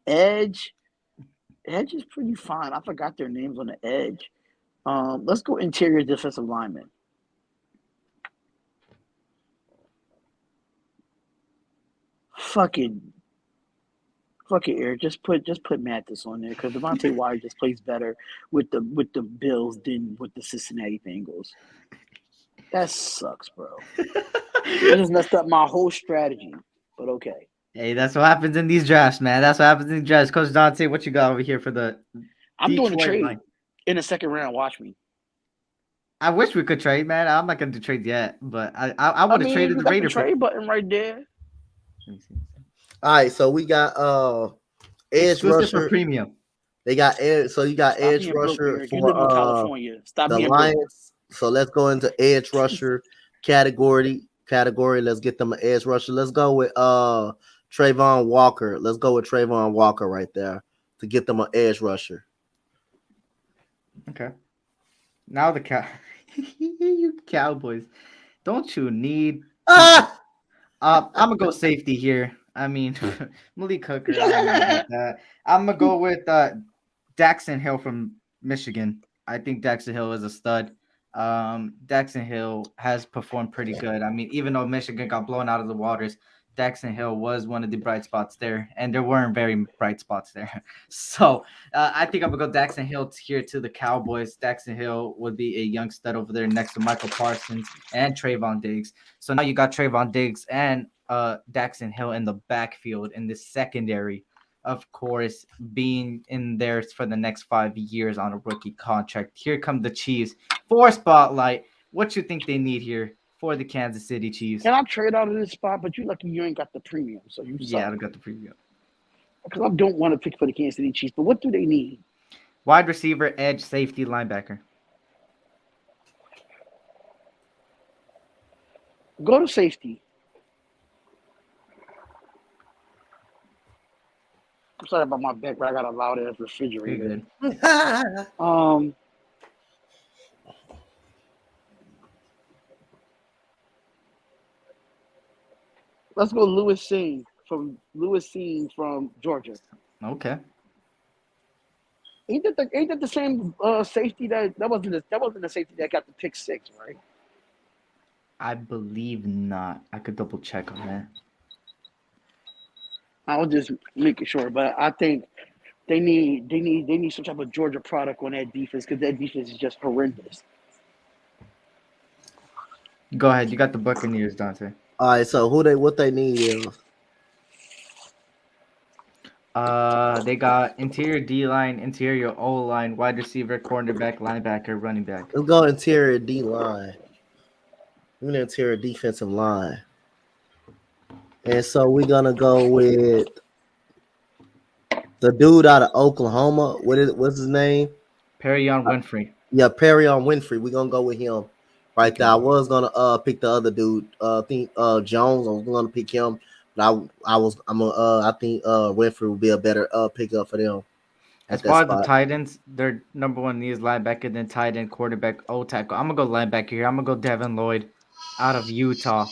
Speaker 3: Edge is pretty fine. I forgot their names on the edge. Let's go interior defensive lineman. Fuck it, Eric. Just put Mathis on there because Devontae Wyatt just plays better with the Bills than with the Cincinnati Bengals. That sucks, bro. I just messed up my whole strategy. But okay.
Speaker 1: Hey, that's what happens in these drafts, man. That's what happens in these drafts. Coach Donte, what you got over here for the
Speaker 3: I'm doing a
Speaker 1: Detroit
Speaker 3: trade
Speaker 1: line?
Speaker 3: in the second round. Watch me.
Speaker 1: I wish we could trade, man. I'm not gonna do trades yet, but I would have traded
Speaker 3: you
Speaker 1: the
Speaker 3: got
Speaker 1: Raider
Speaker 3: the trade button right there.
Speaker 2: All right, so we got edge
Speaker 1: Exclusive for
Speaker 2: rusher.
Speaker 1: premium.
Speaker 2: They got edge. So you got
Speaker 3: Stop
Speaker 2: edge
Speaker 3: being broke,
Speaker 2: rusher
Speaker 3: Eric. You live in
Speaker 2: for
Speaker 3: California. Stop
Speaker 2: the
Speaker 3: being broke.
Speaker 2: Lions. So let's go into edge rusher category. Let's get them an edge rusher. Let's go with Trayvon Walker. Let's go with Trayvon Walker right there to get them an edge rusher.
Speaker 1: Okay. Now you Cowboys. Don't you need I'm gonna go safety here. I mean Malik Hooker, I don't know about that. I'm gonna go with Daxton Hill from Michigan. I think Daxton Hill is a stud. Daxton Hill has performed pretty good. I mean, even though Michigan got blown out of the waters, Daxton Hill was one of the bright spots there, and there weren't very bright spots there. So I think I'm gonna go Daxton Hill here to the Cowboys. Daxton Hill would be a young stud over there next to Michael Parsons and Trayvon Diggs. So now you got Trayvon Diggs and Daxton Hill in the backfield in the secondary. Of course, being in there for the next 5 years on a rookie contract. Here come the Chiefs for spotlight. What you think they need here for the Kansas City Chiefs?
Speaker 3: Can I trade out of this spot? But you lucky you ain't got the premium, so you suck.
Speaker 1: Yeah, I got the preview.
Speaker 3: Because I don't want to pick for the Kansas City Chiefs. But what do they need?
Speaker 1: Wide receiver, edge, safety, linebacker.
Speaker 3: Go to safety. I'm sorry about my back, but I got a loud ass refrigerator.
Speaker 1: Pretty good.
Speaker 3: Let's go Lewis Singh from Georgia.
Speaker 1: Okay.
Speaker 3: Ain't that the same safety that wasn't the safety that got the pick 6, right?
Speaker 1: I believe not. I could double check on that.
Speaker 3: I was just making sure, but I think they need some type of Georgia product on that defense because that defense is just horrendous.
Speaker 1: Go ahead. You got the Buccaneers, Donte.
Speaker 2: All right, so what they need is
Speaker 1: they got interior D line, interior O line, wide receiver, cornerback, linebacker, running back.
Speaker 2: let's go interior D line. We're gonna interior defensive line. And so we're gonna go with the dude out of Oklahoma. What's his name?
Speaker 1: Perrion Winfrey.
Speaker 2: Yeah, Perrion Winfrey. We're gonna go with him right there. I was gonna pick the other dude. I think Jones. I was gonna pick him, but I think Winfrey would be a better pickup for them.
Speaker 1: As far as the tight ends, their number one need is linebacker, then tight end, quarterback, O tackle. I'm gonna go linebacker here. I'm gonna go Devin Lloyd out of Utah.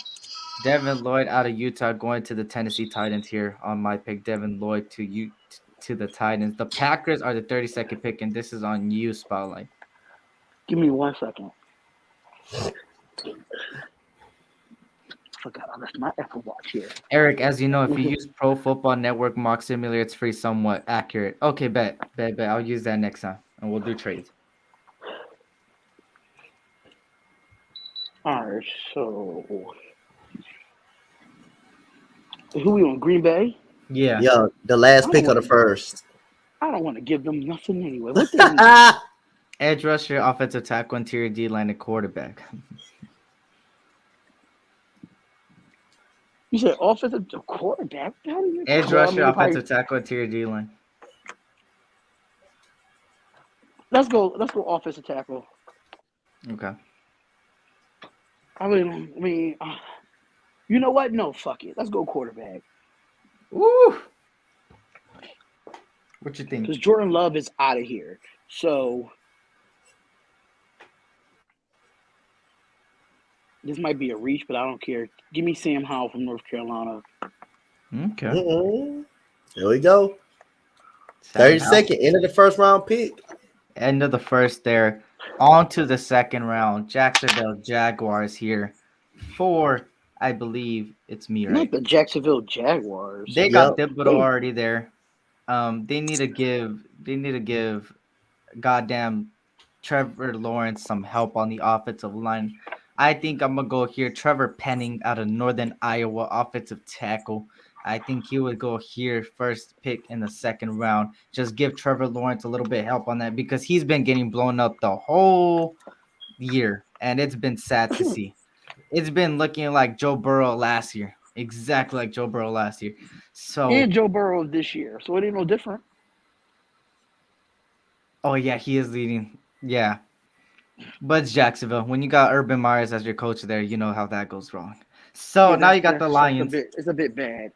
Speaker 1: Devin Lloyd out of Utah going to the Tennessee Titans here on my pick. Devin Lloyd to the Titans. The Packers are the 32nd pick, and this is on you, Spotlight.
Speaker 3: Give me 1 second. forgot I left my Apple Watch here.
Speaker 1: Eric, as you know, if you use Pro Football Network Mock Simulator, it's free, somewhat accurate. Okay, bet. I'll use that next time, and we'll do trades.
Speaker 3: All right, so who we on? Green Bay?
Speaker 1: Yeah.
Speaker 2: Yeah, the last pick of the first.
Speaker 3: I don't want to give them nothing anyway. What they need?
Speaker 1: Edge rusher, offensive tackle, interior D line, and quarterback.
Speaker 3: You said offensive quarterback?
Speaker 1: Edge rusher, offensive tackle, interior D line.
Speaker 3: Let's go offensive tackle.
Speaker 1: Okay.
Speaker 3: I mean, you know what? No, fuck it. Let's go quarterback.
Speaker 1: Woo! What you think?
Speaker 3: Because Jordan Love is out of here. So this might be a reach, but I don't care. Give me Sam Howell from North Carolina.
Speaker 1: Okay.
Speaker 2: Mm-hmm. There we go. 32nd, end of the first round pick.
Speaker 1: End of the first there. On to the second round. Jacksonville Jaguars here. For, I believe it's me, right?
Speaker 3: Not the Jacksonville Jaguars.
Speaker 1: They got Thibodeau already there. They need to give goddamn Trevor Lawrence some help on the offensive line. I think I'm gonna go here. Trevor Penning out of Northern Iowa, offensive tackle. I think he would go here, first pick in the second round. Just give Trevor Lawrence a little bit of help on that because he's been getting blown up the whole year, and it's been sad to see. It's been looking like Joe Burrow last year, exactly like Joe Burrow last year. So
Speaker 3: and Joe Burrow this year, so it ain't no different.
Speaker 1: Oh yeah, he is leading. Yeah, but it's Jacksonville. When you got Urban Myers as your coach there, you know how that goes wrong. So
Speaker 3: Yeah,
Speaker 1: now you got the Lions.
Speaker 3: It's a bit bad.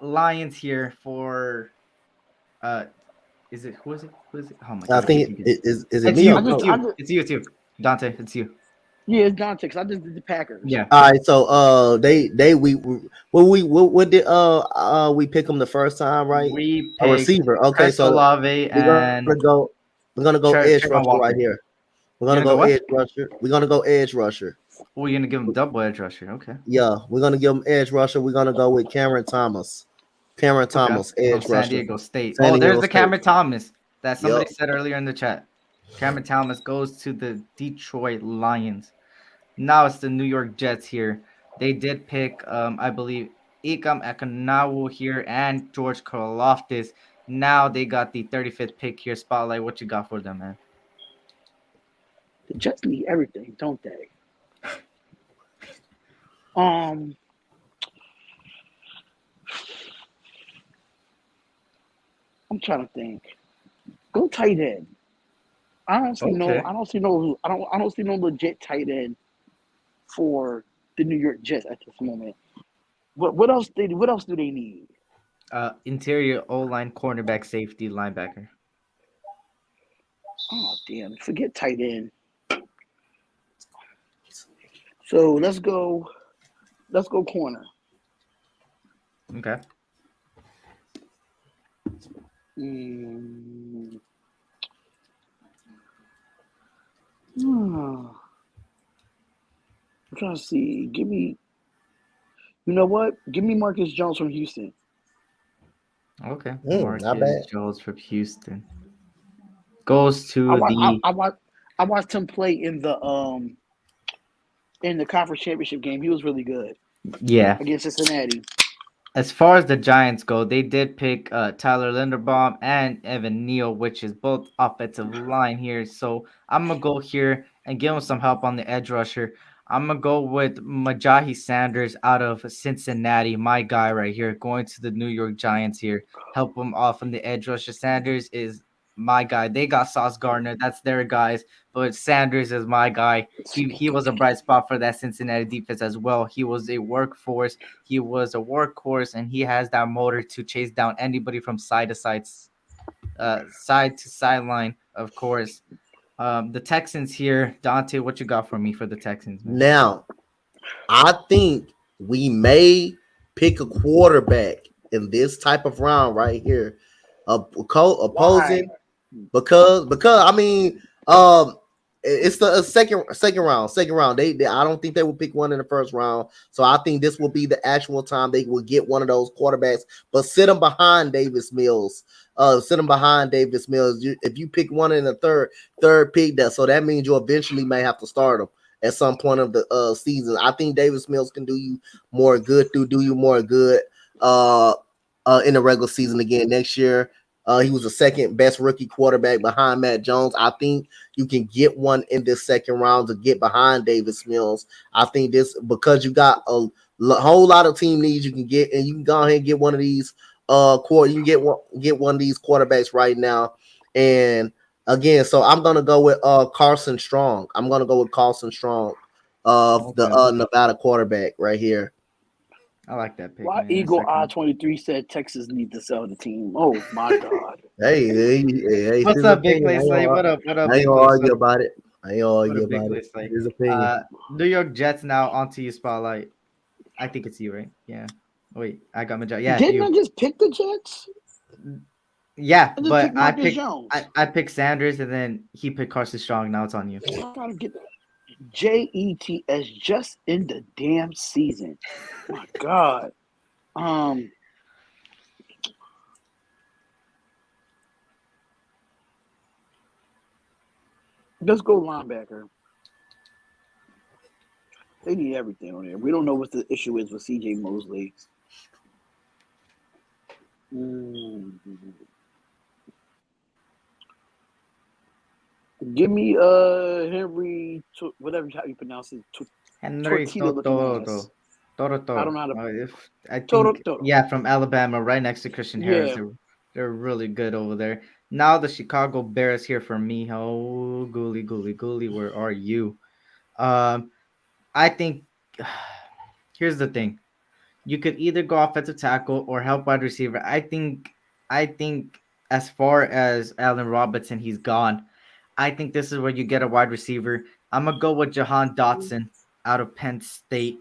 Speaker 1: Lions here for. Is it who is it? Who is it? Oh my God!
Speaker 2: I think is it
Speaker 1: it's
Speaker 2: me?
Speaker 1: you.
Speaker 2: Or
Speaker 1: It's you. Donte, it's you.
Speaker 3: Yeah, it's Donte because I just did the Packers.
Speaker 1: Yeah.
Speaker 2: All right. So what did we pick them the first time, right?
Speaker 1: We
Speaker 2: a receiver. Okay,
Speaker 1: Chris
Speaker 2: so
Speaker 1: Olave and
Speaker 2: we're gonna go edge rusher right here. We're gonna go edge rusher. We're gonna go edge rusher.
Speaker 1: Oh, you're gonna give him double edge rusher. Okay.
Speaker 2: Yeah, we're gonna give him edge rusher. We're gonna go with Cameron Thomas. Thomas, edge rusher.
Speaker 1: San Diego State. There's the Cameron Thomas that somebody said earlier in the chat. Cameron Thomas goes to the Detroit Lions. Now it's the New York Jets here. They did pick, I believe, Ikam Ekanawu here and George Karlaftis. Now they got the 35th pick here. Spotlight, what you got for them, man?
Speaker 3: The Jets need everything, don't they? I'm trying to think. Go tight end. I don't see no legit tight end for the New York Jets at this moment. What else do they need?
Speaker 1: Interior O-line, cornerback, safety, linebacker.
Speaker 3: Oh damn! Forget tight end. So let's go corner.
Speaker 1: Okay.
Speaker 3: I'm trying to see. Give me. You know what? Give me Marcus Jones from Houston.
Speaker 1: Okay.
Speaker 2: Not bad.
Speaker 1: Jones from Houston goes to
Speaker 3: I watched him play in the conference championship game. He was really good.
Speaker 1: Yeah.
Speaker 3: Against Cincinnati.
Speaker 1: As far as the Giants go, they did pick Tyler Linderbaum and Evan Neal, which is both offensive line here. So I'm going to go here and give him some help on the edge rusher. I'm going to go with Majahi Sanders out of Cincinnati, my guy right here, going to the New York Giants here. Help him off on the edge rusher. Sanders is my guy. They got Sauce Gardner. That's their guys. But Sanders is my guy. He was a bright spot for that Cincinnati defense as well. He was a workforce. He was a workhorse, and he has that motor to chase down anybody from side to sideline, of course. The Texans here. Donte, what you got for me for the Texans, man?
Speaker 2: Now, I think we may pick a quarterback in this type of round right here. Opposing.
Speaker 3: Why?
Speaker 2: Because I mean, It's the second round. Second round. They I don't think they will pick one in the first round. So I think this will be the actual time they will get one of those quarterbacks. But sit them behind Davis Mills. Sit them behind Davis Mills. If you pick one in the third pick, that means you eventually may have to start them at some point of the season. I think Davis Mills can do you more good. Do you more good in the regular season again next year. He was the second best rookie quarterback behind Matt Jones. I think you can get one in this second round to get behind Davis Mills. I think this because you got a whole lot of team needs you can get, and you can go ahead and get one of these you can get one of these quarterbacks right now. And again, so I'm gonna go with Carson Strong. I'm gonna go with Carson Strong of the Nevada quarterback right here.
Speaker 1: I like that pick.
Speaker 3: Why
Speaker 1: Man.
Speaker 3: Eagle I-23 said Texas need to sell the team? Oh my God!
Speaker 2: Hey,
Speaker 1: What's up, Big Play Slate? What up? What up,
Speaker 2: I ain't
Speaker 1: Big
Speaker 2: gonna
Speaker 1: Play
Speaker 2: argue
Speaker 1: Slate?
Speaker 2: about it. I ain't gonna
Speaker 1: What
Speaker 2: argue
Speaker 1: up, Big
Speaker 2: about
Speaker 1: Play
Speaker 2: it.
Speaker 1: Slate?
Speaker 2: His opinion.
Speaker 1: New York Jets now onto you, Spotlight. I think it's you, right? Yeah. Wait, I got my job. Yeah,
Speaker 3: Didn't
Speaker 1: you.
Speaker 3: I just pick the Jets?
Speaker 1: Yeah,
Speaker 3: I just
Speaker 1: but
Speaker 3: picked Marcus Jones.
Speaker 1: I picked Sanders, and then he picked Carson Strong. Now it's on you.
Speaker 3: I gotta get Jets just in the damn season. My God. Let's go linebacker. They need everything on there. We don't know what the issue is with C.J. Mosley. Give me Henry, whatever how you pronounce it,
Speaker 1: Henry
Speaker 3: tortilla looking ass.
Speaker 1: Toro.
Speaker 3: I don't know how to.
Speaker 1: I
Speaker 3: Toro.
Speaker 1: think yeah, from Alabama, right next to Christian Harris.
Speaker 3: Yeah.
Speaker 1: They're really good over there. Now the Chicago Bears here for me. Oh, Goolie, where are you? I think here's the thing. You could either go offensive tackle or help wide receiver. I think as far as Allen Robinson, he's gone. I think this is where you get a wide receiver. I'm gonna go with Jahan Dotson out of Penn State,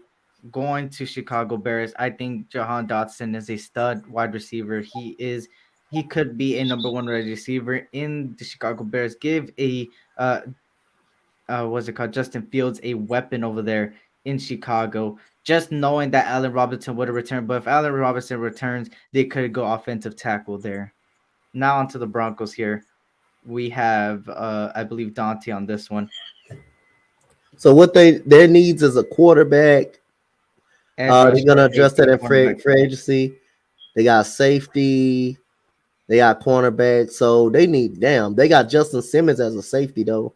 Speaker 1: going to Chicago Bears. I think Jahan Dotson is a stud wide receiver. He could be a number one wide receiver in the Chicago Bears. Give a what's it called, Justin Fields a weapon over there in Chicago. Just knowing that Allen Robinson would have returned, but if Allen Robinson returns, they could go offensive tackle there. Now onto the Broncos here. We have, I believe, Donte on this one.
Speaker 2: So what their needs is a quarterback. They're gonna adjust that in free agency. They got safety. They got cornerback. So they got Justin Simmons as a safety though.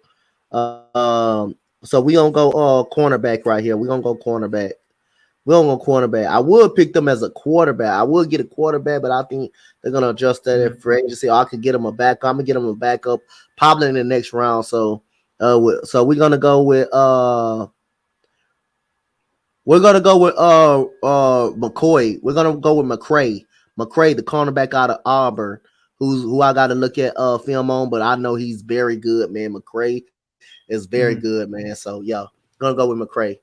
Speaker 2: So we gonna go cornerback right here. We gonna go cornerback. We don't go cornerback. I would pick them as a quarterback. I would get a quarterback, but I think they're gonna adjust that in free agency. I could get them a backup. I'm gonna get them a backup probably in the next round. So we're gonna go with McCoy. We're gonna go with McCray. McCray, the cornerback out of Auburn, who I got to look at film on, but I know he's very good, man. McCray is very good, man. So yeah, gonna go with McCray.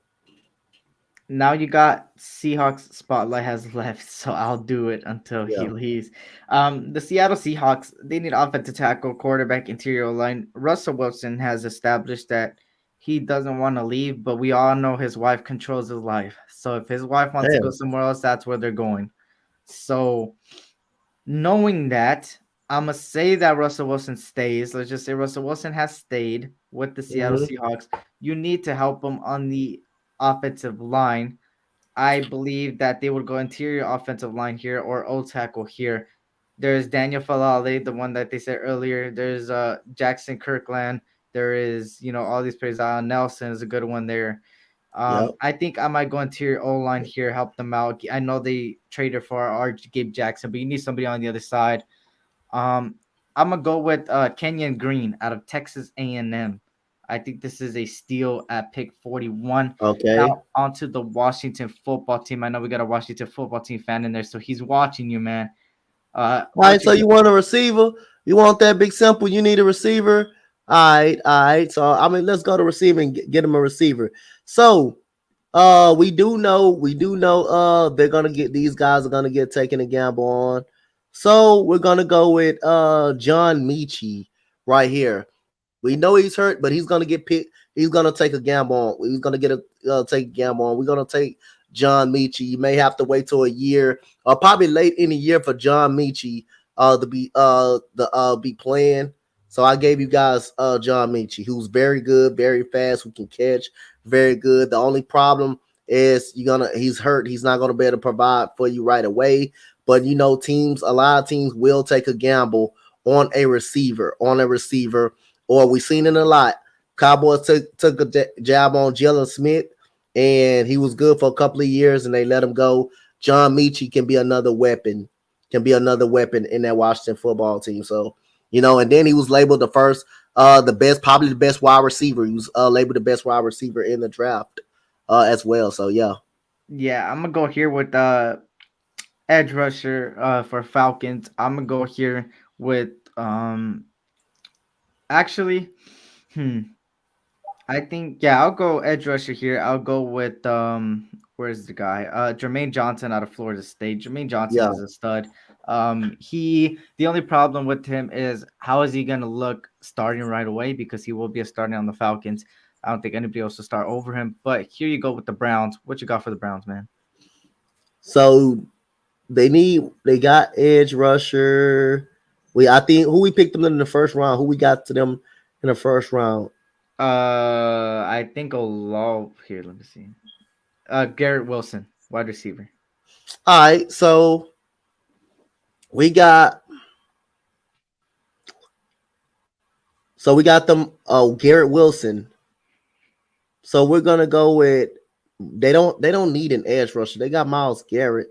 Speaker 1: Now you got Seahawks spotlight has left, so I'll do it until he leaves. The Seattle Seahawks, they need offensive tackle, quarterback, interior line. Russell Wilson has established that he doesn't want to leave, but we all know his wife controls his life. So if his wife wants to go somewhere else, that's where they're going. So knowing that, I'm going to say that Russell Wilson stays. Let's just say Russell Wilson has stayed with the Seattle Seahawks. You need to help him on the offensive line. I believe that they would go interior offensive line here or O tackle here. There's Daniel Falale, the one that they said earlier. There's Jackson Kirkland. There is, all these players. Nelson is a good one there. I think I might go interior O line here, help them out. I know they traded for our Gabe Jackson, but you need somebody on the other side. I'm gonna go with Kenyon Green out of Texas A&M. I think this is a steal at pick 41.
Speaker 2: Okay.
Speaker 1: Now onto the Washington football team. I know we got a Washington football team fan in there, so he's watching you, man.
Speaker 2: All right, so you want a receiver? You want that big simple? You need a receiver? All right. So let's go to receiver and get him a receiver. So we do know they're gonna get these guys are gonna get taken a gamble on. So we're gonna go with John Michie right here. We know he's hurt, but he's gonna get picked. He's gonna take a gamble on. He's gonna take a gamble on. We're gonna take John Michie. You may have to wait till a year, or probably late in the year for John Michie be playing. So I gave you guys John Michie, who's very good, very fast, who can catch, very good. The only problem is he's hurt. He's not gonna be able to provide for you right away. But a lot of teams will take a gamble on a receiver, or we've seen it a lot. Cowboys took a jab on Jalen Smith, and he was good for a couple of years, and they let him go. John Michie can be another weapon, in that Washington football team. So, and then he was labeled probably the best wide receiver. He was labeled the best wide receiver in the draft as well. So, yeah.
Speaker 1: Yeah, I'm gonna go here with edge rusher for Falcons. I'm gonna go here with actually, hmm, I think yeah, I'll go edge rusher here. I'll go with where's the guy? Jermaine Johnson out of Florida State. Jermaine Johnson
Speaker 2: Yeah.
Speaker 1: is a stud. The only problem with him is how is he gonna look starting right away, because he will be a starting on the Falcons. I don't think anybody else will start over him. But here you go with the Browns. What you got for the Browns, man?
Speaker 2: So they got edge rusher. I think who we picked them in the first round. Who we got to them in the first round?
Speaker 1: I think I'll here. Let me see. Garrett Wilson, wide receiver.
Speaker 2: All right, so we got them. Oh, Garrett Wilson. So we're gonna go with they don't need an edge rusher. They got Myles Garrett.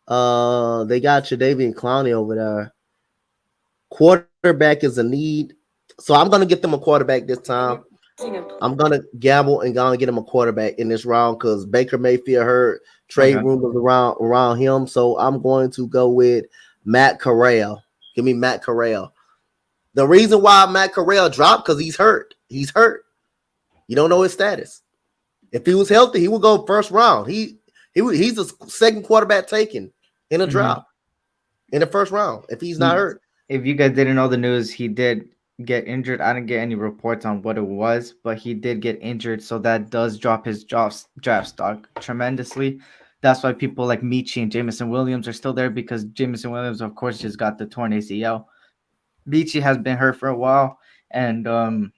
Speaker 2: They got Jadeveon Clowney over there. Quarterback is a need. So I'm gonna get them a quarterback this time. I'm gonna gamble and gonna get him a quarterback in this round because Baker Mayfield hurt. Trade
Speaker 1: Okay.
Speaker 2: rumors around him. So I'm going to go with Matt Corral. Give me Matt Corral. The reason why Matt Corral dropped because he's hurt. He's hurt. You don't know his status. If he was healthy, he would go first round. He's the second quarterback taken in a
Speaker 1: Mhm.
Speaker 2: draft in the first round if he's not
Speaker 1: He,
Speaker 2: hurt.
Speaker 1: if you guys didn't know the news, he did get injured. I didn't get any reports on what it was, but he did get injured, so that does drop his draft stock tremendously. That's why people like Michi and Jameson Williams are still there, because Jameson Williams, of course, just got the torn ACL. Michi has been hurt for a while, and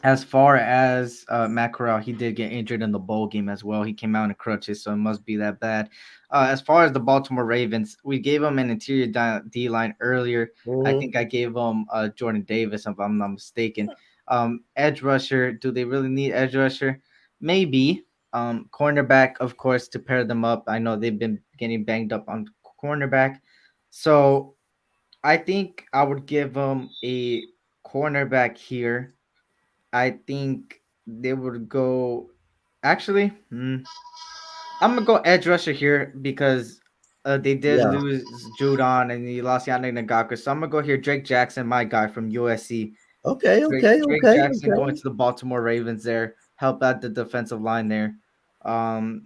Speaker 1: as far as Matt Corral, he did get injured in the bowl game as well. He came out in crutches, so it must be that bad. As far as the Baltimore Ravens, we gave him an interior D line earlier. I
Speaker 2: Mm-hmm.
Speaker 1: think I gave him Jordan Davis, if I'm not mistaken. Edge rusher, do they really need edge rusher? Maybe. Cornerback, of course, to pair them up. I know they've been getting banged up on cornerback. So I think I would give them a cornerback here. I think they would go. Actually, I'm gonna go edge rusher here because they did
Speaker 2: Yeah.
Speaker 1: lose Judon and he lost Yannick Ngakwe. So I'm gonna go here. Drake Jackson, my guy from USC.
Speaker 2: Okay.
Speaker 1: Drake
Speaker 2: Okay.
Speaker 1: Jackson going to the Baltimore Ravens there, help out the defensive line there. And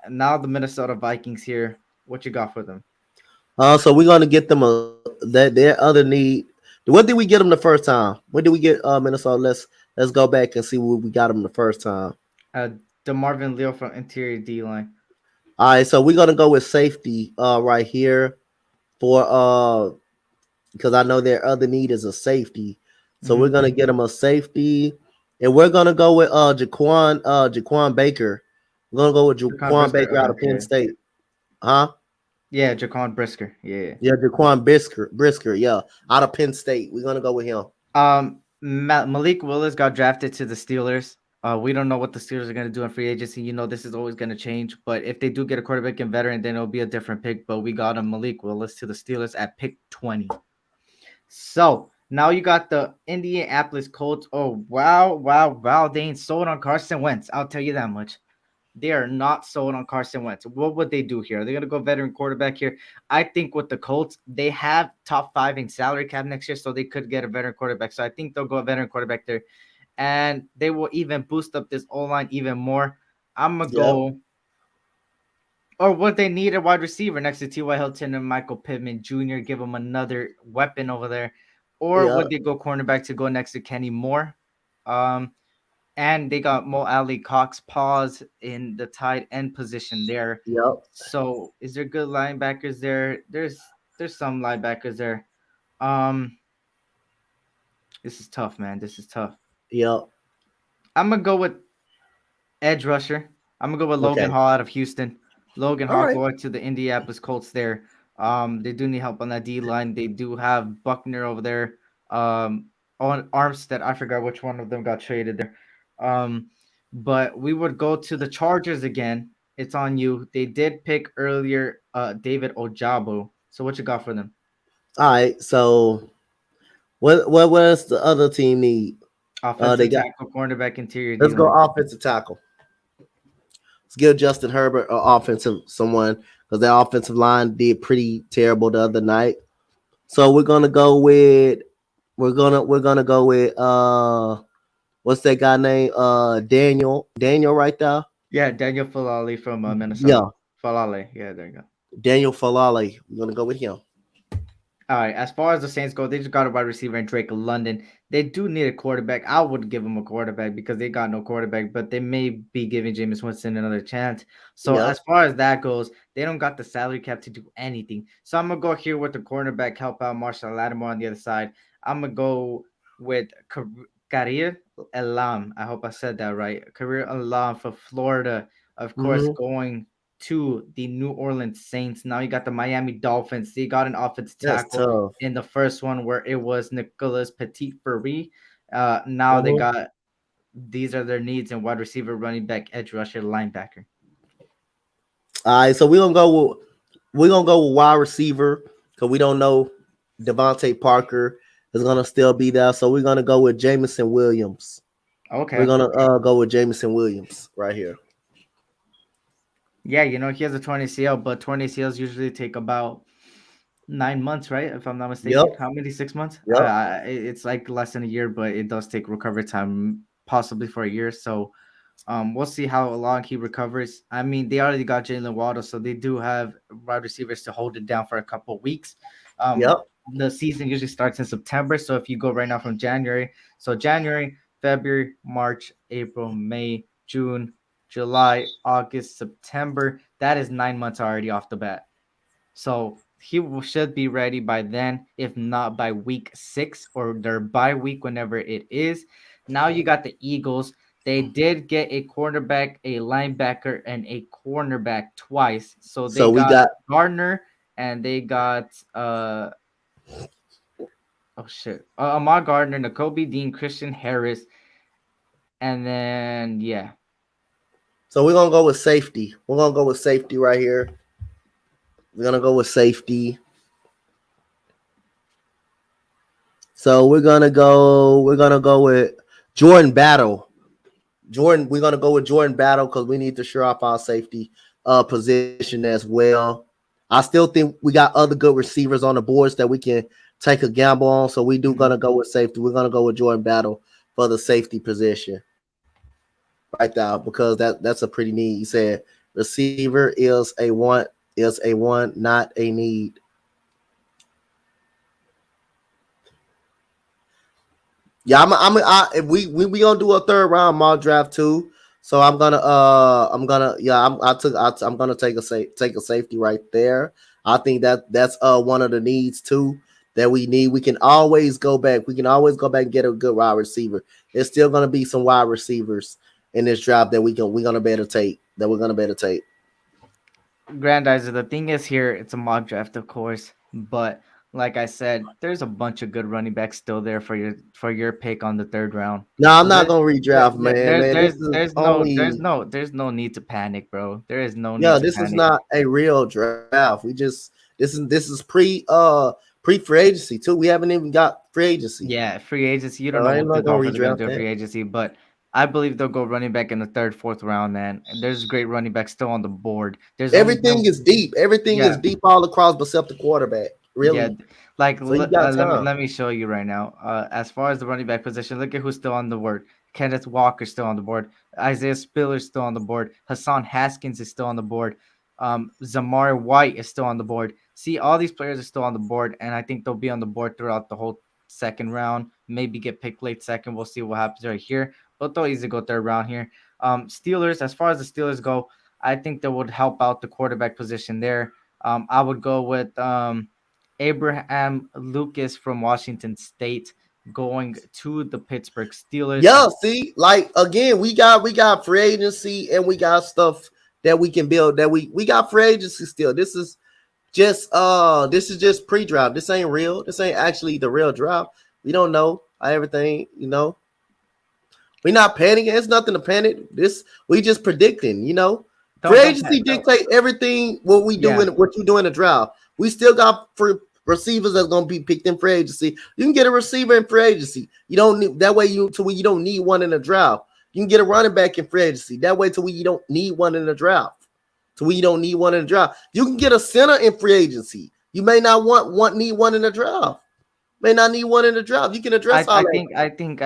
Speaker 1: now the Minnesota Vikings here. What you got for them?
Speaker 2: So we're gonna get them their other need. What did we get them the first time? When did we get Minnesota? Let's go back and see what we got them the first time.
Speaker 1: Uh, DeMarvin Leal from interior D line.
Speaker 2: All right, so we're gonna go with safety right here for because I know their other need is a safety. So we're
Speaker 1: Mm-hmm.
Speaker 2: gonna get them a safety, and we're gonna go with Jaquan Baker. We're gonna go with
Speaker 1: Jaquan
Speaker 2: Jaquan
Speaker 1: Brisker.
Speaker 2: Baker out
Speaker 1: Okay,
Speaker 2: of Penn
Speaker 1: yeah,
Speaker 2: State. Huh?
Speaker 1: yeah, Jaquan Brisker. Yeah.
Speaker 2: Yeah, Jaquan Brisker, yeah, out of Penn State. We're gonna go with him.
Speaker 1: Malik Willis got drafted to the Steelers. We don't know what the Steelers are going to do in free agency. You know, this is always going to change. But if they do get a quarterback and veteran, then it'll be a different pick. But we got a Malik Willis to the Steelers at pick 20. So now you got the Indianapolis Colts. Oh, wow, wow, wow. They ain't sold on Carson Wentz. I'll tell you that much. They are not sold on Carson Wentz. What would they do here? Are they going to go veteran quarterback here? I think with the Colts, they have top 5 in salary cap next year, so they could get a veteran quarterback. So I think they'll go a veteran quarterback there, and they will even boost up this O line even more. I'm gonna
Speaker 2: Yeah.
Speaker 1: go. Or what they need a wide receiver next to T.Y. Hilton and Michael Pittman Jr. Give them another weapon over there. or
Speaker 2: Yeah,
Speaker 1: would they go cornerback to go next to Kenny Moore? Um, and they got Mo Ali Cox pause in the tight end position there.
Speaker 2: yep,
Speaker 1: So is there good linebackers there? There's some linebackers there. Um, this is tough, man. This is tough.
Speaker 2: yep.
Speaker 1: I'm gonna go with edge rusher. I'm gonna go with Logan
Speaker 2: Okay.
Speaker 1: Hall out of Houston. Logan
Speaker 2: All
Speaker 1: Hall
Speaker 2: right.
Speaker 1: going to the Indianapolis Colts there. They do need help on that D line. They do have Buckner over there. On Armstead, I forgot which one of them got traded there. Um, but we would go to the Chargers again. It's on you. They did pick earlier, David Ojabo. So what you got for them?
Speaker 2: All right. So what does the other team need? They
Speaker 1: Offensive
Speaker 2: got.
Speaker 1: tackle, cornerback, interior D
Speaker 2: Let's go
Speaker 1: line.
Speaker 2: offensive tackle. Let's give Justin Herbert an offensive someone because their offensive line did pretty terrible the other night. So we're gonna go with what's that guy name? Daniel right there.
Speaker 1: Yeah, Daniel Falale from Minnesota.
Speaker 2: Yeah,
Speaker 1: Falale. Yeah, there you go.
Speaker 2: Daniel Falale. We're gonna go with him.
Speaker 1: All right. As far as the Saints go, they just got a wide receiver in Drake London. They do need a quarterback. I would give them a quarterback because they got no quarterback, but they may be giving Jameis Winston another chance. So
Speaker 2: Yep.
Speaker 1: as far as that goes, they don't got the salary cap to do anything. So I'm gonna go here with the cornerback, help out Marshall Lattimore on the other side. I'm gonna go with Karir Elam. I hope I said that right. Karir Elam for Florida, of course,
Speaker 2: Mm-hmm.
Speaker 1: going to the New Orleans Saints. Now you got the Miami Dolphins. They got an offensive
Speaker 2: That's
Speaker 1: tackle
Speaker 2: tough.
Speaker 1: in the first one where it was Nicholas Petit Ferry. Now they
Speaker 2: Mm-hmm.
Speaker 1: got these are their needs in wide receiver, running back, edge rusher, linebacker.
Speaker 2: All right, so we're gonna go with wide receiver because we don't know Devontae Parker is gonna still be there. So we're gonna go with Jamison Williams. We're
Speaker 1: Okay.
Speaker 2: gonna go with Jamison Williams right here.
Speaker 1: Yeah, he has a torn ACL, but torn ACLs usually take about 9 months, right? If I'm not
Speaker 2: Yep.
Speaker 1: mistaken. How many? 6 months?
Speaker 2: Yep.
Speaker 1: It's like less than a year, but it does take recovery time, possibly for a year. So we'll see how long he recovers. I mean, they already got Jalen Waddle, so they do have wide receivers to hold it down for a couple weeks. Um,
Speaker 2: Yep.
Speaker 1: the season usually starts in September, so if you go right now from January, so January, February, March, April, May, June, July, August, September, that is 9 months already off the bat. So should be ready by then, if not by week 6 or their bye week, whenever it is. Now you got the Eagles. They did get a cornerback, a linebacker, and a cornerback twice. So they
Speaker 2: So we
Speaker 1: got
Speaker 2: got
Speaker 1: Gardner and they got oh shit, Ahmad Gardner, N'Kobe Dean, Christian Harris, and then yeah.
Speaker 2: so we're gonna go with safety. We're gonna go with safety right here. We're gonna go with safety. So we're gonna go with Jordan Battle. We're gonna go with Jordan Battle because we need to shore up our safety position as well. I still think we got other good receivers on the boards that we can take a gamble on. So we do
Speaker 1: Mhm.
Speaker 2: gonna go with safety. We're gonna go with Jordan Battle for the safety position right now because that's a pretty need. You said receiver is a want, not a need. Yeah, we gonna do a third round mock draft too. So I'm gonna take a safety right there. I think that's one of the needs too that we need. We can always go back. We can always go back and get a good wide receiver. There's still gonna be some wide receivers in this draft that we're gonna better take. That we're gonna better take.
Speaker 1: Grandizer, the thing is here, it's a mock draft, of course, but like I said, there's a bunch of good running backs still there for your pick on the third round.
Speaker 2: No, I'm
Speaker 1: So
Speaker 2: not gonna redraft, man. Man, this is only
Speaker 1: there's no need to panic, bro. There is no need
Speaker 2: yeah,
Speaker 1: to
Speaker 2: this is
Speaker 1: panic.
Speaker 2: not a real draft. We just this is pre free agency too. We haven't even got free agency.
Speaker 1: Yeah, free agency. You don't
Speaker 2: So
Speaker 1: know
Speaker 2: I ain't
Speaker 1: what the
Speaker 2: not gonna
Speaker 1: Dolphins are gonna
Speaker 2: redraft
Speaker 1: do in
Speaker 2: that.
Speaker 1: free agency, but I believe they'll go running back in the third, fourth round, man. And there's great running backs still on the board. There's only
Speaker 2: Everything
Speaker 1: been
Speaker 2: is deep. Everything is
Speaker 1: yeah,
Speaker 2: deep all across except the quarterback.
Speaker 1: yeah,
Speaker 2: Really.
Speaker 1: like
Speaker 2: So you got
Speaker 1: let me
Speaker 2: time.
Speaker 1: let me show you right now. As far as the running back position, look at who's still on the board. Kenneth Walker still on the board. Isaiah Spiller still on the board. Hassan Haskins is still on the board. Zamari White is still on the board. See, all these players are still on the board, and I think they'll be on the board throughout the whole second round, maybe get picked late second. We'll see what happens right here. But they'll easily go third round here. Steelers, as far as the Steelers go, I think that would help out the quarterback position there. I would go with Abraham Lucas from Washington State going to the Pittsburgh Steelers.
Speaker 2: Yeah, see, like again, we got free agency and we got stuff that we can build. That we got free agency still. This is just pre-draft. This ain't real. This ain't actually the real draft. We don't know everything. We're not panicking. It's nothing to panic. We just predicting. Free agency dictate everything what we do what you do in the draft. We still got for receivers that's gonna be picked in free agency. You can get a receiver in free agency. You don't need that way you don't need one in the draft. You can get a running back in free agency. That way you don't need one in the draft. You don't need one in the draft. You can get a center in free agency. You may not need one in the draft. May not need one in the draft. You can address
Speaker 1: I think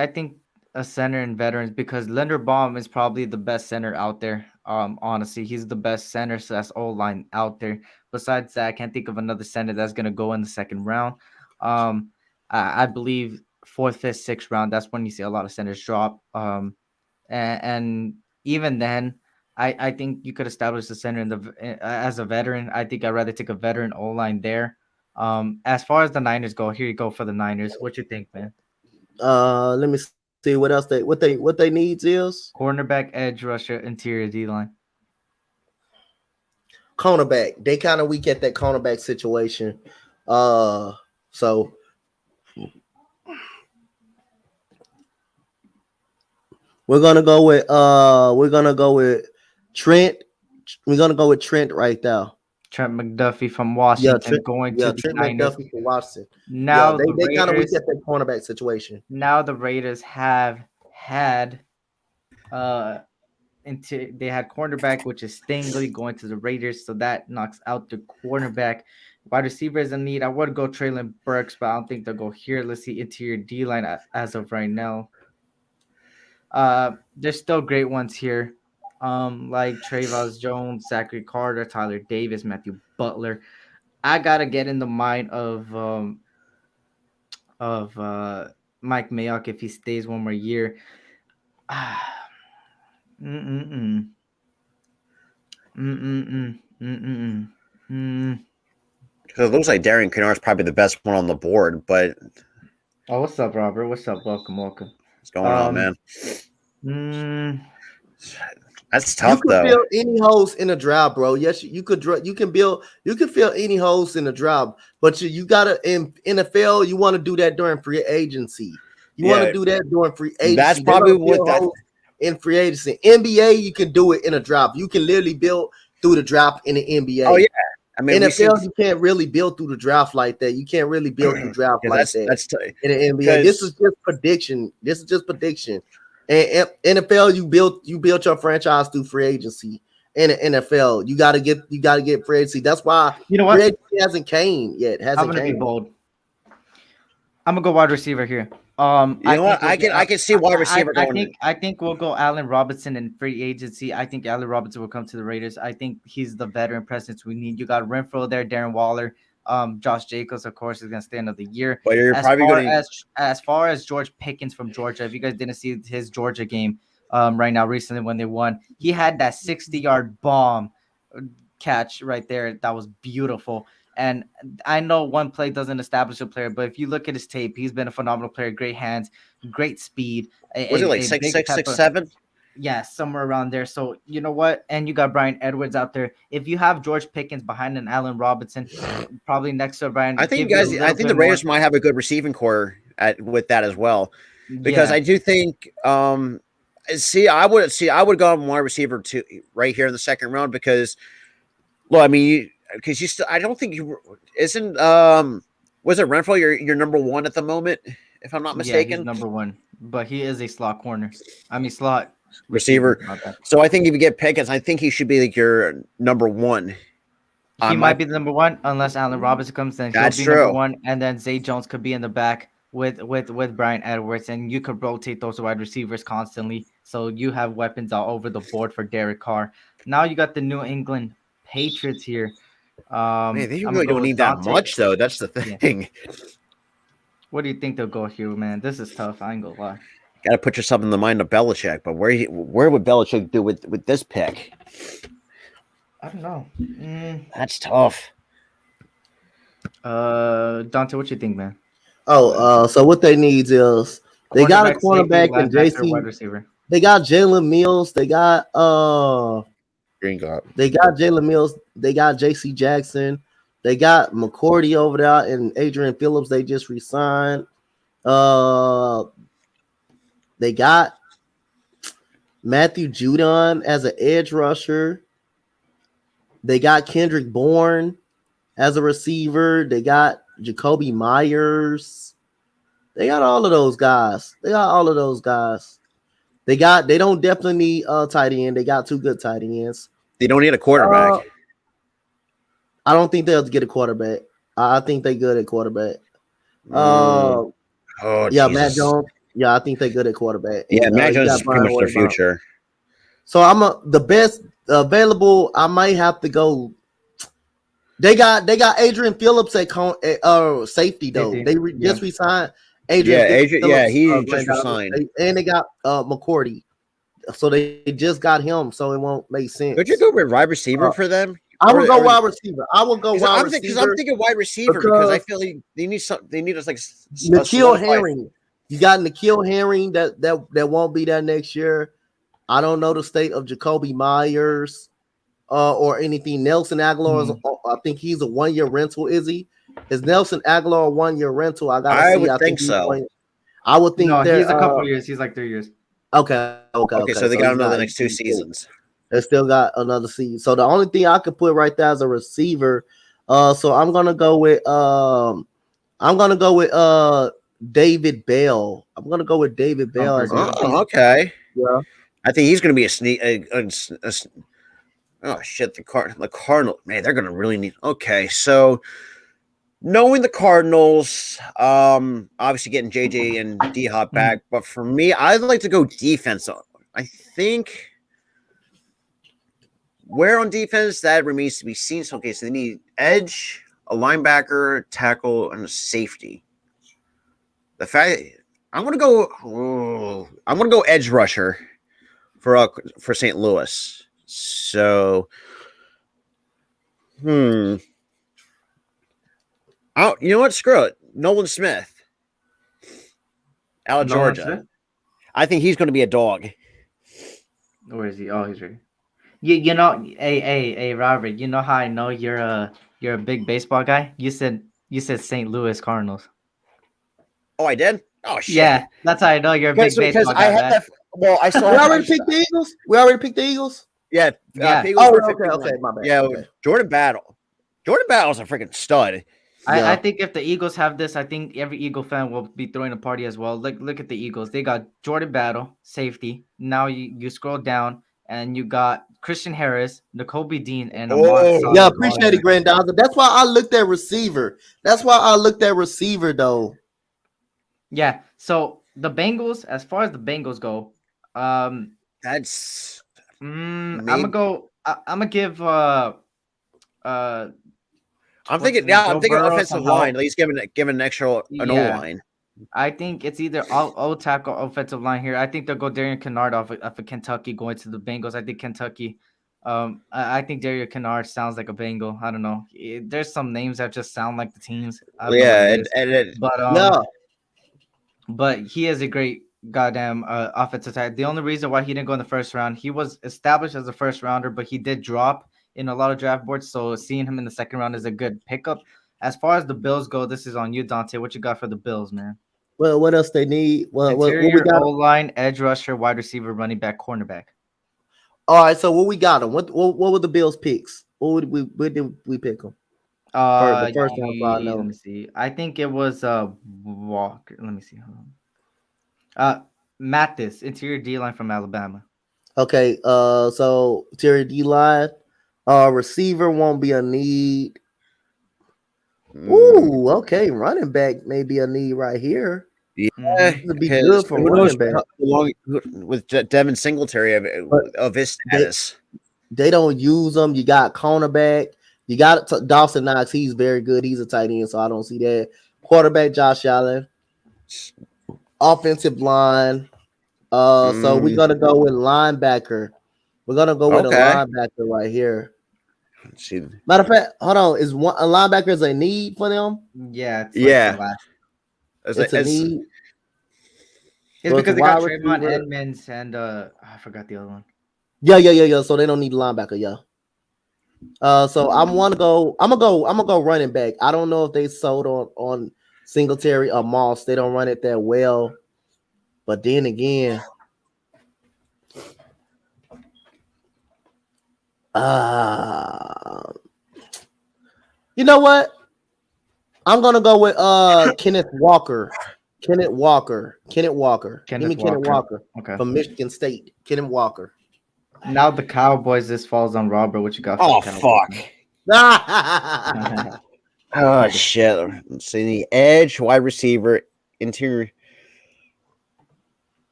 Speaker 1: a center and veterans, because Linderbaum is probably the best center out there. Honestly, he's the best center slash O-line out there. Besides that, I can't think of another center that's gonna go in the second round. I believe fourth, fifth, sixth round. That's when you see a lot of centers drop. And even then, I think you could establish the center as a veteran. I think I'd rather take a veteran O-line there. As far as the Niners go, here you go for the Niners. What you think, man?
Speaker 2: Let me see what else what they needs is
Speaker 1: cornerback, edge rusher, interior D-line.
Speaker 2: Cornerback. They kind of weak at that cornerback situation. So we're gonna go with Trent. We're gonna go with Trent right now.
Speaker 1: Trent McDuffie from Washington going to the Niners.
Speaker 2: McDuffie from Washington.
Speaker 1: Now
Speaker 2: they kind of weak at that cornerback situation.
Speaker 1: Now the Raiders have had they had cornerback, which is Stingley, going to the Raiders, so that knocks out the cornerback. Wide receiver is a need. I would go Traylon Burks, but I don't think they'll go here. Let's see interior D-line as of right now. There's still great ones here. Like Trayvon Jones, Zachary Carter, Tyler Davis, Matthew Butler. I gotta get in the mind of Mike Mayock if he stays one more year. It
Speaker 4: looks like Darian Kinnard is probably the best one on the board, but
Speaker 1: what's up, Robert? What's up? Welcome.
Speaker 4: What's going on, man? That's tough,
Speaker 2: though. You
Speaker 4: can
Speaker 2: fill any holes in a draft, bro. Yes, you could. You can fill any holes in a draft, but you gotta in NFL. You want to do that during free agency. You want to do that during free agency.
Speaker 4: That's probably what that
Speaker 2: in free agency. NBA, you can do it in a draft. You can literally build through the draft in the NBA.
Speaker 4: Oh yeah, I mean
Speaker 2: NFL, you can't really build through the draft like that. You can't really build through draft like that.
Speaker 4: That's
Speaker 2: in the NBA. This is just prediction. And NFL, you built your franchise through free agency. In the NFL, you gotta get free agency. That's why
Speaker 1: free
Speaker 2: agency hasn't came yet.
Speaker 1: I'm gonna be bold. I'm gonna go wide receiver here.
Speaker 4: I can see wide receiver going.
Speaker 1: I think we'll go Allen Robinson in free agency. I think Allen Robinson will come to the Raiders. I think he's the veteran presence we need. You got Renfro there, Darren Waller, Josh Jacobs, of course, is gonna stay another year.
Speaker 4: But you're
Speaker 1: as far as George Pickens from Georgia, if you guys didn't see his Georgia game right now recently when they won, he had that 60-yard bomb catch right there. That was beautiful. And I know one play doesn't establish a player, but if you look at his tape, he's been a phenomenal player. Great hands, great speed.
Speaker 4: Was it like 6'6", 6'7"?
Speaker 1: Yeah, somewhere around there. So you know what? And you got Bryan Edwards out there. If you have George Pickens behind an Allen Robinson, probably next to Bryan.
Speaker 4: I think the Raiders might have a good receiving core with that as well, because I do think. I would go on wide receiver right here in the second round because, well, I mean. Because you still, I don't think you isn't. Was it Renfro your number one at the moment? If I'm not mistaken,
Speaker 1: yeah, he's number one, but he is a slot corner. I mean slot
Speaker 4: receiver. So I think if you get Pickens, I think he should be like your number one.
Speaker 1: He might be the number one unless Allen Robinson comes. Then
Speaker 4: that's
Speaker 1: he'll be
Speaker 4: true.
Speaker 1: Number one, and then Zay Jones could be in the back with Bryan Edwards, and you could rotate those wide receivers constantly. So you have weapons all over the board for Derek Carr. Now you got the New England Patriots here.
Speaker 4: Man, they really don't need Donte. That much, though. That's the thing.
Speaker 1: What do you think they'll go here, man? This is tough. I ain't gonna lie.
Speaker 4: Got to put yourself in the mind of Belichick. But where would Belichick do with this pick?
Speaker 1: I don't know.
Speaker 4: That's tough.
Speaker 1: Donte, what you think, man?
Speaker 2: So what they need is they got a cornerback and JC.
Speaker 1: Wide receiver.
Speaker 2: They got Jalen Mills. They got
Speaker 5: Green God.
Speaker 2: They got Jalen Mills. They got JC Jackson. They got McCourty over there and Adrian Phillips. They just resigned. They got Matthew Judon as an edge rusher. They got Kendrick Bourne as a receiver. They got Jacoby Myers. They got all of those guys. They don't definitely need a tight end. They got 2 good tight ends.
Speaker 4: They don't need a quarterback.
Speaker 2: I don't think they'll get a quarterback. I think they're good at quarterback.
Speaker 4: Oh,
Speaker 2: yeah,
Speaker 4: Jesus.
Speaker 2: Matt Jones. Yeah, I think they're good at quarterback.
Speaker 4: Yeah, Matt Jones is pretty much their future.
Speaker 2: So the best available. I might have to go. They got Adrian Phillips at safety though. They just resigned Adrian. Phillips,
Speaker 4: he just resigned.
Speaker 2: And they got McCourty. So they just got him. So it won't make sense.
Speaker 4: Could you go with wide receiver for them?
Speaker 2: I would go wide receiver. I will go wide receiver.
Speaker 4: Because I'm thinking wide receiver because I feel like they need something. They need us like
Speaker 2: N'Keal Herring. You got N'Keal Herring that won't be there next year. I don't know the state of Jacoby Myers or anything. Nelson Aguilar I think he's a 1-year rental. Is he? Is Nelson Aguilar a 1-year rental?
Speaker 4: I would think so.
Speaker 2: I would think
Speaker 1: no. He's a couple years. He's like 3 years.
Speaker 2: Okay.
Speaker 4: So they got another next 2 seasons.
Speaker 2: They still got another season. So the only thing I could put right there as a receiver. So I'm gonna go with David Bell. I'm gonna go with David Bell.
Speaker 4: Okay.
Speaker 2: Yeah.
Speaker 4: I think he's gonna be a sneak. Oh shit! The Cardinal, man, they're gonna really need. Okay, so knowing the Cardinals, obviously getting JJ and D-Hop back, but for me, I'd like to go defense. I think where on defense that remains to be seen. So, okay, so they need edge, a linebacker, tackle, and a safety. The fact I'm gonna go edge rusher for St. Louis. So, you know what? Screw it. Nolan Smith out of Georgia. Smith? I think he's going to be a dog.
Speaker 1: Where is he? Oh, he's ready. You know, hey, Robert. You know how I know you're a big baseball guy? You said St. Louis Cardinals.
Speaker 4: Oh, I did. Oh shit.
Speaker 1: Yeah, that's how I know you're a big baseball guy.
Speaker 4: I saw.
Speaker 2: We already picked the Eagles.
Speaker 4: Yeah.
Speaker 2: Okay. My bad.
Speaker 4: Yeah.
Speaker 2: Okay.
Speaker 4: Jordan Battle's a freaking stud.
Speaker 1: I think if the Eagles have this, I think every Eagle fan will be throwing a party as well. Look at the Eagles. They got Jordan Battle, safety. Now you scroll down and you got Christian Harris, N'Kobe Dean, and
Speaker 2: yeah, appreciate it, Granddaughter. That's why I looked at receiver. Though.
Speaker 1: Yeah. So the Bengals, as far as the Bengals go,
Speaker 4: that's
Speaker 1: I'm gonna give
Speaker 4: I'm thinking offensive line. At least giving an extra an O-line.
Speaker 1: I think it's either all tackle offensive line here. I think they'll go Darian Kennard off of Kentucky going to the Bengals. I think Kentucky. I think Darian Kennard sounds like a Bengal. I don't know. There's some names that just sound like the teams. But he is a great goddamn offensive tackle. The only reason why he didn't go in the first round, he was established as a first rounder, but he did drop in a lot of draft boards. So seeing him in the second round is a good pickup. As far as the Bills go, this is on you, Donte. What you got for the Bills, man?
Speaker 2: Well, what else they need? Well, what we got?
Speaker 1: O-line, edge rusher, wide receiver, running back, cornerback.
Speaker 2: All right, so what we got them? What were the Bills picks? Where did we pick them?
Speaker 1: The first one, let me see. I think it was Walker. Let me see. Mathis, interior D line from Alabama.
Speaker 2: Okay, so interior D line, receiver won't be a need. Ooh, okay, running back may be a need right here.
Speaker 4: Yeah,
Speaker 2: it'd be good for running back.
Speaker 4: With Devin Singletary of his status.
Speaker 2: They don't use them. You got cornerback. You got Dawson Knox. He's very good. He's a tight end, so I don't see that. Quarterback Josh Allen. Offensive line. So we're gonna go with linebacker. We're gonna go with a linebacker right here.
Speaker 4: Let's see.
Speaker 2: Matter of fact, hold on. Is a linebacker is a need for them?
Speaker 1: Yeah, it's like the last.
Speaker 2: It's a need.
Speaker 1: It's because they got Trayvon Edmonds and I forgot the other one.
Speaker 2: Yeah. So they don't need a linebacker, yeah. So I'm gonna go running back. I don't know if they sold on Singletary or Moss. They don't run it that well. But then again, you know what? I'm gonna go with Kenneth Walker. Give me Kenneth Walker from Michigan State. Kenneth Walker.
Speaker 1: Now the Cowboys. This falls on Robert. What you got?
Speaker 4: Oh fuck! Oh shit! Let's see the edge, wide receiver, interior.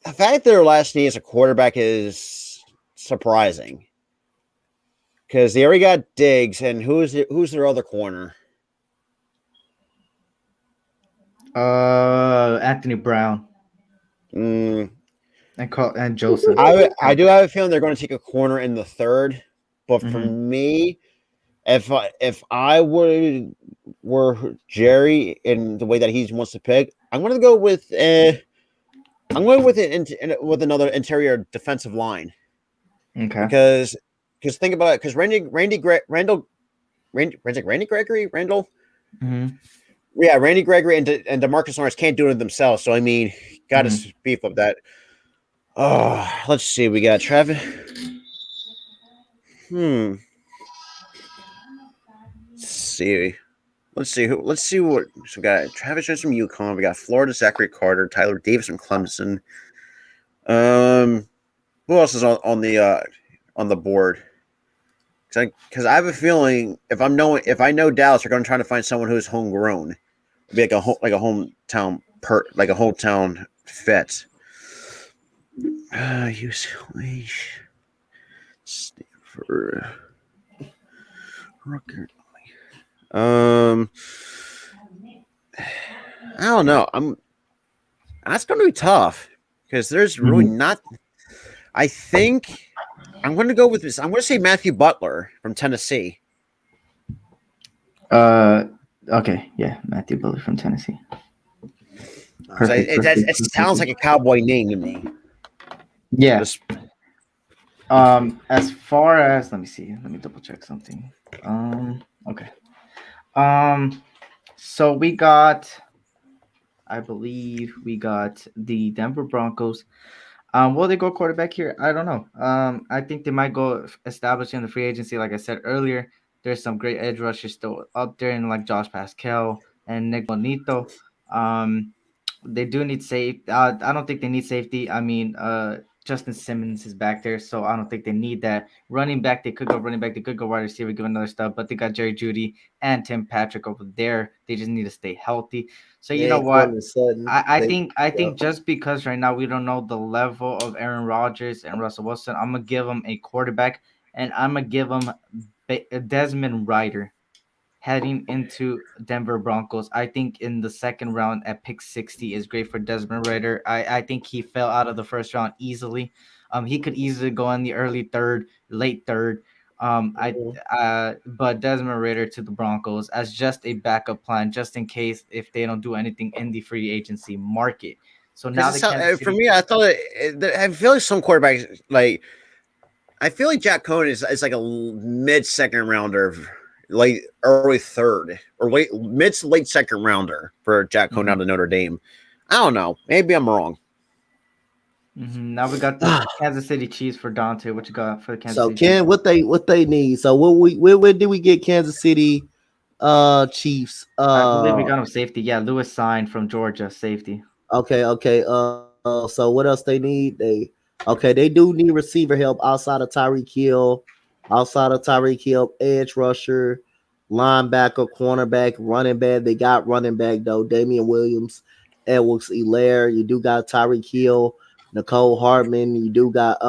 Speaker 4: The fact their last name is a quarterback is surprising because they already got Diggs, and who's their other corner?
Speaker 1: Anthony Brown. And Joseph.
Speaker 4: I do have a feeling they're going to take a corner in the third, but for me, if I were Jerry in the way that he wants to pick, I'm going to go with with another interior defensive line.
Speaker 1: Okay.
Speaker 4: Because think about it, because Randy Gregory. Yeah, Randy Gregory and DeMarcus Lawrence can't do it themselves. So I mean, got to beef up that. Oh, let's see. We got Travis. Let's see. Let's see what. So we got Travis Jones from UConn. We got Florida Zachary Carter, Tyler Davis from Clemson. Who else is on the board? Because I have a feeling if I know Dallas, they're going to try to find someone who's homegrown, be like a hometown fit. UCLA, Stanford, Rutgers. I don't know. That's going to be tough because there's really not. I think I'm going to go with this. I'm going to say Matthew Butler from Tennessee.
Speaker 1: Okay, yeah, Matthew Butler from Tennessee.
Speaker 4: It sounds like a cowboy name to me.
Speaker 1: Yeah. As far as let me double check something. Okay. So we got, I believe we got the Denver Broncos. Will they go quarterback here? I don't know. I think they might go establishing the free agency. Like I said earlier, there's some great edge rushers still up there, and like Josh Pascal and Nick Bonito. They do need safety. I don't think they need safety. I mean, Justin Simmons is back there, so I don't think they need that. Running back, they could go running back. They could go wide receiver, give another stuff, but they got Jerry Jeudy and Tim Patrick over there. They just need to stay healthy. So you know what? I think just because right now we don't know the level of Aaron Rodgers and Russell Wilson, I'm gonna give them a quarterback, and I'm gonna give them Desmond Ridder heading into Denver Broncos. I think in the second round at pick 60 is great for Desmond Ridder. I think he fell out of the first round easily. He could easily go in the early third, late third. But Desmond Ridder to the Broncos as just a backup plan, just in case if they don't do anything in the free agency market. So now
Speaker 4: for me, I thought I feel like some quarterbacks I feel like Jack Cohen is like a mid second rounder. Late early third or mid to late second rounder for Jack Cohn out of Notre Dame. I don't know. Maybe I'm wrong.
Speaker 1: Now we got the Kansas City Chiefs for Donte. What you got for the Kansas City?
Speaker 2: So what they need? So where did we get Kansas City Chiefs?
Speaker 1: I believe we got them safety. Yeah, Lewis signed from Georgia safety.
Speaker 2: Okay. So what else they need? They do need receiver help outside of Tyreek Hill. Edge rusher, linebacker, cornerback, running back. They got running back though. Damian Williams, Edwards-Helaire. You do got Tyreek Hill, Nicole Hartman. You do got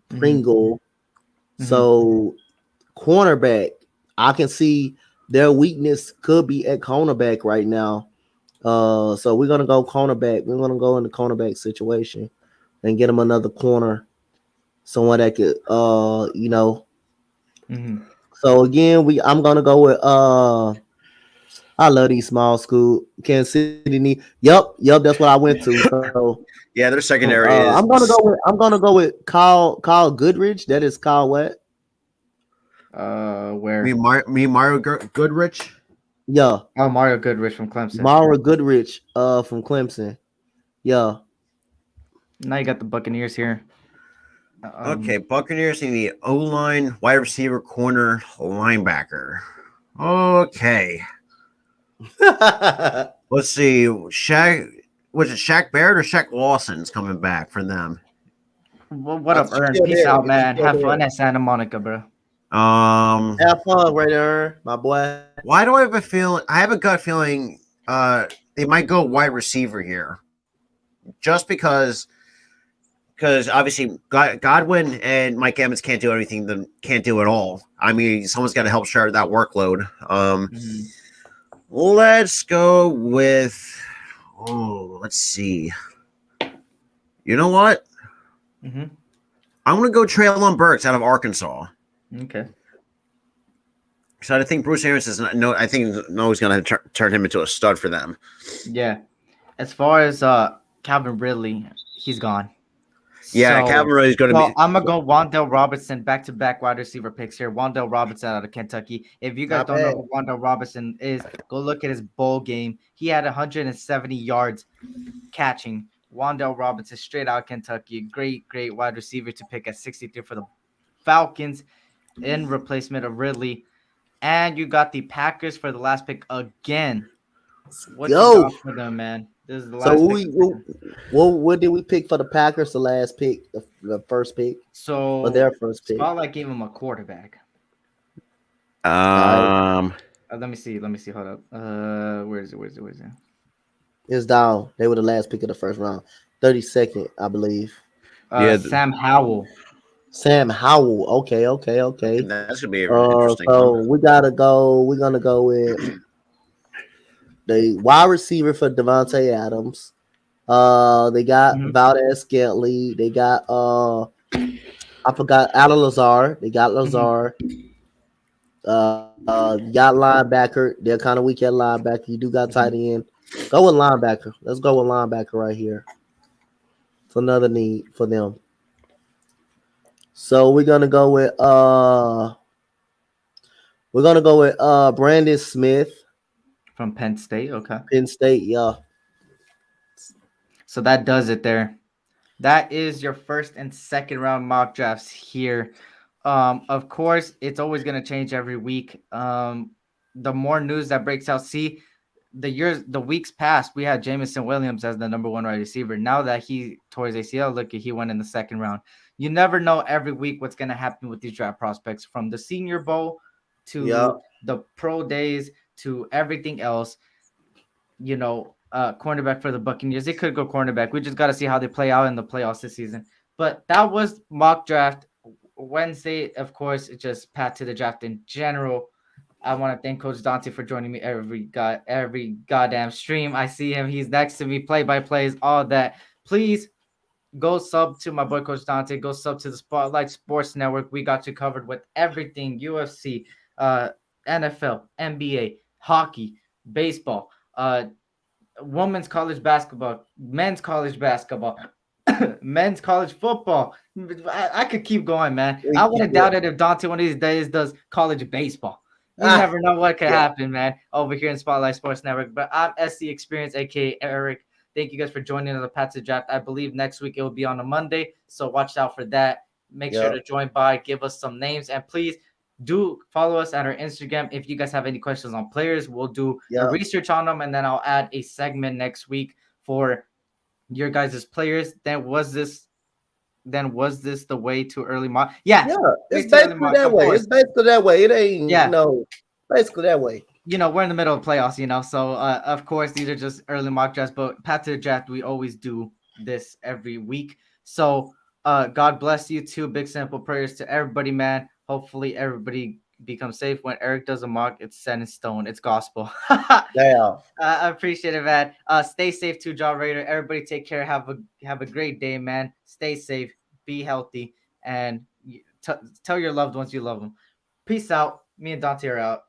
Speaker 2: Pringle. So cornerback, I can see their weakness could be at cornerback right now. So we're gonna go cornerback. We're gonna go in the cornerback situation and get him another corner, someone that could,
Speaker 1: Mm-hmm.
Speaker 2: So again, I'm gonna go with I love these small school Kansas City. Yep, that's what I went to. So
Speaker 4: Yeah, their secondary
Speaker 2: I'm gonna
Speaker 4: is.
Speaker 2: go with Kyle Goodrich. That is Kyle what?
Speaker 1: Where?
Speaker 4: Mario Goodrich.
Speaker 2: Yeah,
Speaker 1: Oh, Mario Goodrich from Clemson.
Speaker 2: Mara Goodrich from Clemson. Yeah.
Speaker 1: Now you got the Buccaneers here.
Speaker 4: Okay, Buccaneers need the O line, wide receiver, corner, linebacker. Okay, let's see. Shaq, was it Shaq Barrett or Shaq Lawson's coming back for them?
Speaker 1: What up,
Speaker 2: He's
Speaker 1: Ern?
Speaker 2: still
Speaker 1: Peace
Speaker 2: there.
Speaker 1: out,
Speaker 2: He's
Speaker 1: man.
Speaker 2: still
Speaker 1: Have fun
Speaker 2: there.
Speaker 1: at Santa Monica, bro.
Speaker 2: Have fun right there, my boy.
Speaker 4: Why do I have a feeling? I have a gut feeling. They might go wide receiver here, just because obviously Godwin and Mike Evans can't do anything. Them can't do it all. I mean, someone's got to help share that workload.
Speaker 1: Mm-hmm.
Speaker 4: Let's go with. Oh, let's see. You know what?
Speaker 1: Mm-hmm.
Speaker 4: I'm gonna go Traylon Burks out of Arkansas.
Speaker 1: Okay.
Speaker 4: So I think Bruce Arians is no. I think no, he's gonna turn him into a stud for them.
Speaker 1: Yeah. As far as Calvin Ridley, he's gone.
Speaker 4: Yeah,
Speaker 1: So,
Speaker 4: Calvin Ridley is gonna
Speaker 1: so
Speaker 4: be.
Speaker 1: I'm gonna go Wan'Dale Robinson, back-to-back wide receiver picks here. Wan'Dale Robinson out of Kentucky. If you guys
Speaker 2: Not
Speaker 1: don't know
Speaker 2: bad.
Speaker 1: who Wan'Dale Robinson is, go look at his bowl game. He had 170 yards catching. Wan'Dale Robinson, straight out of Kentucky, great wide receiver to pick at 63 for the Falcons in replacement of Ridley. And you got the Packers for the last pick again. What you
Speaker 2: Yo.
Speaker 1: got for them, man? This is the
Speaker 2: So
Speaker 1: last pick.
Speaker 2: what did we pick for the Packers? The last pick, the first pick, or
Speaker 1: So
Speaker 2: their first pick.
Speaker 1: Spotlight gave him a quarterback. Let me see. Hold up. Where is it?
Speaker 2: It's down. They were the last pick of the first round. 32nd, I believe.
Speaker 4: Yeah,
Speaker 1: Sam Howell.
Speaker 2: Sam Howell. Okay.
Speaker 4: that's gonna be an interesting
Speaker 2: So
Speaker 4: one.
Speaker 2: we gotta go. We're gonna go with the wide receiver for Devontae Adams. They got
Speaker 1: Mhm.
Speaker 2: Valdez Scantling. They got I forgot Alan Lazar. They got Lazar. You got linebacker. They're kind of weak at linebacker. You do got tight end. Go with linebacker. Let's go with linebacker right here. It's another need for them. So we're gonna go with Brandon Smith
Speaker 1: From Penn State. Okay.
Speaker 2: Penn State. Yeah.
Speaker 1: So that does it there. That is your first and second round mock drafts here. Of course, it's always going to change every week. The more news that breaks out, see, the weeks past, we had Jameson Williams as the number one wide receiver. Now that he tore his ACL, look, he went in the second round. You never know every week what's going to happen with these draft prospects, from the Senior Bowl to the pro days to everything else. Cornerback for the Buccaneers. It could go cornerback. We just got to see how they play out in the playoffs this season. But that was mock draft Wednesday. Of course, it just pat to the draft in general. I want to thank Coach Donte for joining me every goddamn stream. I see him. He's next to me, play-by-plays, all that. Please go sub to my boy Coach Donte. Go sub to the Spotlight Sports Network. We got you covered with everything: UFC, NFL, NBA, hockey, baseball, women's college basketball, men's college basketball, men's college football. I could keep going, man. I wouldn't doubt it if Donte one of these days does college baseball. You never know what could happen, man, over here in Spotlight Sports Network. But I'm S.C Experience, a.k.a. Eric. Thank you guys for joining the Pat to Draft. I believe next week it will be on a Monday, so watch out for that. Make sure to join by, give us some names, and please do follow us at our Instagram. If you guys have any questions on players, we'll do a research on them, and then I'll add a segment next week for your guys' players. Then was this the way too early mock? Yeah,
Speaker 2: it's basically that way. It's basically that way. It ain't basically that way.
Speaker 1: We're in the middle of playoffs, so of course these are just early mock drafts, but Pat to the Draft, we always do this every week. So God bless you too. Big simple prayers to everybody, man. Hopefully everybody become safe. When Eric does a mock, it's set in stone. It's gospel.
Speaker 2: Yeah.
Speaker 1: I appreciate it, man. Stay safe too, John Raider. Everybody take care. Have a great day, man. Stay safe. Be healthy. And tell your loved ones you love them. Peace out. Me and Donte are out.